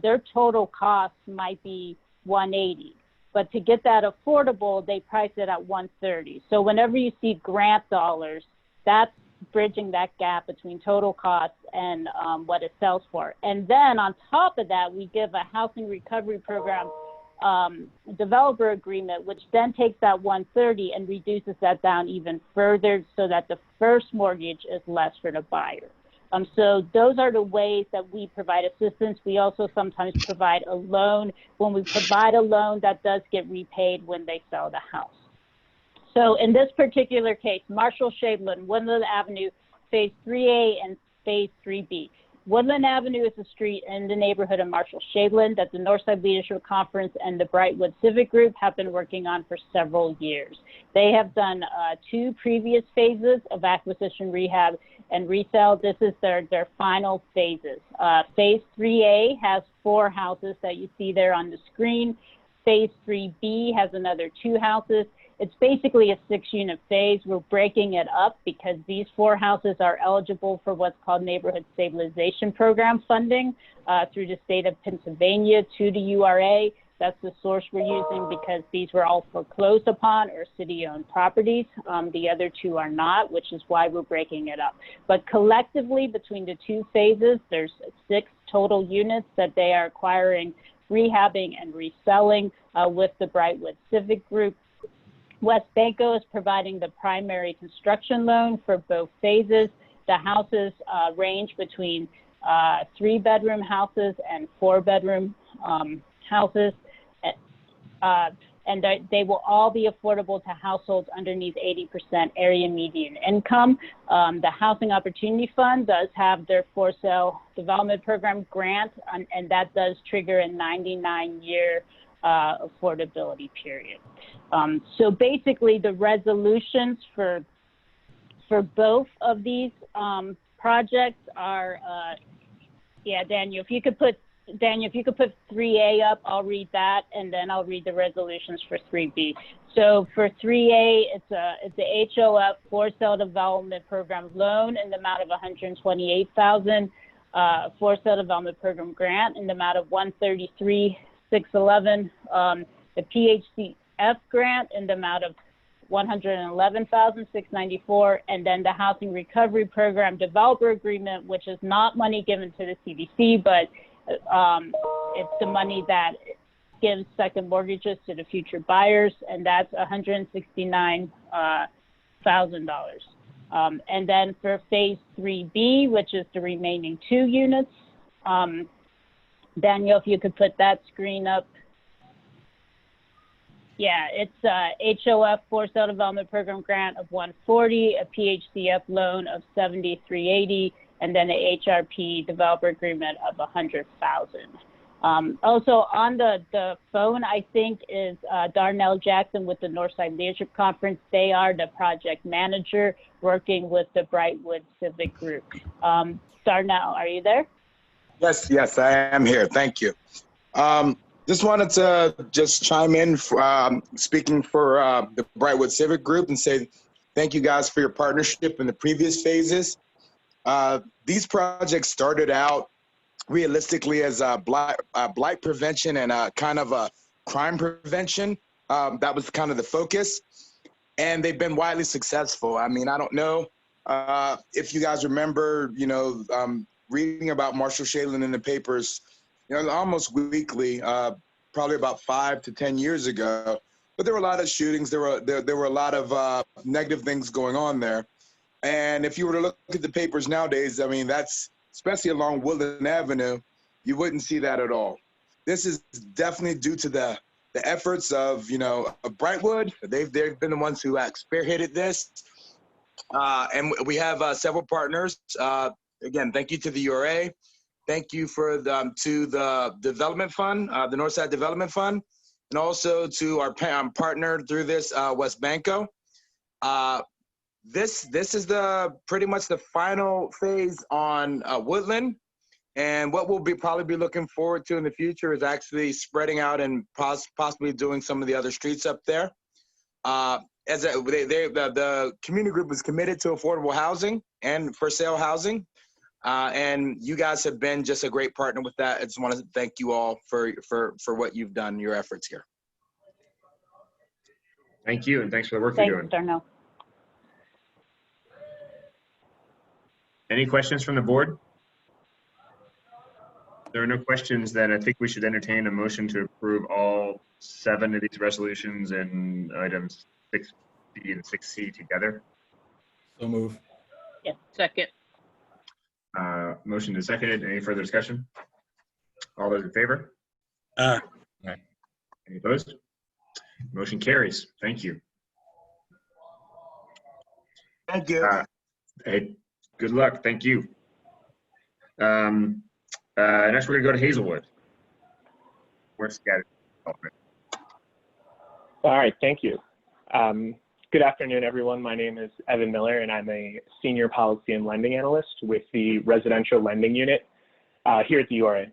their total cost might be $180. But to get that affordable, they price it at $130. So whenever you see grant dollars, that's bridging that gap between total costs and what it sells for. And then on top of that, we give a housing recovery program developer agreement, which then takes that 130 and reduces that down even further so that the first mortgage is less for the buyer. So those are the ways that we provide assistance. We also sometimes provide a loan. When we provide a loan, that does get repaid when they sell the house. So in this particular case, Marshall Shadeland, Woodland Avenue, Phase 3A and Phase 3B. Woodland Avenue is a street in the neighborhood of Marshall Shadeland that the Northside Leadership Conference and the Brightwood Civic Group have been working on for several years. They have done 2 previous phases of acquisition, rehab, and resale. This is their final phases. Phase 3A has 4 houses that you see there on the screen. Phase 3B has another 2 houses. It's basically a 6-unit phase. We're breaking it up because these 4 houses are eligible for what's called Neighborhood Stabilization Program funding through the state of Pennsylvania to the URA. That's the source we're using because these were all foreclosed upon or city-owned properties. The other 2 are not, which is why we're breaking it up. But collectively, between the 2 phases, there's 6 total units that they are acquiring, rehabbing, and reselling with the Brightwood Civic Group. West Banco is providing the primary construction loan for both phases. The houses range between 3-bedroom houses and 4-bedroom houses. And they will all be affordable to households underneath 80% area median income. The Housing Opportunity Fund does have their for sale development program grant, and that does trigger a 99-year affordability period. So basically, the resolutions for both of these projects are, yeah, Daniel, if you could put 3A up, I'll read that, and then I'll read the resolutions for 3B. So for 3A, it's a HOF for sale development program loan in the amount of $128,000, for sale development program grant in the amount of $133,611, the PHCF grant in the amount of $111,694, and then the Housing Recovery Program Developer Agreement, which is not money given to the CDC, but it's the money that gives second mortgages to the future buyers, and that's $169,000. And then for phase 3B, which is the remaining 2 units, Daniel, if you could put that screen up. Yeah, it's HOF for sale development program grant of $140, a PHCF loan of $73.80, and then a HRP developer agreement of $100,000. Also on the phone, I think, is Darnell Jackson with the Northside Leadership Conference. They are the project manager working with the Brightwood Civic Group. Darnell, are you there? Yes, I am here. Thank you. Just wanted to chime in, speaking for the Brightwood Civic Group, and say thank you guys for your partnership in the previous phases. These projects started out realistically as blight prevention and kind of a crime prevention. That was kind of the focus, and they've been widely successful. I mean, I don't know if you guys remember, reading about Marshall Shalin in the papers, almost weekly, probably about 5 to 10 years ago. But there were a lot of shootings. There were a lot of negative things going on there. And if you were to look at the papers nowadays, I mean, that's especially along Woodland Avenue, you wouldn't see that at all. This is definitely due to the efforts of of Brightwood. They've been the ones who spearheaded this, and we have several partners. Again, thank you to the URA. Thank you to the Development Fund, the Northside Development Fund, and also to our partner through this, West Banco. This is pretty much the final phase on Woodland, and what we'll probably be looking forward to in the future is actually spreading out and possibly doing some of the other streets up there. The community group is committed to affordable housing and for sale housing. And you guys have been just a great partner with that. I just want to thank you all for what you've done, your efforts here. Thank you, and thanks for the work you're doing. Thanks, Darnell. Any questions from the board? If there are no questions, then I think we should entertain a motion to approve all 7 of these resolutions and items 6B and 6C together. So move. Yeah, second. Motion is seconded. Any further discussion? All those in favor? Aye. Any opposed? Motion carries. Thank you. Thank you. Hey, good luck. Thank you. Next, we're going to go to Hazelwood. Where's scattered development? All right, thank you. Good afternoon, everyone. My name is Evan Miller, and I'm a Senior Policy and Lending Analyst with the Residential Lending Unit here at the URA.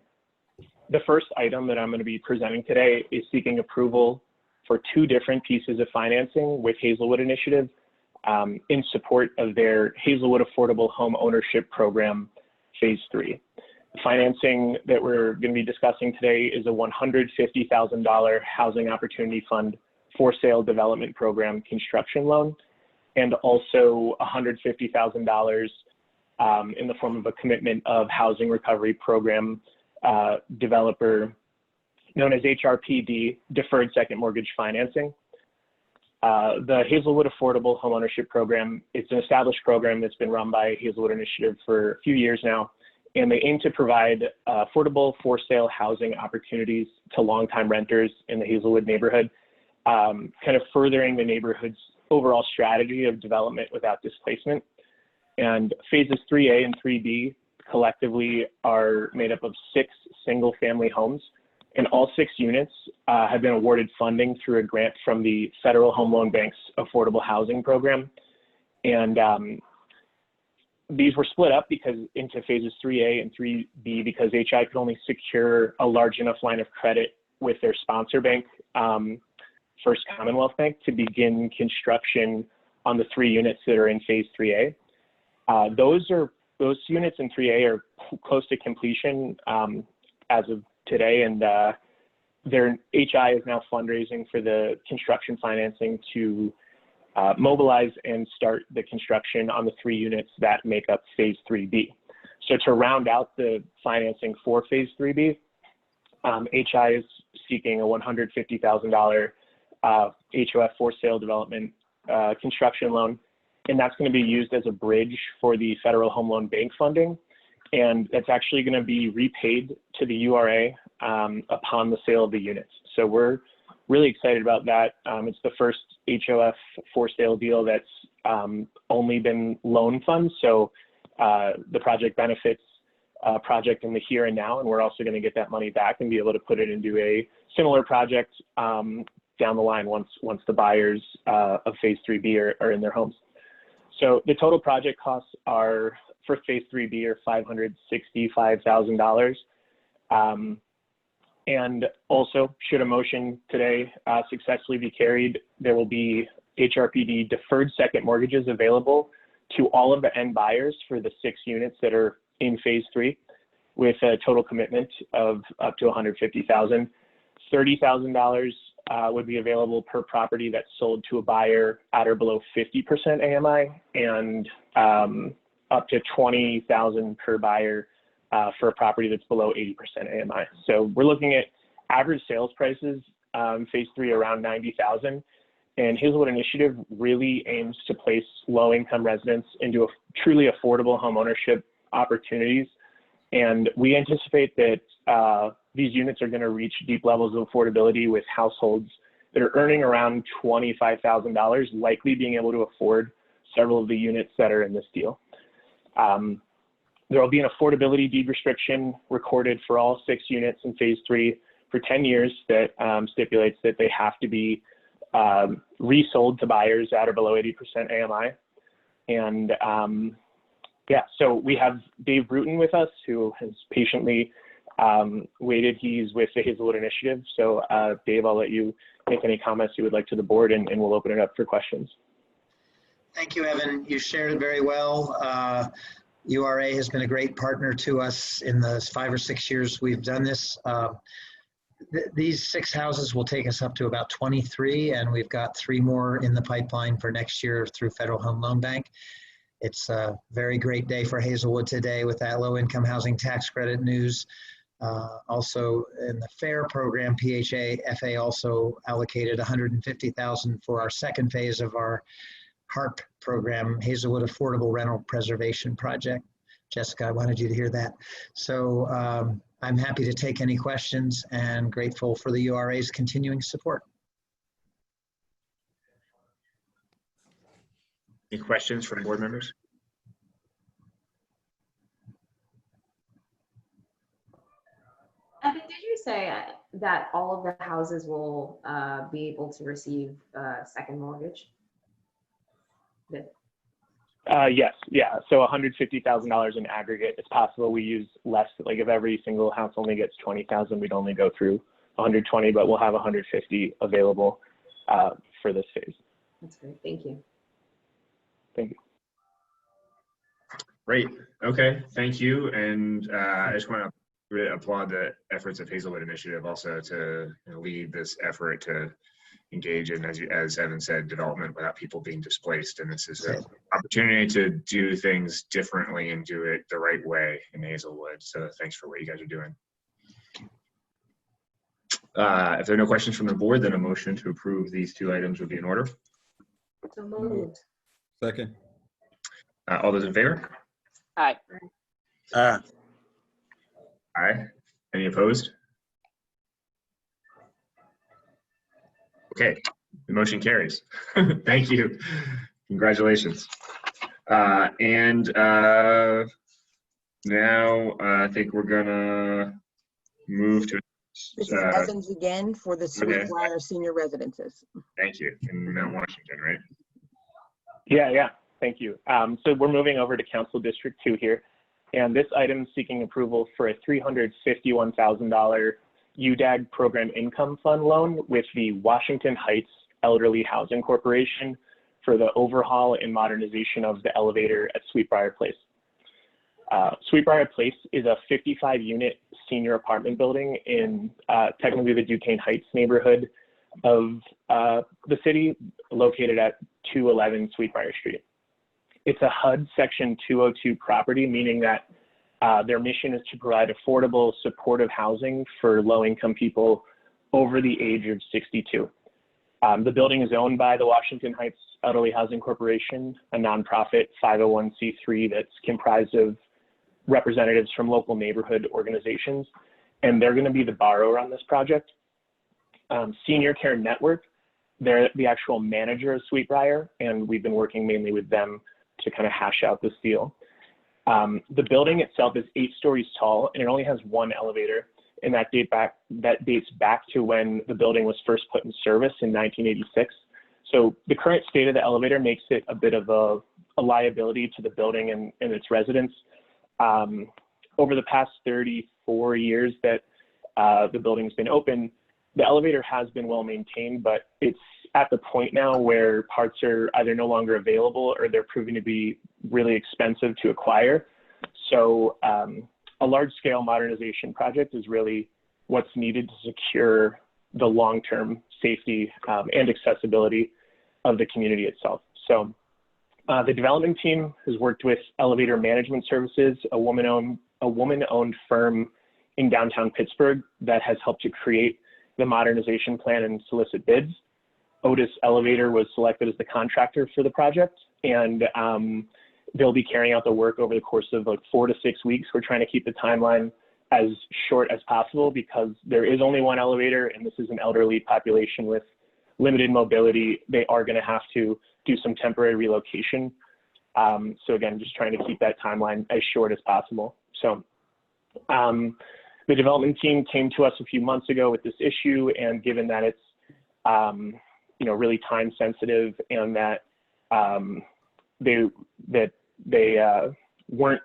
The first item that I'm going to be presenting today is seeking approval for 2 different pieces of financing with Hazelwood Initiative in support of their Hazelwood Affordable Home Ownership Program, Phase 3. The financing that we're going to be discussing today is a $150,000 Housing Opportunity Fund for sale development program construction loan, and also $150,000 in the form of a commitment of Housing Recovery Program developer known as HRPD, Deferred Second Mortgage Financing. The Hazelwood Affordable Homeownership Program, it's an established program that's been run by Hazelwood Initiative for a few years now, and they aim to provide affordable for-sale housing opportunities to longtime renters in the Hazelwood neighborhood, kind of furthering the neighborhood's overall strategy of development without displacement. And phases 3A and 3B collectively are made up of 6 single-family homes, and all 6 units have been awarded funding through a grant from the Federal Home Loan Bank's Affordable Housing Program. And these were split up into phases 3A and 3B because HI could only secure a large enough line of credit with their sponsor bank, First Commonwealth Bank, to begin construction on the 3 units that are in phase 3A. Those units in 3A are close to completion as of today, and their HI is now fundraising for the construction financing to mobilize and start the construction on the 3 units that make up phase 3B. So to round out the financing for phase 3B, HI is seeking a $150,000 HOF for sale development construction loan, and that's going to be used as a bridge for the Federal Home Loan Bank funding. And that's actually going to be repaid to the URA upon the sale of the units. So we're really excited about that. It's the first HOF for sale deal that's only been loan funds. So the project benefits project in the here and now, and we're also going to get that money back and be able to put it into a similar project down the line once the buyers of phase 3B are in their homes. So the total project costs are for phase 3B are $565,000. And also, should a motion today successfully be carried, there will be HRPD deferred second mortgages available to all of the end buyers for the 6 units that are in phase 3, with a total commitment of up to $150,000. $30,000 would be available per property that's sold to a buyer at or below 50% AMI, and up to $20,000 per buyer for a property that's below 80% AMI. So we're looking at average sales prices phase 3 around $90,000, and Hazelwood Initiative really aims to place low-income residents into truly affordable homeownership opportunities. And we anticipate that these units are going to reach deep levels of affordability, with households that are earning around $25,000 likely being able to afford several of the units that are in this deal. There will be an affordability deed restriction recorded for all 6 units in phase 3 for 10 years that stipulates that they have to be resold to buyers at or below 80% AMI. And yeah, so we have Dave Bruton with us, who has patiently waited. He's with the Hazelwood Initiative. So Dave, I'll let you make any comments you would like to the board, and we'll open it up for questions. Thank you, Evan. You shared it very well. URA has been a great partner to us in the 5 or 6 years we've done this. These 6 houses will take us up to about 23, and we've got 3 more in the pipeline for next year through Federal Home Loan Bank. It's a very great day for Hazelwood today with that low-income housing tax credit news. Also in the FAIR program, FA also allocated $150,000 for our second phase of our HARP program, Hazelwood Affordable Rental Preservation Project. Jessica, I wanted you to hear that. So I'm happy to take any questions and grateful for the URA's continuing support. Any questions from board members? Evan, did you say that all of the houses will be able to receive a second mortgage? Yes, yeah. So $150,000 in aggregate. It's possible we use less. Like if every single house only gets $20,000, we'd only go through 120, but we'll have 150 available for this phase. That's great. Thank you. Thank you. Great. Okay. Thank you. And I just want to really applaud the efforts of Hazelwood Initiative also to lead this effort to engage in, as Evan said, development without people being displaced. And this is an opportunity to do things differently and do it the right way in Hazelwood. So thanks for what you guys are doing. If there are no questions from the board, then a motion to approve these 2 items would be in order. So moved. Second. All those in favor? Aye. Aye. Aye. Any opposed? Okay, the motion carries. Thank you. Congratulations. Now I think we're gonna move to. This is Evans again for the Sweetbriar Senior Residences. Thank you. In Mount Washington, right? Yeah. Thank you. So we're moving over to Council District 2 here. And this item is seeking approval for a $351,000 UDAG program income fund loan with the Washington Heights Elderly Housing Corporation for the overhaul and modernization of the elevator at Sweetbriar Place. Sweetbriar Place is a 55-unit senior apartment building in technically the Duquesne Heights neighborhood of the city, located at 211 Sweetbriar Street. It's a HUD Section 202 property, meaning that their mission is to provide affordable, supportive housing for low-income people over the age of 62. The building is owned by the Washington Heights Elderly Housing Corporation, a nonprofit 501c3 that's comprised of representatives from local neighborhood organizations, and they're going to be the borrower on this project. Senior Care Network, they're the actual manager of Sweetbriar, and we've been working mainly with them to kind of hash out this deal. The building itself is 8 stories tall, and it only has one elevator, and that dates back to when the building was first put in service in 1986. So the current state of the elevator makes it a bit of a liability to the building and its residents. Over the past 34 years that the building's been open, the elevator has been well maintained, but it's at the point now where parts are either no longer available or they're proving to be really expensive to acquire. So a large-scale modernization project is really what's needed to secure the long-term safety and accessibility of the community itself. So the development team has worked with Elevator Management Services, a woman-owned firm in downtown Pittsburgh that has helped to create the modernization plan and solicit bids. Otis Elevator was selected as the contractor for the project, and they'll be carrying out the work over the course of like 4 to 6 weeks. We're trying to keep the timeline as short as possible because there is only one elevator, and this is an elderly population with limited mobility. They are going to have to do some temporary relocation. So again, just trying to keep that timeline as short as possible. So the development team came to us a few months ago with this issue, and given that it's really time sensitive and that they weren't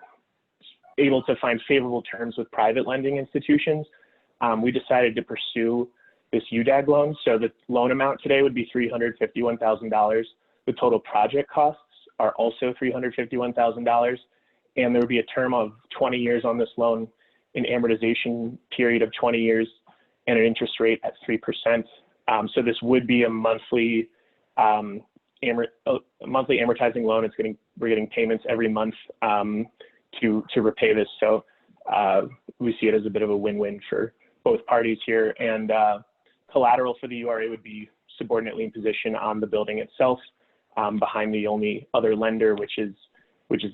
able to find favorable terms with private lending institutions, we decided to pursue this UDAG loan. So the loan amount today would be $351,000. The total project costs are also $351,000. And there would be a term of 20 years on this loan, an amortization period of 20 years, and an interest rate at 3%. So this would be a monthly amortizing loan. We're getting payments every month to repay this. So we see it as a bit of a win-win for both parties here. And collateral for the URA would be subordinate lien position on the building itself, behind the only other lender, which is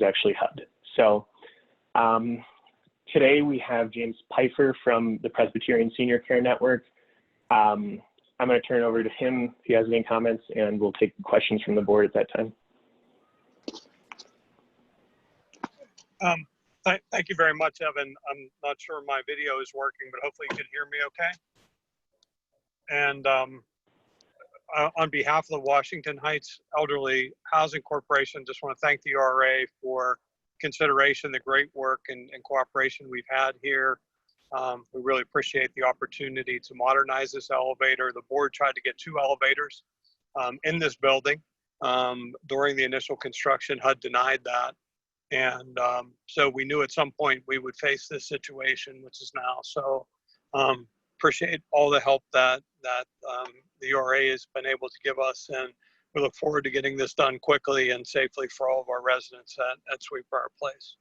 actually HUD. So today we have James Pfeiffer from the Presbyterian Senior Care Network. I'm going to turn it over to him if he has any comments, and we'll take questions from the board at that time. Thank you very much, Evan. I'm not sure my video is working, but hopefully you can hear me okay. And on behalf of the Washington Heights Elderly Housing Corporation, just want to thank the URA for consideration, the great work and cooperation we've had here. We really appreciate the opportunity to modernize this elevator. The board tried to get 2 elevators in this building during the initial construction. HUD denied that. And so we knew at some point we would face this situation, which is now. So appreciate all the help that the URA has been able to give us. And we look forward to getting this done quickly and safely for all of our residents at Sweetbriar Place.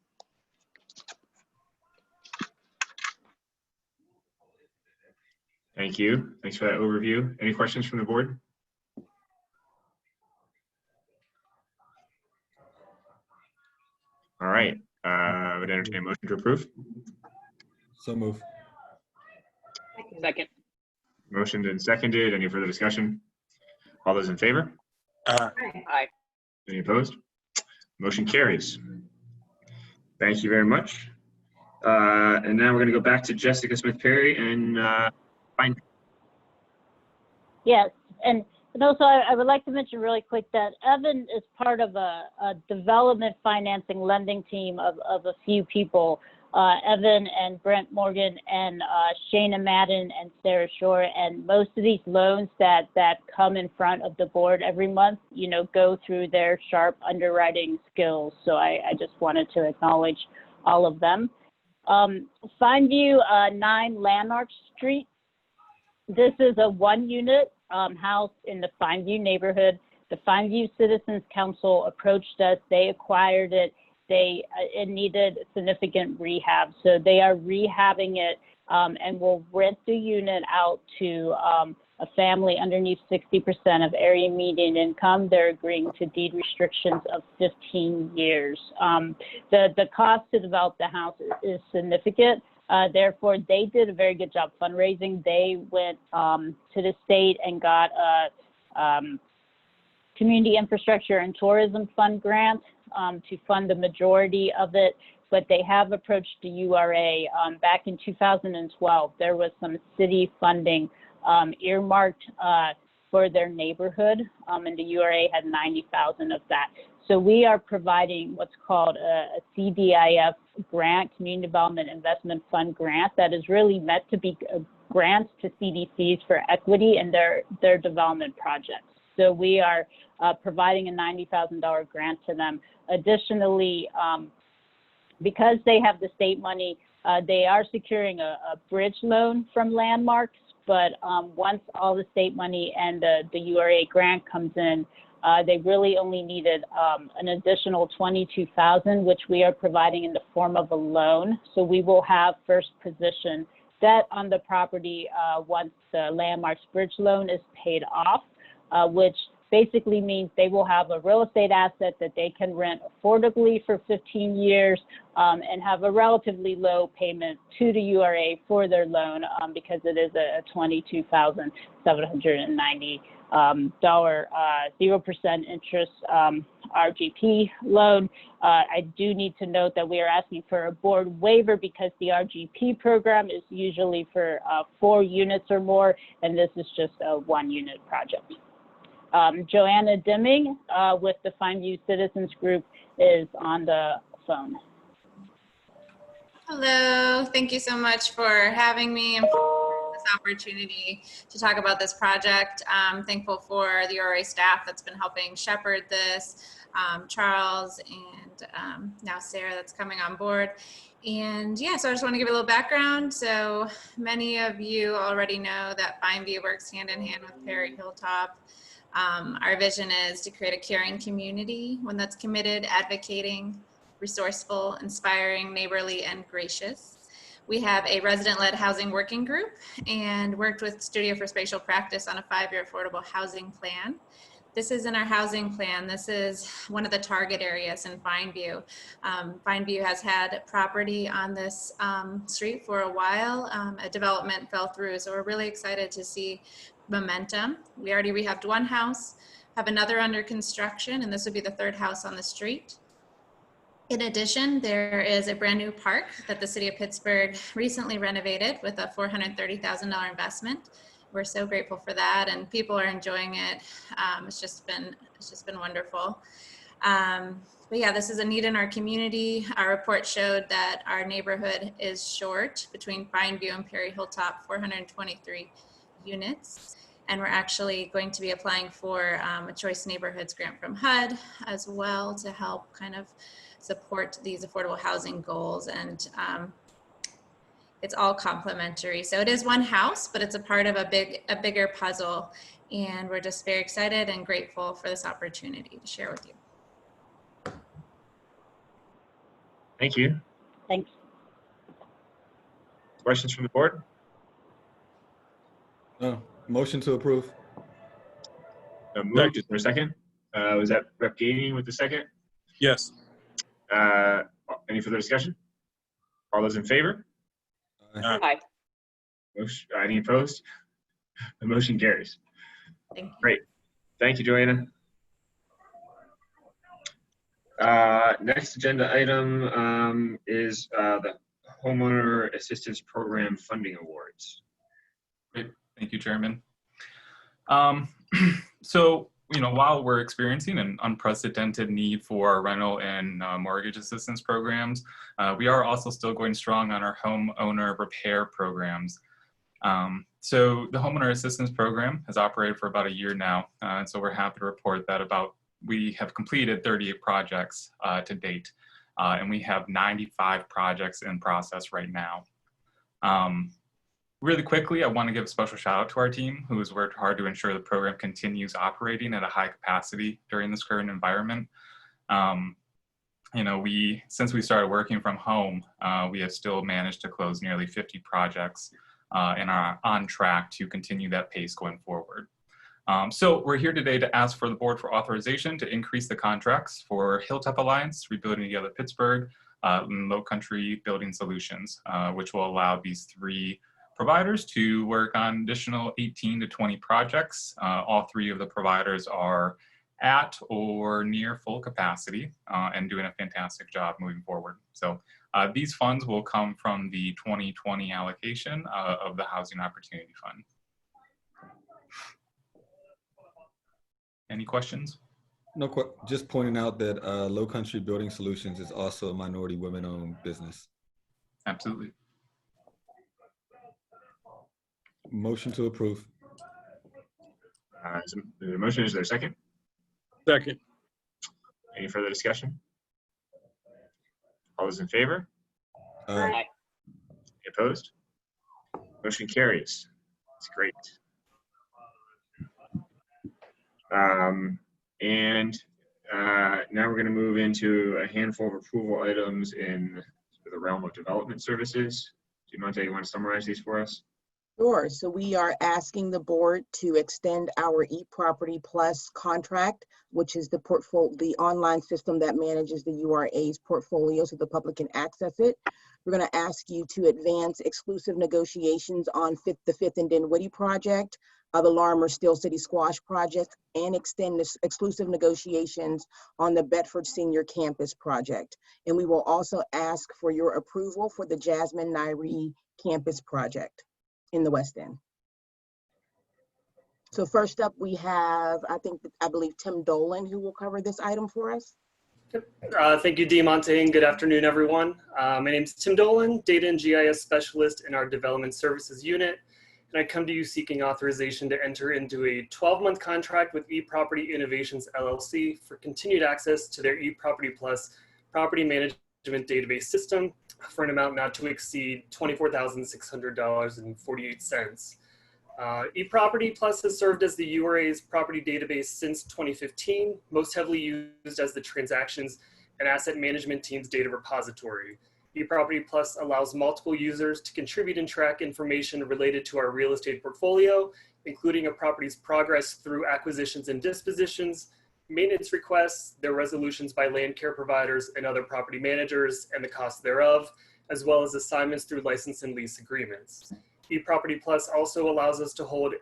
Thank you. Thanks for that overview. Any questions from the board? All right. I would entertain a motion to approve. So move. Second. Motioned and seconded. Any further discussion? All those in favor? Aye. Any opposed? Motion carries. Thank you very much. And now we're going to go back to Jessica Smith-Perry and find. Yes, and also I would like to mention really quick that Evan is part of a development financing lending team of a few people, Evan and Brent Morgan and Shayna Madden and Sarah Shore, and most of these loans that come in front of the board every month, you know, go through their sharp underwriting skills. So I just wanted to acknowledge all of them. Fineview 9 Landmark Street. This is a 1-unit house in the Fineview neighborhood. The Fineview Citizens Council approached us. They acquired it. It needed significant rehab. So they are rehabbing it and will rent the unit out to a family underneath 60% of area median income. They're agreeing to deed restrictions of 15 years. The cost to develop the house is significant. Therefore, they did a very good job fundraising. They went to the state and got a Community Infrastructure and Tourism Fund grant to fund the majority of it, but they have approached the URA. Back in 2012, there was some city funding earmarked for their neighborhood, and the URA had 90,000 of that. So we are providing what's called a CDIF grant, Community Development Investment Fund grant, that is really meant to be grants to CDCs for equity in their development projects. So we are providing a $90,000 grant to them. Additionally, because they have the state money, they are securing a bridge loan from Landmarks, but once all the state money and the URA grant comes in, they really only needed an additional $22,000, which we are providing in the form of a loan. So we will have first position debt on the property once the Landmarks bridge loan is paid off, which basically means they will have a real estate asset that they can rent affordably for 15 years and have a relatively low payment to the URA for their loan because it is a $22,790 0% interest RGP loan. I do need to note that we are asking for a board waiver because the RGP program is usually for 4 units or more, and this is just a 1-unit project. Joanna Dimming with the Fineview Citizens Group is on the phone. Hello, thank you so much for having me and for this opportunity to talk about this project. I'm thankful for the URA staff that's been helping shepherd this, Charles and now Sarah that's coming on board. And yeah, so I just want to give you a little background. So many of you already know that Fineview works hand in hand with Perry Hilltop. Our vision is to create a caring community, one that's committed, advocating, resourceful, inspiring, neighborly, and gracious. We have a resident-led housing working group and worked with Studio for Spatial Practice on a 5-year affordable housing plan. This is in our housing plan. This is one of the target areas in Fineview. Fineview has had property on this street for a while. A development fell through, so we're really excited to see momentum. We already rehabbed 1 house, have another under construction, and this would be the 3rd house on the street. In addition, there is a brand new park that the city of Pittsburgh recently renovated with a $430,000 investment. We're so grateful for that, and people are enjoying it. It's just been wonderful. But yeah, this is a need in our community. Our report showed that our neighborhood is short between Fineview and Perry Hilltop, 423 units. And we're actually going to be applying for a Choice Neighborhoods grant from HUD as well to help kind of support these affordable housing goals. And it's all complementary. So it is 1 house, but it's a part of a bigger puzzle. And we're just very excited and grateful for this opportunity to share with you. Thank you. Thanks. Questions from the board? No. Motion to approve. Moved. Is there a second? Was that Rep. Gainey with the second? Yes. Any further discussion? All those in favor? Aye. Any opposed? The motion carries. Great. Thank you, Joanna. Next agenda item is the Homeowner Assistance Program Funding Awards. Great. Thank you, Chairman. So, while we're experiencing an unprecedented need for rental and mortgage assistance programs, we are also still going strong on our homeowner repair programs. So the Homeowner Assistance Program has operated for about a year now, and so we're happy to report that we have completed 38 projects to date, and we have 95 projects in process right now. Really quickly, I want to give a special shout out to our team who has worked hard to ensure the program continues operating at a high capacity during this current environment. Since we started working from home, we have still managed to close nearly 50 projects and are on track to continue that pace going forward. So we're here today to ask for the board for authorization to increase the contracts for Hilltop Alliance, Rebuilding Together Pittsburgh, and Low Country Building Solutions, which will allow these three providers to work on additional 18 to 20 projects. All three of the providers are at or near full capacity and doing a fantastic job moving forward. So these funds will come from the 2020 allocation of the Housing Opportunity Fund. Any questions? No, just pointing out that Low Country Building Solutions is also a minority women-owned business. Absolutely. Motion to approve. The motion, is there a second? Second. Any further discussion? All those in favor? Aye. Any opposed? Motion carries. That's great. Now we're going to move into a handful of approval items in the realm of development services. Diamante, you want to summarize these for us? Sure. So we are asking the board to extend our eProperty Plus contract, which is the online system that manages the URA's portfolio so the public can access it. We're going to ask you to advance exclusive negotiations on the 5th and Dinwiddie project, the Larimer Steel City Squash project, and extend this exclusive negotiations on the Bedford Senior Campus project. And we will also ask for your approval for the Jasmine Nairi Campus project in the West End. So first up, we have, I believe Tim Dolan, who will cover this item for us. Thank you, Diamante, and good afternoon, everyone. My name is Tim Dolan, Data and GIS Specialist in our Development Services Unit, and I come to you seeking authorization to enter into a 12-month contract with eProperty Innovations LLC for continued access to their eProperty Plus property management database system for an amount not to exceed $24,600.48. eProperty Plus has served as the URA's property database since 2015, most heavily used as the transactions and asset management team's data repository. eProperty Plus allows multiple users to contribute and track information related to our real estate portfolio, including a property's progress through acquisitions and dispositions, maintenance requests, their resolutions by land care providers and other property managers, and the cost thereof, as well as assignments through license and lease agreements. eProperty Plus also allows us to host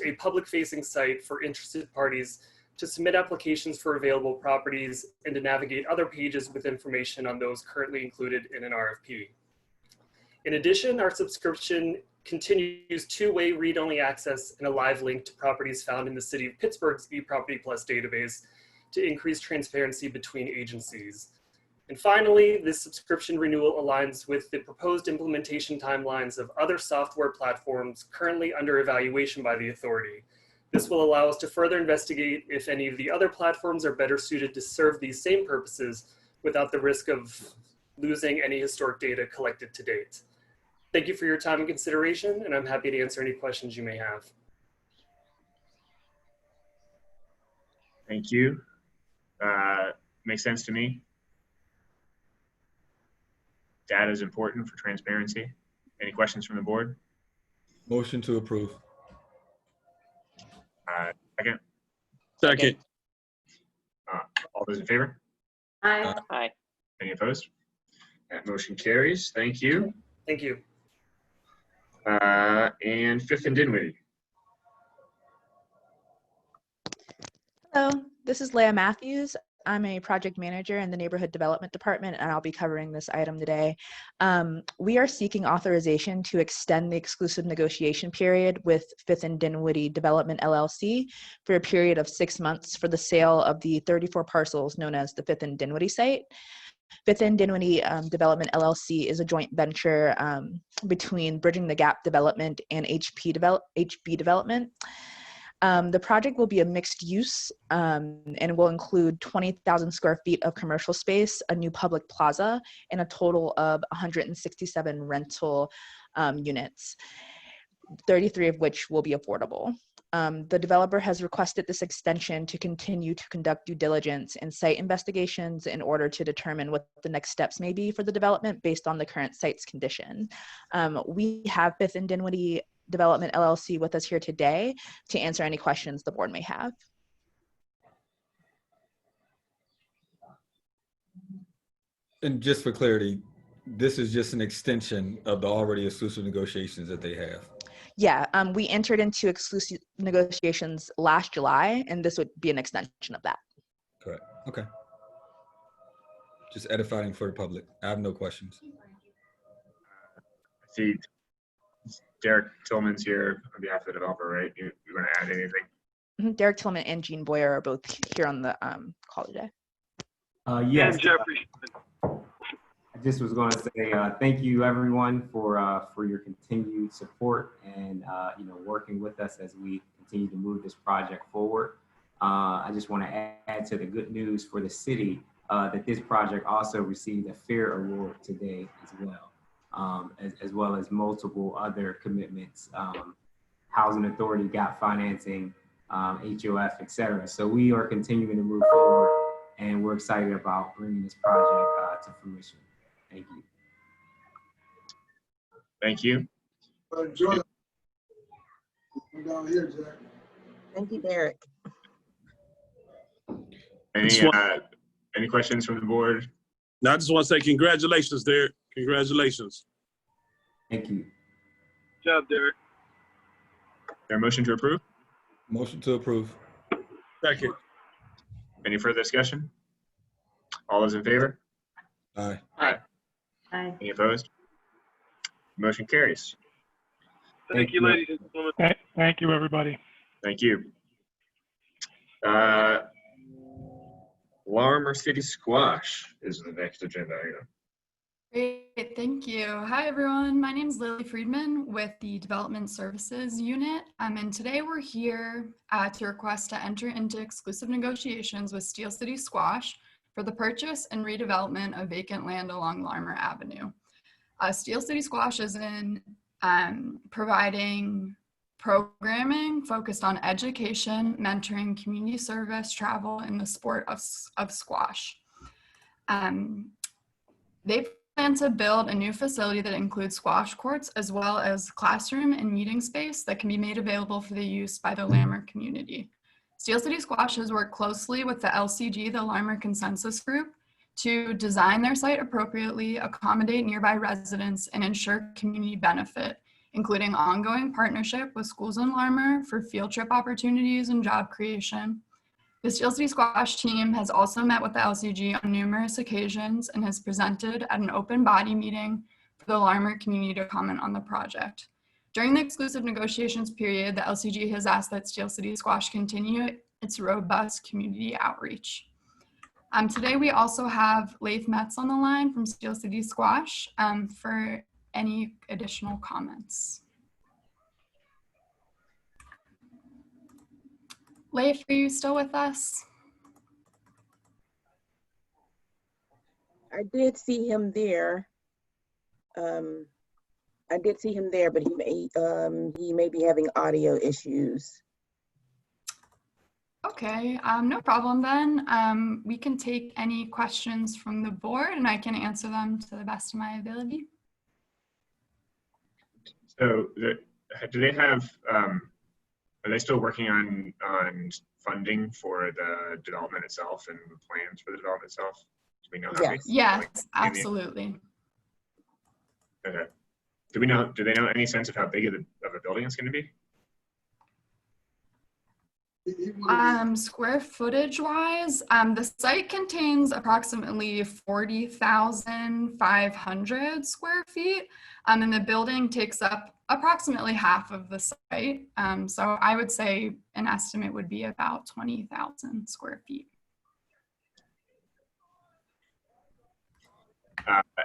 a public-facing site for interested parties to submit applications for available properties and to navigate other pages with information on those currently included in an RFP. In addition, our subscription continues two-way read-only access and a live link to properties found in the City of Pittsburgh's eProperty Plus database to increase transparency between agencies. And finally, this subscription renewal aligns with the proposed implementation timelines of other software platforms currently under evaluation by the authority. This will allow us to further investigate if any of the other platforms are better suited to serve these same purposes without the risk of losing any historic data collected to date. Thank you for your time and consideration, and I'm happy to answer any questions you may have. Thank you. Makes sense to me. Data is important for transparency. Any questions from the board? Motion to approve. Second. Second. All those in favor? Aye. Aye. Any opposed? That motion carries. Thank you. Thank you. And Fifth and Dinwiddie. Hello, this is Leah Matthews. I'm a project manager in the Neighborhood Development Department, and I'll be covering this item today. We are seeking authorization to extend the exclusive negotiation period with Fifth and Dinwiddie Development LLC for a period of 6 months for the sale of the 34 parcels known as the Fifth and Dinwiddie site. Fifth and Dinwiddie Development LLC is a joint venture between Bridging the Gap Development and HB Development. The project will be a mixed use and will include 20,000 square feet of commercial space, a new public plaza, and a total of 167 rental units, 33 of which will be affordable. The developer has requested this extension to continue to conduct due diligence and site investigations in order to determine what the next steps may be for the development based on the current site's condition. We have Fifth and Dinwiddie Development LLC with us here today to answer any questions the board may have. And just for clarity, this is just an extension of the already exclusive negotiations that they have. Yeah, we entered into exclusive negotiations last July, and this would be an extension of that. Correct. Okay. Just edifying for the public. I have no questions. I see Derek Tillman's here on behalf of the developer, right? You want to add anything? Derek Tillman and Jean Boyer are both here on the call today. Yes. And Jeffrey. I just was going to say thank you, everyone, for your continued support and working with us as we continue to move this project forward. I just want to add to the good news for the city that this project also received a FAIR award today as well as multiple other commitments. Housing Authority got financing, HOF, et cetera. So we are continuing to move forward, and we're excited about bringing this project to fruition. Thank you. Thank you. Down here, Jack. Thank you, Derek. Any questions from the board? No, I just want to say congratulations, Derek. Congratulations. Thank you. Good job, Derek. There a motion to approve? Motion to approve. Second. Any further discussion? All those in favor? Aye. Aye. Any opposed? Motion carries. Thank you, ladies and gentlemen. Thank you, everybody. Thank you. Larimer City Squash is the next agenda item. Great, thank you. Hi, everyone. My name is Lily Friedman with the Development Services Unit. And today we're here to request to enter into exclusive negotiations with Steel City Squash for the purchase and redevelopment of vacant land along Larimer Avenue. Steel City Squash is in providing programming focused on education, mentoring, community service, travel, and the sport of squash. They plan to build a new facility that includes squash courts as well as classroom and meeting space that can be made available for the use by the Larimer community. Steel City Squash has worked closely with the LCG, the Larimer Consensus Group, to design their site appropriately, accommodate nearby residents, and ensure community benefit, including ongoing partnership with schools in Larimer for field trip opportunities and job creation. The Steel City Squash team has also met with the LCG on numerous occasions and has presented at an open body meeting for the Larimer community to comment on the project. During the exclusive negotiations period, the LCG has asked that Steel City Squash continue its robust community outreach. Today we also have Leif Metz on the line from Steel City Squash for any additional comments. Leif, are you still with us? I did see him there. But he may be having audio issues. Okay, no problem then. We can take any questions from the board and I can answer them to the best of my ability. So do they have, are they still working on funding for the development itself and the plans for the development itself? Do we know how big? Yes, like, absolutely. Okay. Do we know? Do they know any sense of how big of a building it's going to be? Square footage wise, the site contains approximately 40,500 square feet, and the building takes up approximately half of the site. So I would say an estimate would be about 20,000 square feet.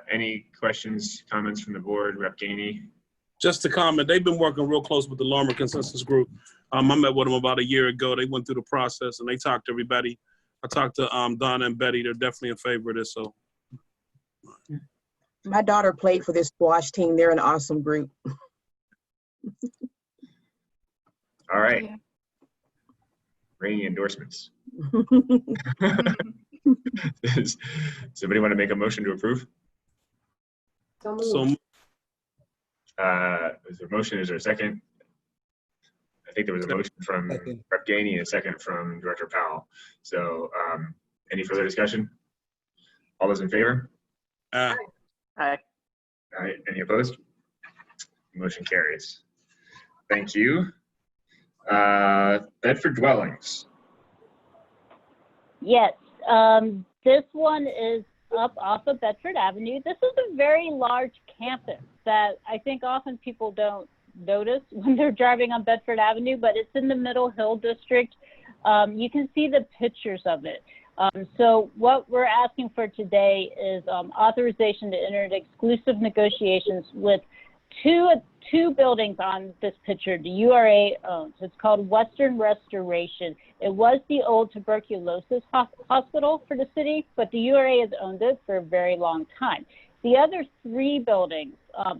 Any questions, comments from the board? Rep. Gainey? Just to comment, they've been working real close with the Larimer Consensus Group. I met with them about a year ago. They went through the process and they talked to everybody. I talked to Donna and Betty. They're definitely in favor of this. So, My daughter played for this squash team. They're an awesome group. All right. Ringing endorsements. Does somebody want to make a motion to approve? So is there a motion? Is there a second? I think there was a motion from Rep. Gainey and a second from Director Powell. So any further discussion? All those in favor? Aye. All right. Any opposed? Motion carries. Thank you. Bedford dwellings. Yes, this one is up off of Bedford Avenue. This is a very large campus that I think often people don't notice when they're driving on Bedford Avenue, but it's in the Middle Hill District. You can see the pictures of it. So what we're asking for today is authorization to enter into exclusive negotiations with two buildings on this picture the URA owns. It's called Western Restoration. It was the old tuberculosis hospital for the city, but the URA has owned it for a very long time. The other three buildings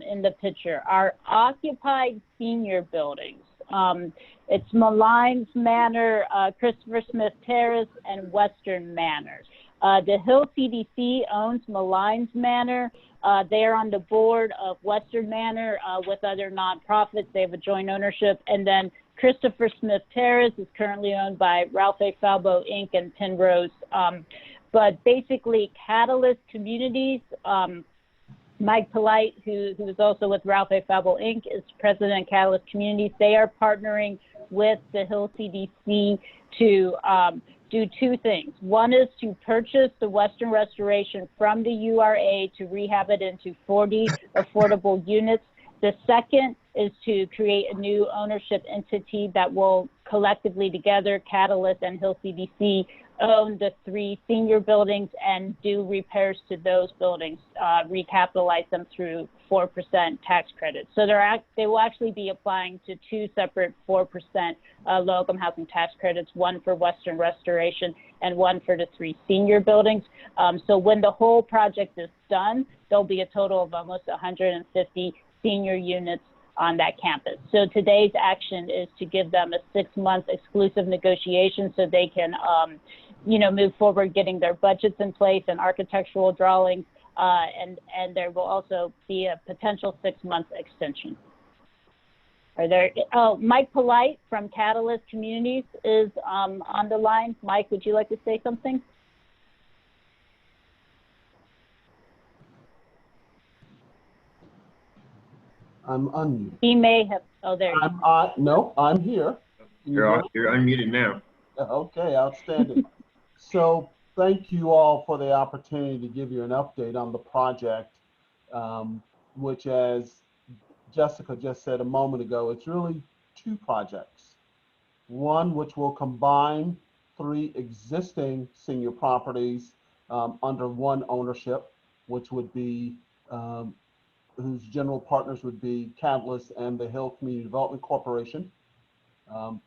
in the picture are occupied senior buildings. It's Malines Manor, Christopher Smith Terrace, and Western Manor. The Hill CDC owns Malines Manor. They are on the board of Western Manor with other nonprofits. They have a joint ownership. And then Christopher Smith Terrace is currently owned by Ralph A. Falbo, Inc. and Penrose. But basically, Catalyst Communities, Mike Polite, who is also with Ralph A. Falbo, Inc., is president of Catalyst Communities. They are partnering with the Hill CDC to do two things. One is to purchase the Western Restoration from the URA to rehab it into 40 affordable units. The second is to create a new ownership entity that will collectively together, Catalyst and Hill CDC, own the three senior buildings and do repairs to those buildings, recapitalize them through 4% tax credits. So they will actually be applying to two separate 4% low-income housing tax credits, one for Western Restoration and one for the three senior buildings. So when the whole project is done, there'll be a total of almost 150 senior units on that campus. So today's action is to give them a 6-month exclusive negotiation so they can move forward getting their budgets in place and architectural drawings, and there will also be a potential 6-month extension. Mike Polite from Catalyst Communities is on the line. Mike, would you like to say something? I'm unmuted. He may have, oh, there you go. No, I'm here. You're unmuted now. Okay, outstanding. So thank you all for the opportunity to give you an update on the project, which, as Jessica just said a moment ago, it's really two projects. One which will combine 3 existing senior properties under one ownership, which would be whose general partners would be Catalyst and the Hill Community Development Corporation.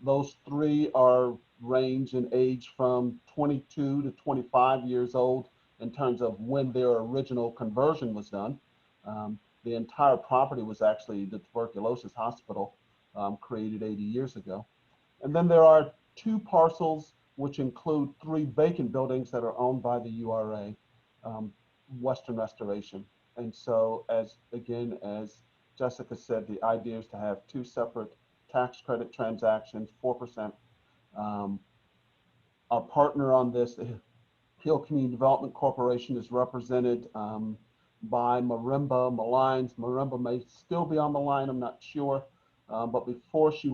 Those 3 are range in age from 22 to 25 years old in terms of when their original conversion was done. The entire property was actually the tuberculosis hospital created 80 years ago. And then there are 2 parcels which include 3 vacant buildings that are owned by the URA, Western Restoration. And so as Jessica said, the idea is to have 2 separate tax credit transactions, 4%. Our partner on this, Hill Community Development Corporation is represented by Marimba Malines. Marimba may still be on the line, I'm not sure. But before she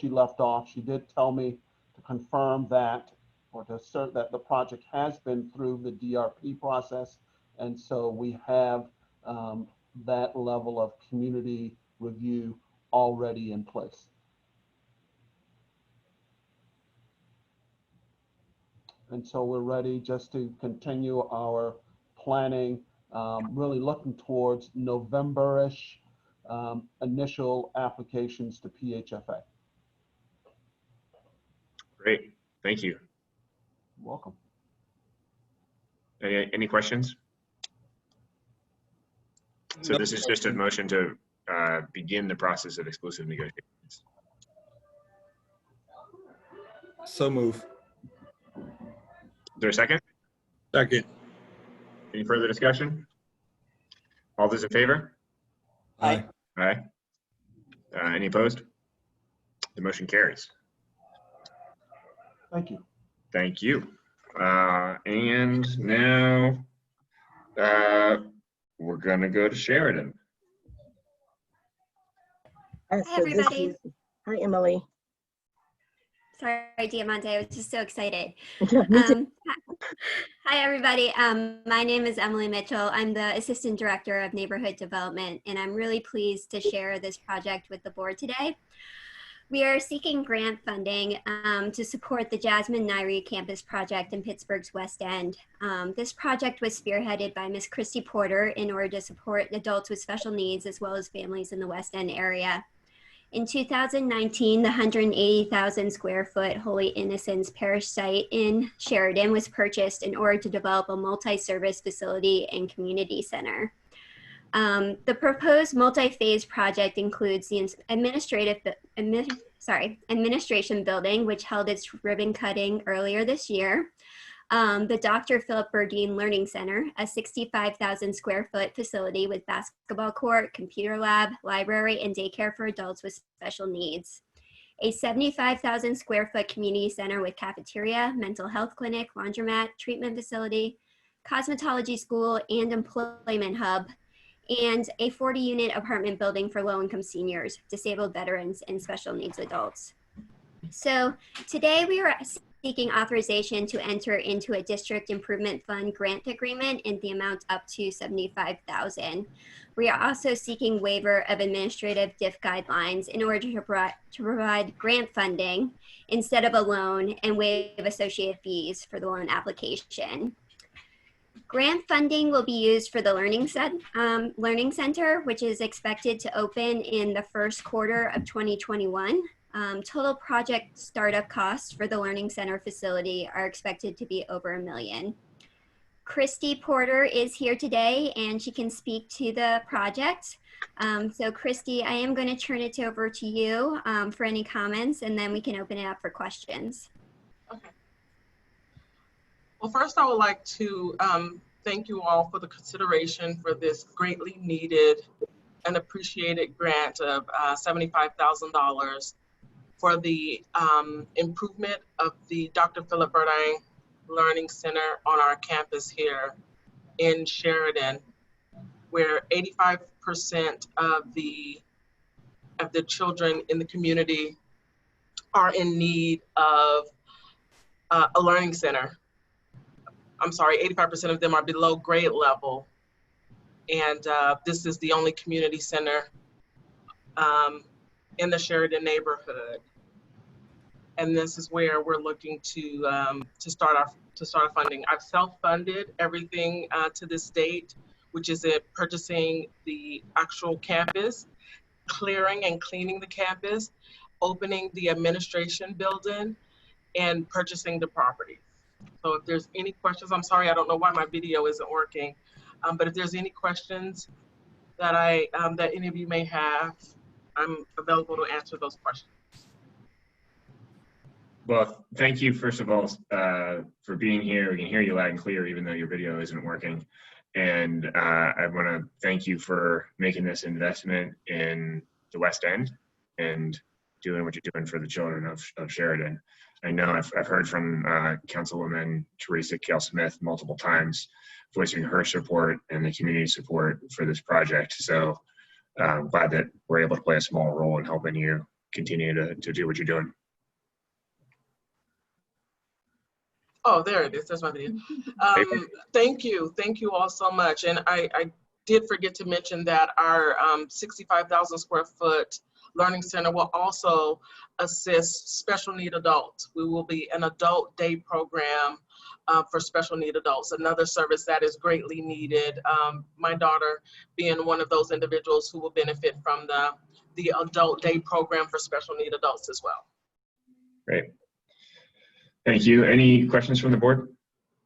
left off, she did tell me to confirm that, or to assert that the project has been through the DRP process. And so we have that level of community review already in place. And so we're ready just to continue our planning, really looking towards November-ish initial applications to PHFA. Great, thank you. You're welcome. Any questions? So this is just a motion to begin the process of exclusive negotiations. So move. Is there a second? Second. Any further discussion? All those in favor? Aye. Aye. Any opposed? The motion carries. Thank you. Thank you. And now we're gonna go to Sheridan. Hi, everybody. Hi, Emily. Sorry, Diamante, I was just so excited. Me too. Hi, everybody. My name is Emily Mitchell. I'm the Assistant Director of Neighborhood Development, and I'm really pleased to share this project with the board today. We are seeking grant funding to support the Jasmine Nairi campus project in Pittsburgh's West End. This project was spearheaded by Ms. Christy Porter in order to support adults with special needs as well as families in the West End area. In 2019, the 180,000 square foot Holy Innocents Parish site in Sheridan was purchased in order to develop a multi-service facility and community center. The proposed multi-phase project includes the administration building, which held its ribbon cutting earlier this year. The Dr. Philip Burdeen Learning Center, a 65,000 square foot facility with basketball court, computer lab, library, and daycare for adults with special needs. A 75,000 square foot community center with cafeteria, mental health clinic, laundromat, treatment facility, cosmetology school, and employment hub, and a 40-unit apartment building for low-income seniors, disabled veterans, and special needs adults. So today we are seeking authorization to enter into a district improvement fund grant agreement in the amount up to $75,000. We are also seeking waiver of administrative DIF guidelines in order to provide grant funding instead of a loan and waive associated fees for the loan application. Grant funding will be used for the Learning Center, which is expected to open in the first quarter of 2021. Total project startup costs for the Learning Center facility are expected to be over $1 million. Christy Porter is here today and she can speak to the project. So Christy, I am going to turn it over to you for any comments, and then we can open it up for questions. Okay. Well, first I would like to thank you all for the consideration for this greatly needed and appreciated grant of $75,000 for the improvement of the Dr. Philip Burdeen Learning Center on our campus here in Sheridan, where 85% of the children in the community are in need of a learning center. I'm sorry, 85% of them are below grade level. And this is the only community center in the Sheridan neighborhood. And this is where we're looking to start our funding. I've self-funded everything to this date, which is purchasing the actual campus, clearing and cleaning the campus, opening the administration building, and purchasing the property. So if there's any questions, I'm sorry, I don't know why my video isn't working, but if there's any questions that that any of you may have, I'm available to answer those questions. Well, thank you, first of all, for being here. We can hear you loud and clear, even though your video isn't working. And I want to thank you for making this investment in the West End and doing what you're doing for the children of Sheridan. I know I've heard from Councilwoman Teresa Kale-Smith multiple times voicing her support and the community support for this project. So I'm glad that we're able to play a small role in helping you continue to do what you're doing. Oh, there it is. That's my video. Thank you all so much. And I did forget to mention that our 65,000 square foot learning center will also assist special need adults. We will be an adult day program for special need adults, another service that is greatly needed. My daughter being one of those individuals who will benefit from the adult day program for special need adults as well. Great. Thank you. Any questions from the board?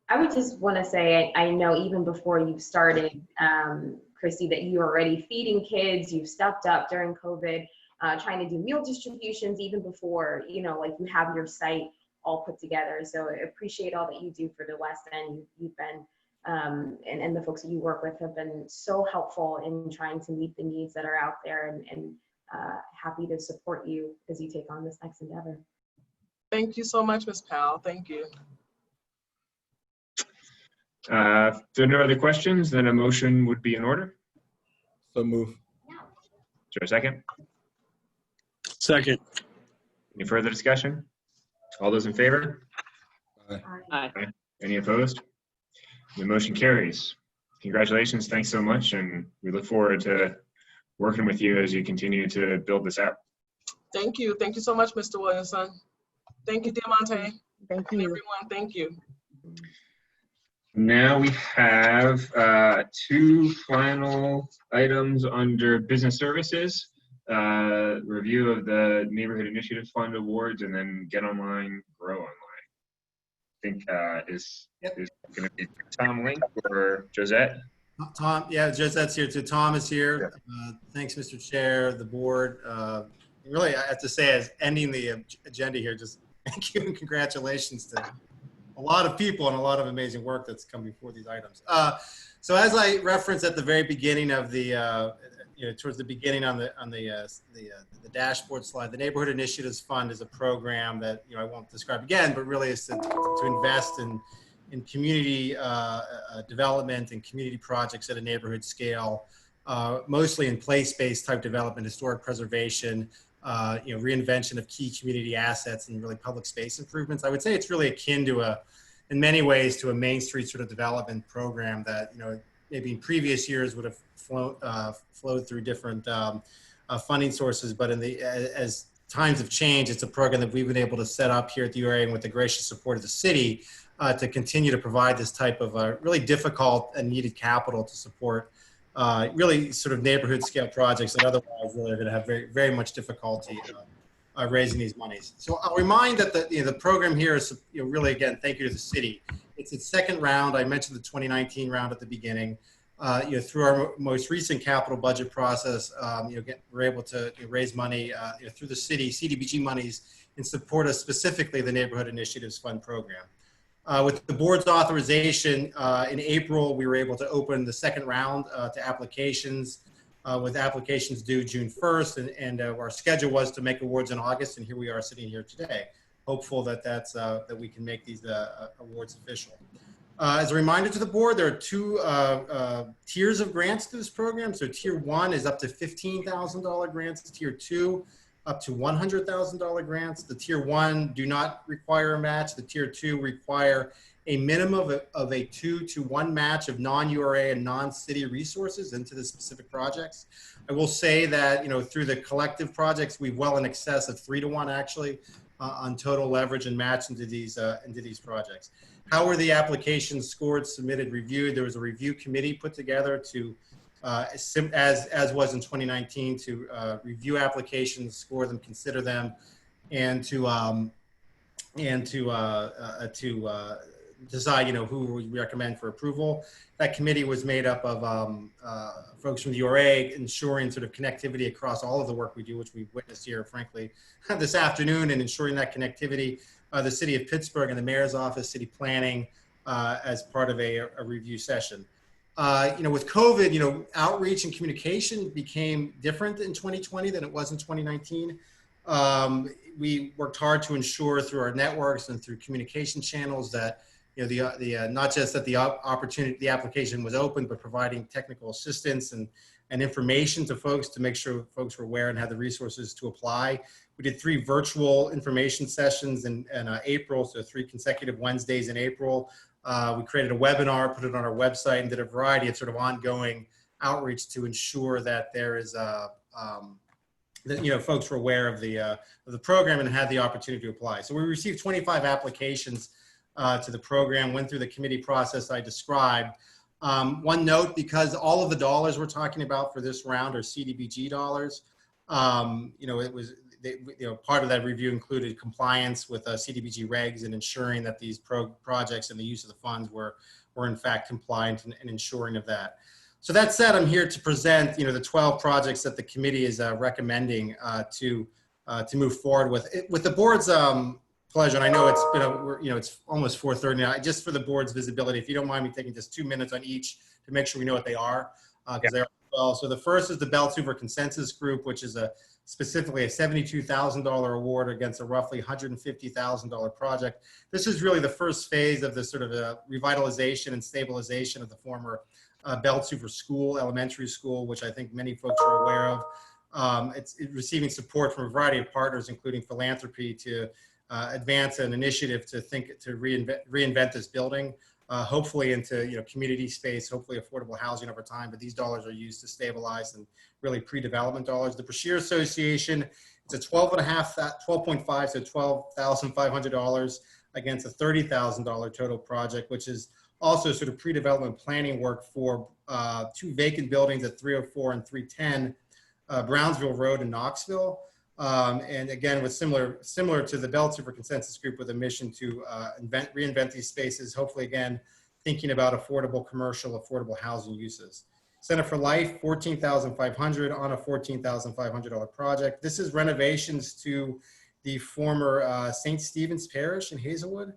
I would just want to say, I know even before you started, Christy, that you were already feeding kids. You've stepped up during COVID, trying to do meal distributions even before, you know, like you have your site all put together. So I appreciate all that you do for the West End. You've been, and the folks that you work with have been so helpful in trying to meet the needs that are out there, and happy to support you as you take on this next endeavor. Thank you so much, Ms. Powell. Thank you. If there are no other questions, then a motion would be in order. So move. Is there a second? Second. Any further discussion? All those in favor? Aye. Aye. Any opposed? The motion carries. Congratulations. Thanks so much. And we look forward to working with you as you continue to build this out. Thank you. Thank you so much, Mr. Williamson. Thank you, Diamante. Thank And you. everyone, thank you. Now we have two final items under business services. Review of the Neighborhood Initiative Fund awards, and then Get Online, Grow Online. I think is going to be Tom Link or Josette? Tom, yeah, Josette's here too. Tom is here. Thanks, Mr. Chair, the board. Really, I have to say, as ending the agenda here, just thank you and congratulations to a lot of people and a lot of amazing work that's come before these items. So as I referenced at the very beginning of the, towards the beginning on the dashboard slide, the Neighborhood Initiatives Fund is a program that, I won't describe again, but really is to invest in community development and community projects at a neighborhood scale, mostly in place-based type development, historic preservation, reinvention of key community assets, and really public space improvements. I would say it's really akin to in many ways, to a Main Street sort of development program that, maybe in previous years would have flowed through different funding sources. But as times have changed, it's a program that we've been able to set up here at the URA, and with the gracious support of the city, to continue to provide this type of really difficult and needed capital to support really sort of neighborhood scale projects that otherwise really are going to have very, very much difficulty raising these monies. So I'll remind that the program here is, really, again, thank you to the city. It's its second round. I mentioned the 2019 round at the beginning. Through our most recent capital budget process, we're able to raise money through the city, CDBG monies, in support of specifically the Neighborhood Initiatives Fund program. With the board's authorization, in April, we were able to open the second round to applications, with applications due June 1st, and our schedule was to make awards in August, and here we are sitting here today, hopeful that that we can make these awards official. As a reminder to the board, there are two tiers of grants to this program. So tier 1 is up to $15,000 grants. Tier 2, up to $100,000 grants. The tier 1 do not require a match. The tier 2 require a minimum of a 2-to-1 match of non-URA and non-city resources into the specific projects. I will say that, through the collective projects, we've well in excess of 3-to-1 actually on total leverage and match into these projects. How were the applications scored, submitted, reviewed? There was a review committee put together to, as was in 2019, to review applications, score them, consider them, and to decide, who we recommend for approval. That committee was made up of folks from the URA, ensuring sort of connectivity across all of the work we do, which we've witnessed here, frankly, this afternoon, and ensuring that connectivity. The city of Pittsburgh and the mayor's office, city planning, as part of a review session. With COVID, outreach and communication became different in 2020 than it was in 2019. We worked hard to ensure through our networks and through communication channels that not just that the application was open, but providing technical assistance and information to folks to make sure folks were aware and had the resources to apply. We did 3 virtual information sessions in April, so 3 consecutive Wednesdays in April. We created a webinar, put it on our website, and did a variety of sort of ongoing outreach to ensure that there is that folks were aware of the program and had the opportunity to apply. So we received 25 applications to the program, went through the committee process I described. One note, because all of the dollars we're talking about for this round are CDBG dollars, it was part of that review included compliance with CDBG regs and ensuring that these projects and the use of the funds were in fact compliant and ensuring of that. So that said, I'm here to present, the 12 projects that the committee is recommending to move forward with. With the board's pleasure, and I know it's been it's almost 4:30 now. Just for the board's visibility, if you don't mind me taking just 2 minutes on each to make sure we know what they are, because they are well. So the first is the Beltsuver Consensus Group, which is specifically a $72,000 award against a roughly $150,000 project. This is really the first phase of the sort of revitalization and stabilization of the former Beltsuver School, elementary school, which I think many folks are aware of. It's receiving support from a variety of partners, including philanthropy, to advance an initiative to reinvent this building, hopefully into community space, hopefully affordable housing over time. But these dollars are used to stabilize and really pre-development dollars. The Brashear Association, it's a $12.5, so $12,500 against a $30,000 total project, which is also sort of pre-development planning work for 2 vacant buildings at 304 and 310 Brownsville Road in Knoxville. And again, with similar to the Beltsuver Consensus Group, with a mission to reinvent these spaces, hopefully again, thinking about affordable commercial, affordable housing uses. Center for Life, $14,500 on a $14,500 project. This is renovations to the former St. Stephen's Parish in Hazelwood.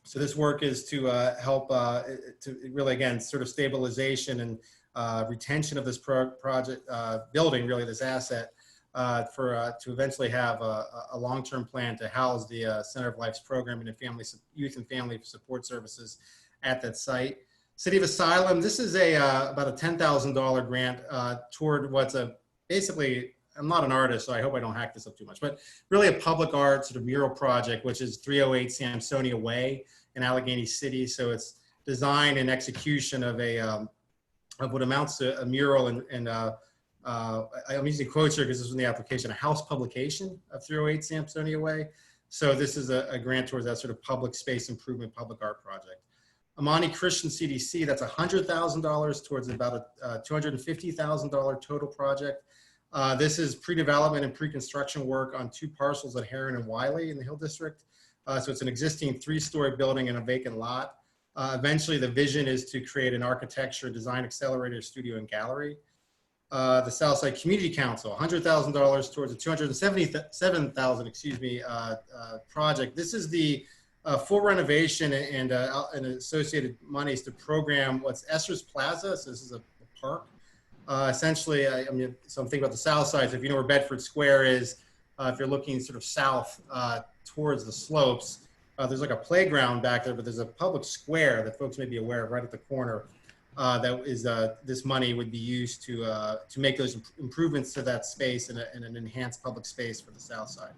So this work is to help to really, again, sort of stabilization and retention of this project building, really this asset, to eventually have a long-term plan to house the Center of Life's program and youth and family support services at that site. City of Asylum, this is about a $10,000 grant toward what's basically, I'm not an artist, so I hope I don't hack this up too much, but really a public art sort of mural project, which is 308 Samsonia Way in Allegheny City. So it's design and execution of of what amounts to a mural and I'm using quotes here because this was in the application, a house publication of 308 Samsonia Way. So this is a grant towards that sort of public space improvement, public art project. Amani Christian CDC, that's $100,000 towards about a $250,000 total project. This is pre-development and pre-construction work on 2 parcels at Heron and Wiley in the Hill District. So it's an existing 3-story building and a vacant lot. Eventually, the vision is to create an architecture, design accelerator, studio, and gallery. The Southside Community Council, $100,000 towards a $277,000, project. This is the full renovation and associated monies to program what's Esther's Plaza. So this is a park. Essentially, so I'm thinking about the south side. So if you know where Bedford Square is, if you're looking sort of south towards the slopes, there's like a playground back there, but there's a public square that folks may be aware of right at the corner. That is this money would be used to make those improvements to that space and an enhanced public space for the south side.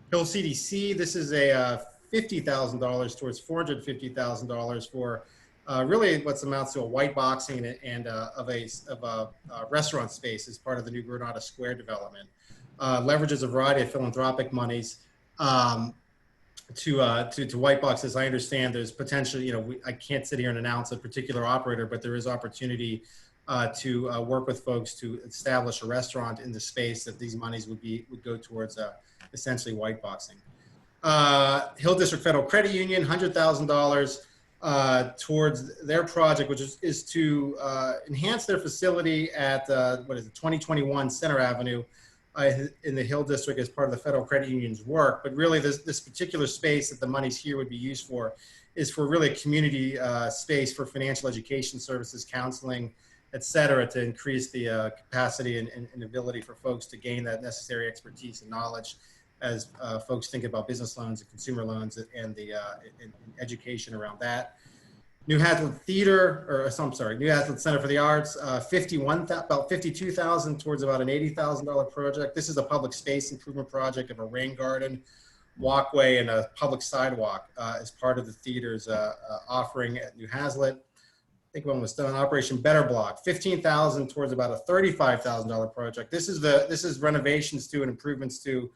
Hill CDC, this is a $50,000 towards $450,000 for really what amounts to a white boxing and of a restaurant space as part of the new Granada Square development. Leverages a variety of philanthropic monies to white boxes. I understand there's potential, I can't sit here and announce a particular operator, but there is opportunity to work with folks to establish a restaurant in the space that these monies would go towards essentially white boxing. Hill District Federal Credit Union, $100,000 towards their project, which is to enhance their facility at 2021 Center Avenue in the Hill District as part of the Federal Credit Union's work. But really this particular space that the monies here would be used for is for really a community space for financial education services, counseling, et cetera, to increase the capacity and ability for folks to gain that necessary expertise and knowledge as folks think about business loans and consumer loans and the and education around that. New Hazlet Theater, or I'm sorry, New Hazlet Center for the Arts, about $52,000 towards about an $80,000 project. This is a public space improvement project of a rain garden, walkway, and a public sidewalk as part of the theater's offering at New Hazlet. I think one was done. Operation Better Block, $15,000 towards about a $35,000 project. This is renovations to and improvements to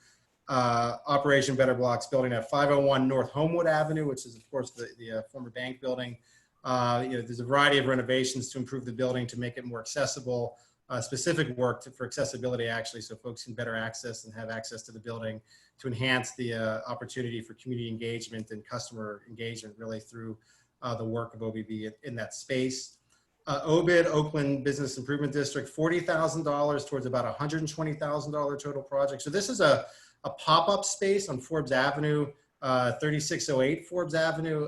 Operation Better Block's building at 501 North Homewood Avenue, which is of course the former bank building. There's a variety of renovations to improve the building to make it more accessible, specific work for accessibility actually, so folks can better access and have access to the building, to enhance the opportunity for community engagement and customer engagement really through the work of OBB in that space. OBID, Oakland Business Improvement District, $40,000 towards about a $120,000 total project. So this is a pop-up space on Forbes Avenue, 3608 Forbes Avenue.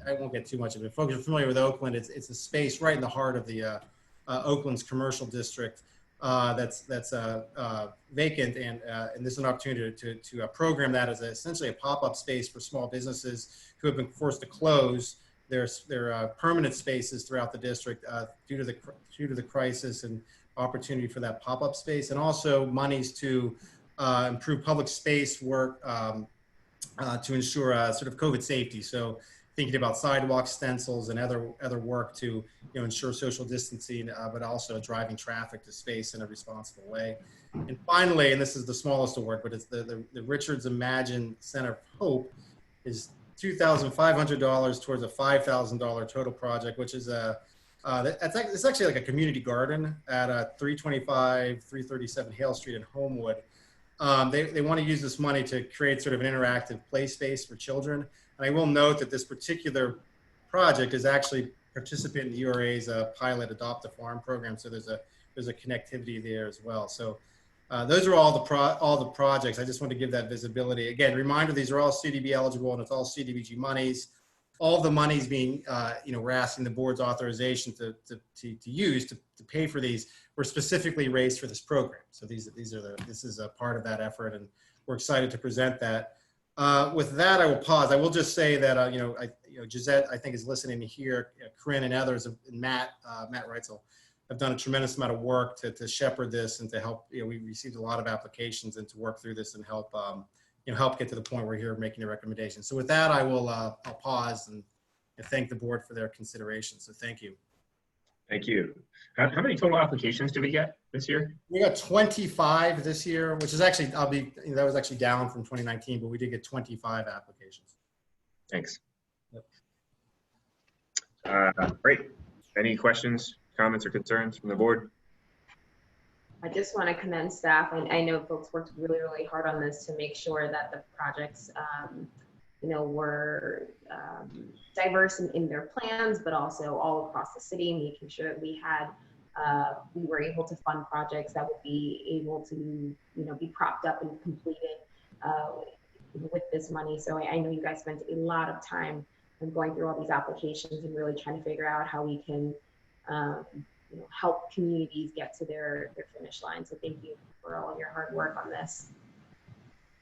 I won't get too much of it. Folks are familiar with Oakland. It's a space right in the heart of the Oakland's commercial district that's vacant, and this is an opportunity to program that as essentially a pop-up space for small businesses who have been forced to close their permanent spaces throughout the district due to the crisis, and opportunity for that pop-up space, and also monies to improve public space work to ensure sort of COVID safety. So thinking about sidewalk stencils and other work to ensure social distancing, but also driving traffic to space in a responsible way. And finally, and this is the smallest award, but it's the Richards Imagine Center of Hope, is $2,500 towards a $5,000 total project, which is it's actually like a community garden at 337 Hale Street in Homewood. They want to use this money to create sort of an interactive play space for children. And I will note that this particular project is actually participant in the URA's pilot Adopt a Farm program. So there's a connectivity there as well. So those are all the projects. I just want to give that visibility. Again, reminder, these are all CDB eligible, and it's all CDBG monies. All the monies being, we're asking the board's authorization to use to pay for these were specifically raised for this program. So this is a part of that effort, and we're excited to present that. With that, I will pause. I will just say that Gisette, I think, is listening to hear. Corinne and others, and Matt Reitzel, have done a tremendous amount of work to shepherd this and to help. We received a lot of applications and to work through this and help help get to the point where we're here making a recommendation. So with that, I'll pause and thank the board for their consideration. So thank you. Thank you. How many total applications did we get this year? We got 25 this year, which is actually, that was actually down from 2019, but we did get 25 applications. Thanks. Yep. Great. Any questions, comments, or concerns from the board? I just want to commend staff. I know folks worked really, really hard on this to make sure that the projects, were diverse in their plans, but also all across the city, making sure that we were able to fund projects that would be able to, be propped up and completed with this money. So I know you guys spent a lot of time going through all these applications and really trying to figure out how we can help communities get to their finish line. So thank you for all of your hard work on this.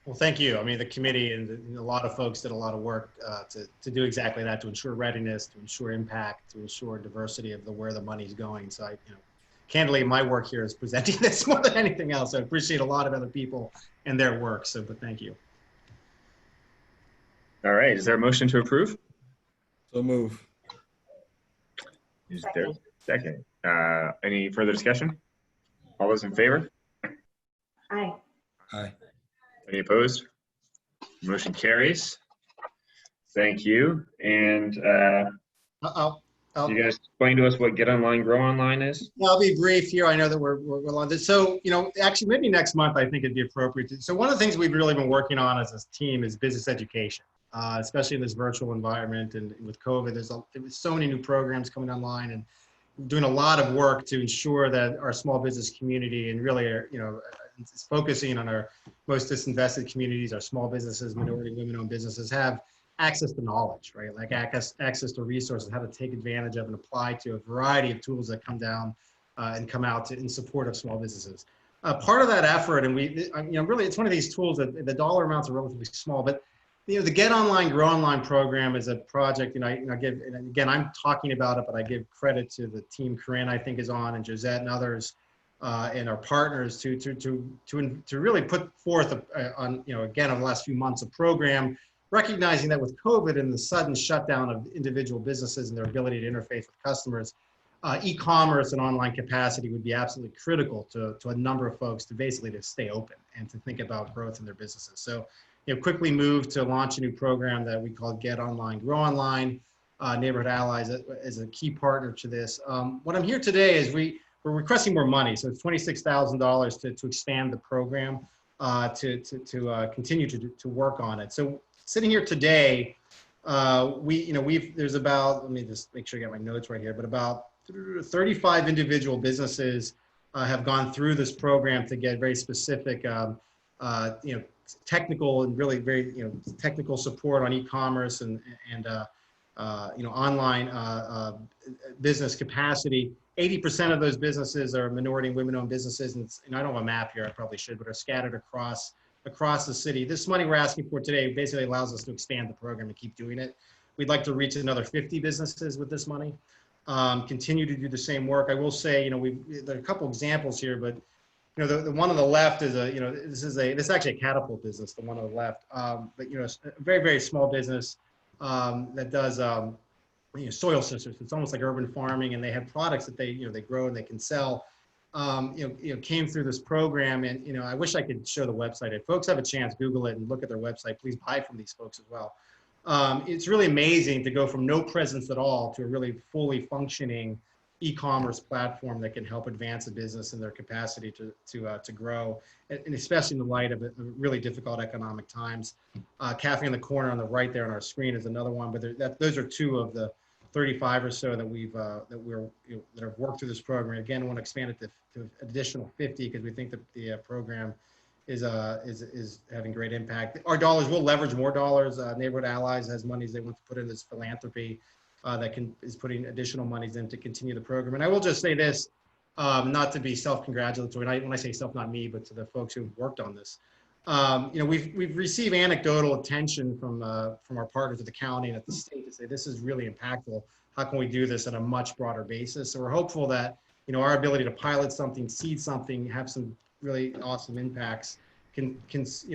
Well, thank you. I mean, the committee and a lot of folks did a lot of work to do exactly that, to ensure readiness, to ensure impact, to ensure diversity of where the money's going. So candidly, my work here is presenting this more than anything else. I appreciate a lot of other people and their work. So, but thank you. All right. Is there a motion to approve? So move. Is there a second? Any further discussion? All those in favor? Aye. Aye. Any opposed? Motion carries. Thank you. And you guys explain to us what Get Online, Grow Online is? Well, I'll be brief here. I know that we're on this. So, actually maybe next month, I think it'd be appropriate. So one of the things we've really been working on as a team is business education, especially in this virtual environment. And with COVID, there's so many new programs coming online, and doing a lot of work to ensure that our small business community, and really, it's focusing on our most disinvested communities, our small businesses, minority women-owned businesses, have access to knowledge, right? Like access to resources, how to take advantage of and apply to a variety of tools that come down and come out in support of small businesses. Part of that effort, and really, it's one of these tools that the dollar amounts are relatively small, but the Get Online, Grow Online program is a project, and I give, and again, I'm talking about it, but I give credit to the team Corinne, I think, is on, and Josette and others, and our partners to really put forth on, again, over the last few months, a program recognizing that with COVID and the sudden shutdown of individual businesses and their ability to interface with customers, e-commerce and online capacity would be absolutely critical to a number of folks to basically to stay open and to think about growth in their businesses. So, quickly moved to launch a new program that we call Get Online, Grow Online. Neighborhood Allies is a key partner to this. What I'm here today is we're requesting more money. So it's $26,000 to expand the program, to continue to work on it. So sitting here today, there's about, let me just make sure I got my notes right here, but about 35 individual businesses have gone through this program to get very specific, technical and really very, technical support on e-commerce and online business capacity. 80% of those businesses are minority and women-owned businesses, and I don't have a map here, I probably should, but are scattered across the city. This money we're asking for today basically allows us to expand the program and keep doing it. We'd like to reach another 50 businesses with this money, continue to do the same work. I will say, there are a couple examples here, but the one on the left is this is actually a catapult business, the one on the left, but a very, very small business that does soil sensors. It's almost like urban farming, and they have products that they grow and they can sell. Came through this program, and I wish I could show the website. If folks have a chance, Google it and look at their website. Please buy from these folks as well. It's really amazing to go from no presence at all to a really fully functioning e-commerce platform that can help advance a business and their capacity to grow, and especially in the light of really difficult economic times. Cafe in the corner on the right there on our screen is another one, but those are two of the 35 or so that that have worked through this program. Again, I want to expand it to an additional 50 because we think that the program is having great impact. Our dollars will leverage more dollars. Neighborhood Allies has monies they want to put in this philanthropy is putting additional monies in to continue the program. And I will just say this, not to be self-congratulatory, and when I say self, not me, but to the folks who've worked on this. We've received anecdotal attention from our partners at the county and at the state to say this is really impactful. How can we do this on a much broader basis? So we're hopeful that our ability to pilot something, seed something, have some really awesome impacts can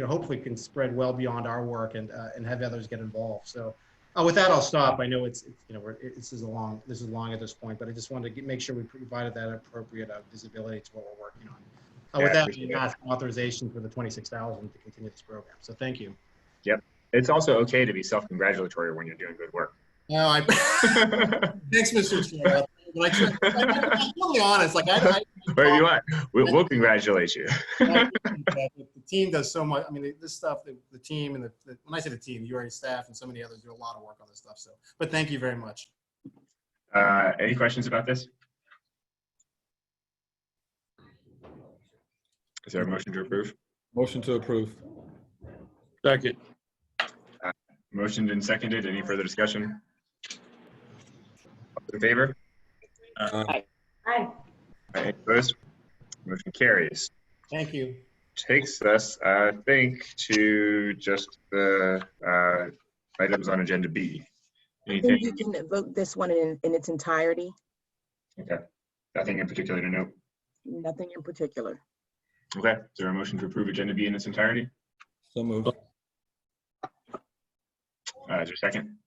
hopefully can spread well beyond our work and have others get involved. So with that, I'll stop. I know this is long at this point, but I just wanted to make sure we provided that appropriate visibility to what we're working on. With that, we ask authorization for the $26,000 to continue this program. So thank you. Yep. It's also okay to be self-congratulatory when you're doing good work. No, thanks, Mr. Chair. I'm totally honest. Whatever you want. We'll congratulate you. The team does so much. I mean, this stuff, the team, and when I say the team, the URA staff and so many others do a lot of work on this stuff. So, but thank you very much. Any questions about this? Is there a motion to approve? Motion to approve. Second. Motioned and seconded. Any further discussion? All in favor? Aye. Aye. Opposed? Motion carries. Thank you. Takes us, I think, to just the items on agenda B. I think you can vote this one in its entirety. Okay. Nothing in particular to note? Nothing in particular. Okay. Is there a motion to approve agenda B in its entirety? So moved. Is there a second?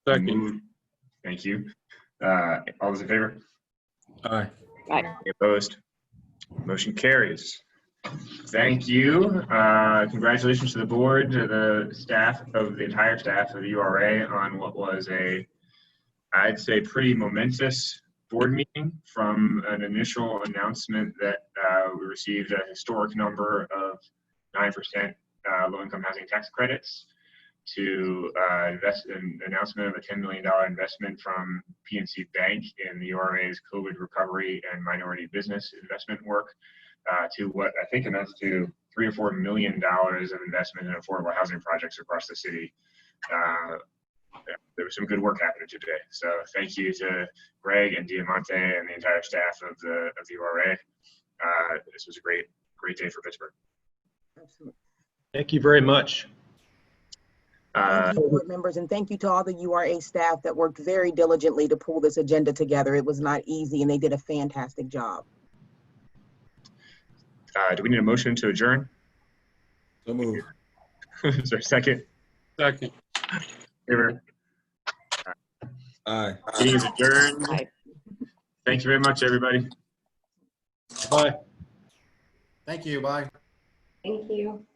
Second. Thank you. All those in favor? Aye. Aye. Any opposed? Motion carries. Thank you. Congratulations to the board, to the staff of the entire staff of the URA on what was I'd say, pretty momentous board meeting, from an initial announcement that we received a historic number of 9% low-income housing tax credits, to an announcement of a $10 million investment from PNC Bank in the URA's COVID recovery and minority business investment work, to what I think amounts to $3 or $4 million of investment in affordable housing projects across the city. There was some good work happening today. So thank you to Greg and Diamante and the entire staff of the URA. This was a great day for Pittsburgh. Absolutely. Thank you very much. Thank you, board members, and thank you to all the URA staff that worked very diligently to pull this agenda together. It was not easy, and they did a fantastic job. Do we need a motion to adjourn? So move. Is there a second? Second. Favor? Aye. Meeting is adjourned. Aye. Thank you very much, everybody. Bye. Thank you. Bye. Thank you.